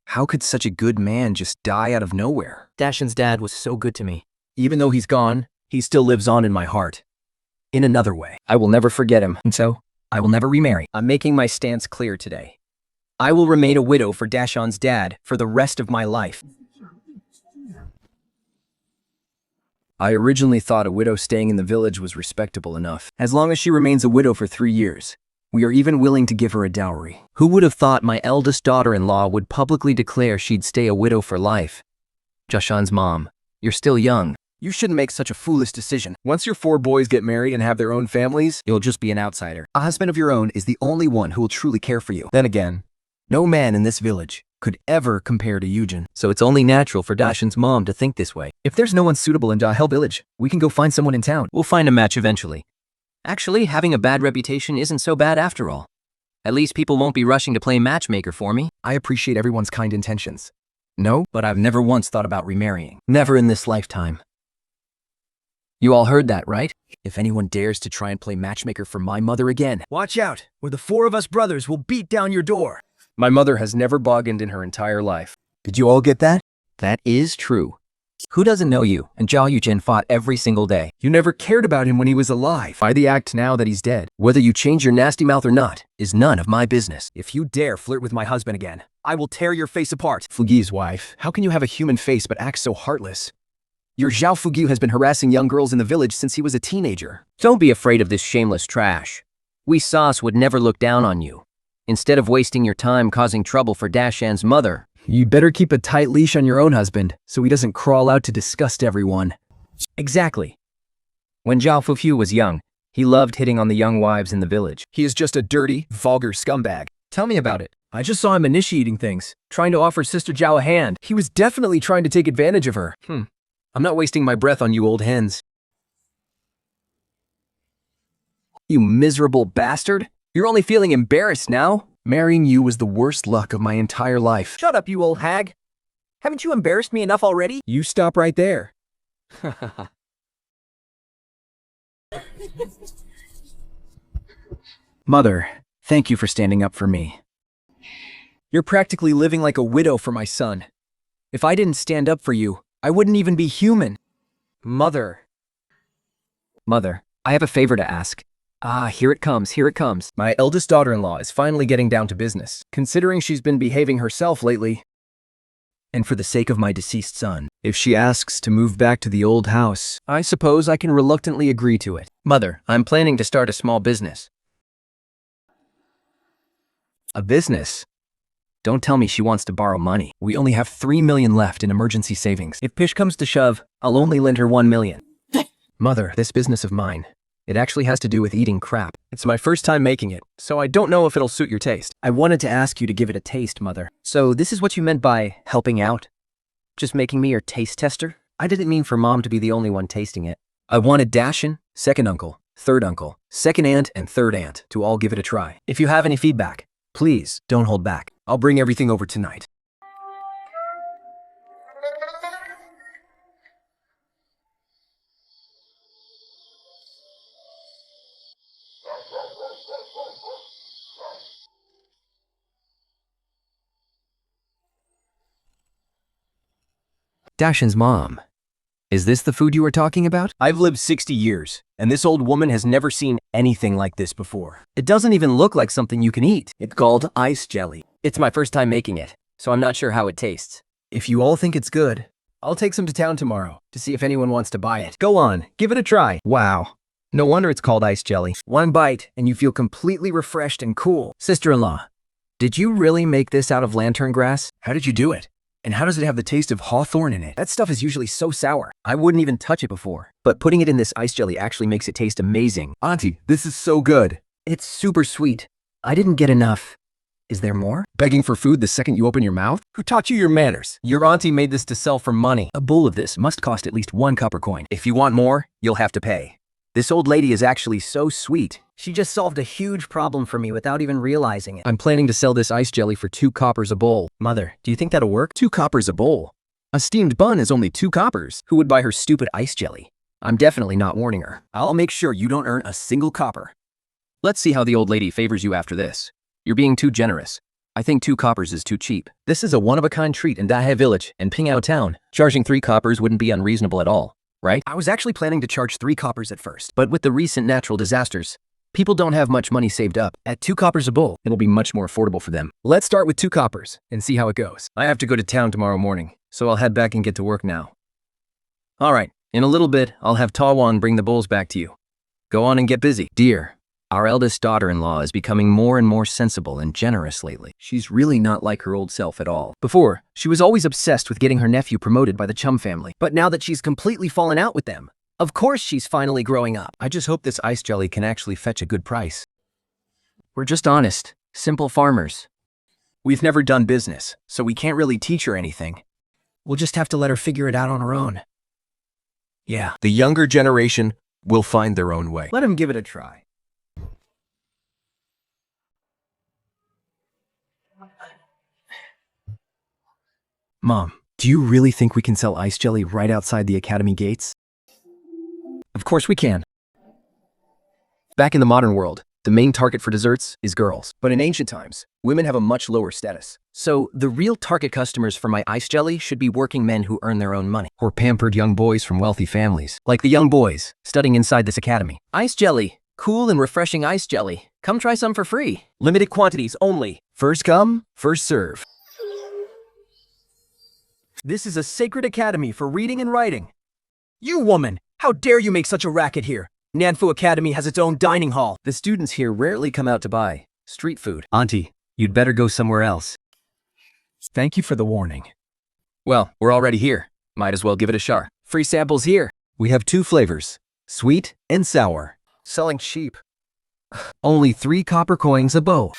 How could such a good man just die out of nowhere? Dashan's dad was so good to me. Even though he's gone, he still lives on in my heart. In another way. I will never forget him, and so I will never remarry. I'm making my stance clear today. I will remain a widow for Dashan's dad for the rest of my life. I originally thought a widow staying in the village was respectable enough. As long as she remains a widow for 3 years, we are even willing to give her a dowry. Who would have thought my eldest daughter-in-law would publicly declare she'd stay a widow for life? Jashan's mom, you're still young. You shouldn't make such a foolish decision. Once your 4 boys get married and have their own families, You'll just be an outsider. a husband of your own is the only one who will truly care for you. Then again, no man in this village could ever compare to Eugen. So it's only natural for Dashan's mom to think this way. If there's no one suitable in Dahel village, we can go find someone in town. We'll find a match eventually. Actually, having a bad reputation isn't so bad after all. At least people won't be rushing to play matchmaker for me. I appreciate everyone's kind intentions. No, but I've never once thought about remarrying. Never in this lifetime. You all heard that, right? If anyone dares to try and play matchmaker for my mother again, watch out, or the 4 of us brothers will beat down your door. My mother has never bargained in her entire life. Did you all get that? That is true. Who doesn't know you? And Zhao Yujin fought every single day. You never cared about him when he was alive. By the act now that he's dead, whether you change your nasty mouth or not, is none of my business. If you dare flirt with my husband again, I will tear your face apart. Fugi's wife, how can you have a human face but act so heartless? Your Zhao Fugiu has been harassing young girls in the village since he was a teenager. Don't be afraid of this shameless trash. We Sas would never look down on you. Instead of wasting your time causing trouble for Dashan's mother. You better keep a tight leash on your own husband, so he doesn't crawl out to disgust everyone. Exactly. When Zhao Fufiu was young, he loved hitting on the young wives in the village. He is just a dirty, vulgar scumbag. Tell me about it. I just saw him initiating things, trying to offer Sister Zhao a hand. He was definitely trying to take advantage of her. I'm not wasting my breath on you old hens. You miserable bastard. You're only feeling embarrassed now? Marrying you was the worst luck of my entire life. Shut up, you old hag. Haven't you embarrassed me enough already? You stop right there. Mother, thank you for standing up for me. You're practically living like a widow for my son. If I didn't stand up for you, I wouldn't even be human. Mother. Mother, I have a favor to ask. Ah, here it comes, here it comes. My eldest daughter-in-law is finally getting down to business, considering she's been behaving herself lately. And for the sake of my deceased son, if she asks to move back to the old house, I suppose I can reluctantly agree to it. Mother, I'm planning to start a small business. A business? Don't tell me she wants to borrow money. We only have 3 million left in emergency savings. If push comes to shove, I'll only lend her 1 million. Mother, this business of mine, it actually has to do with eating crap. It's my first time making it, so I don't know if it'll suit your taste. I wanted to ask you to give it a taste, Mother. So this is what you meant by helping out? Just making me your taste tester? I didn't mean for Mom to be the only one tasting it. I wanted Dashan, second uncle, third uncle, second aunt, and third aunt to all give it a try. If you have any feedback, please don't hold back. I'll bring everything over tonight. Dashan's mom. Is this the food you were talking about? I've lived 60 years, and this old woman has never seen anything like this before. It doesn't even look like something you can eat. It's called ice jelly. It's my first time making it, so I'm not sure how it tastes. If you all think it's good, I'll take some to town tomorrow to see if anyone wants to buy it. Go on, give it a try. Wow. No wonder it's called ice jelly. One bite, and you feel completely refreshed and cool. Sister-in-law, did you really make this out of lantern grass? How did you do it? And how does it have the taste of hawthorn in it? That stuff is usually so sour. I wouldn't even touch it before. But putting it in this ice jelly actually makes it taste amazing. Auntie, this is so good. It's super sweet. I didn't get enough. Is there more? Begging for food the second you open your mouth? Who taught you your manners? Your auntie made this to sell for money. A bowl of this must cost at least 1 copper coin. If you want more, you'll have to pay. This old lady is actually so sweet. She just solved a huge problem for me without even realizing it. I'm planning to sell this ice jelly for 2 coppers a bowl. Mother, do you think that'll work? 2 coppers a bowl? A steamed bun is only 2 coppers. Who would buy her stupid ice jelly? I'm definitely not warning her. I'll make sure you don't earn a single copper. Let's see how the old lady favors you after this. You're being too generous. I think 2 coppers is too cheap. This is a one-of-a-kind treat in Dahai Village and Pingao Town. Charging 3 coppers wouldn't be unreasonable at all, right? I was actually planning to charge 3 coppers at first. But with the recent natural disasters, people don't have much money saved up. At 2 coppers a bowl, it'll be much more affordable for them. Let's start with 2 coppers and see how it goes. I have to go to town tomorrow morning, so I'll head back and get to work now. All right, in a little bit, I'll have Tawan bring the bowls back to you. Go on and get busy. Dear, our eldest daughter-in-law is becoming more and more sensible and generous lately. She's really not like her old self at all. Before, she was always obsessed with getting her nephew promoted by the Chum family. But now that she's completely fallen out with them, of course she's finally growing up. I just hope this ice jelly can actually fetch a good price. We're just honest, simple farmers. We've never done business, so we can't really teach her anything. We'll just have to let her figure it out on her own. Yeah, The younger generation will find their own way. let him give it a try. Mom, do you really think we can sell ice jelly right outside the academy gates? Of course we can. Back in the modern world, the main target for desserts is girls. But in ancient times, women have a much lower status. So the real target customers for my ice jelly should be working men who earn their own money. Or pampered young boys from wealthy families. Like the young boys studying inside this academy. Ice jelly. Cool and refreshing ice jelly. Come try some for free. Limited quantities only. First come, first serve. This is a sacred academy for reading and writing. You woman, how dare you make such a racket here? Nanfu Academy has its own dining hall. The students here rarely come out to buy street food. Auntie, you'd better go somewhere else. Thank you for the warning. Well, we're already here. Might as well give it a shot. Free samples here. We have 2 flavors, sweet and sour. Selling cheap. Only 3 copper coins a bowl.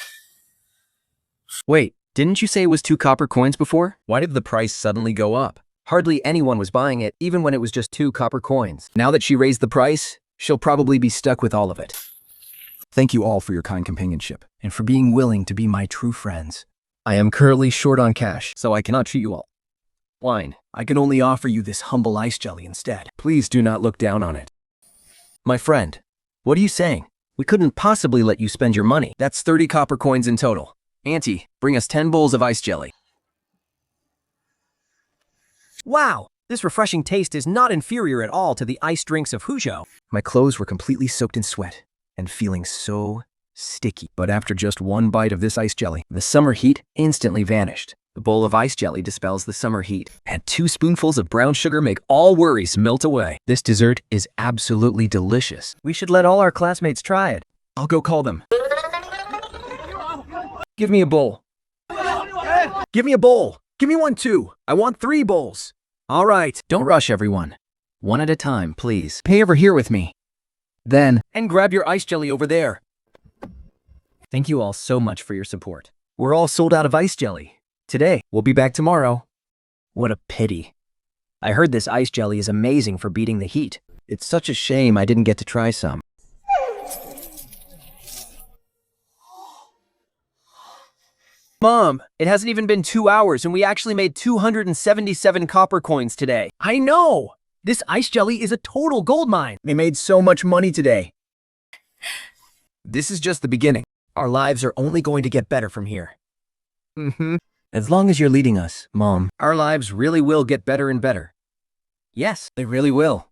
Wait, didn't you say it was 2 copper coins before? Why did the price suddenly go up? Hardly anyone was buying it, even when it was just 2 copper coins. Now that she raised the price, she'll probably be stuck with all of it. Thank you all for your kind companionship, and for being willing to be my true friends. I am currently short on cash, so I cannot treat you all wine. I can only offer you this humble ice jelly instead. Please do not look down on it. My friend, what are you saying? We couldn't possibly let you spend your money. That's 30 copper coins in total. Auntie, bring us 10 bowls of ice jelly. Wow, this refreshing taste is not inferior at all to the ice drinks of Huzhou. My clothes were completely soaked in sweat and feeling so sticky. But after just 1 bite of this ice jelly, the summer heat instantly vanished. The bowl of ice jelly dispels the summer heat, and 2 spoonfuls of brown sugar make all worries melt away. This dessert is absolutely delicious. We should let all our classmates try it. I'll go call them. Give me a bowl. Give me a bowl. Give me one too. I want 3 bowls. All right. Don't rush, everyone. One at a time, please. Pay over here with me. Then, and grab your ice jelly over there. Thank you all so much for your support. We're all sold out of ice jelly. Today, we'll be back tomorrow. What a pity. I heard this ice jelly is amazing for beating the heat. It's such a shame I didn't get to try some. Mom, it hasn't even been 2 hours and we actually made 277 copper coins today. I know! This ice jelly is a total gold mine. They made so much money today. This is just the beginning. Our lives are only going to get better from here. As long as you're leading us, Mom, our lives really will get better and better. Yes, they really will.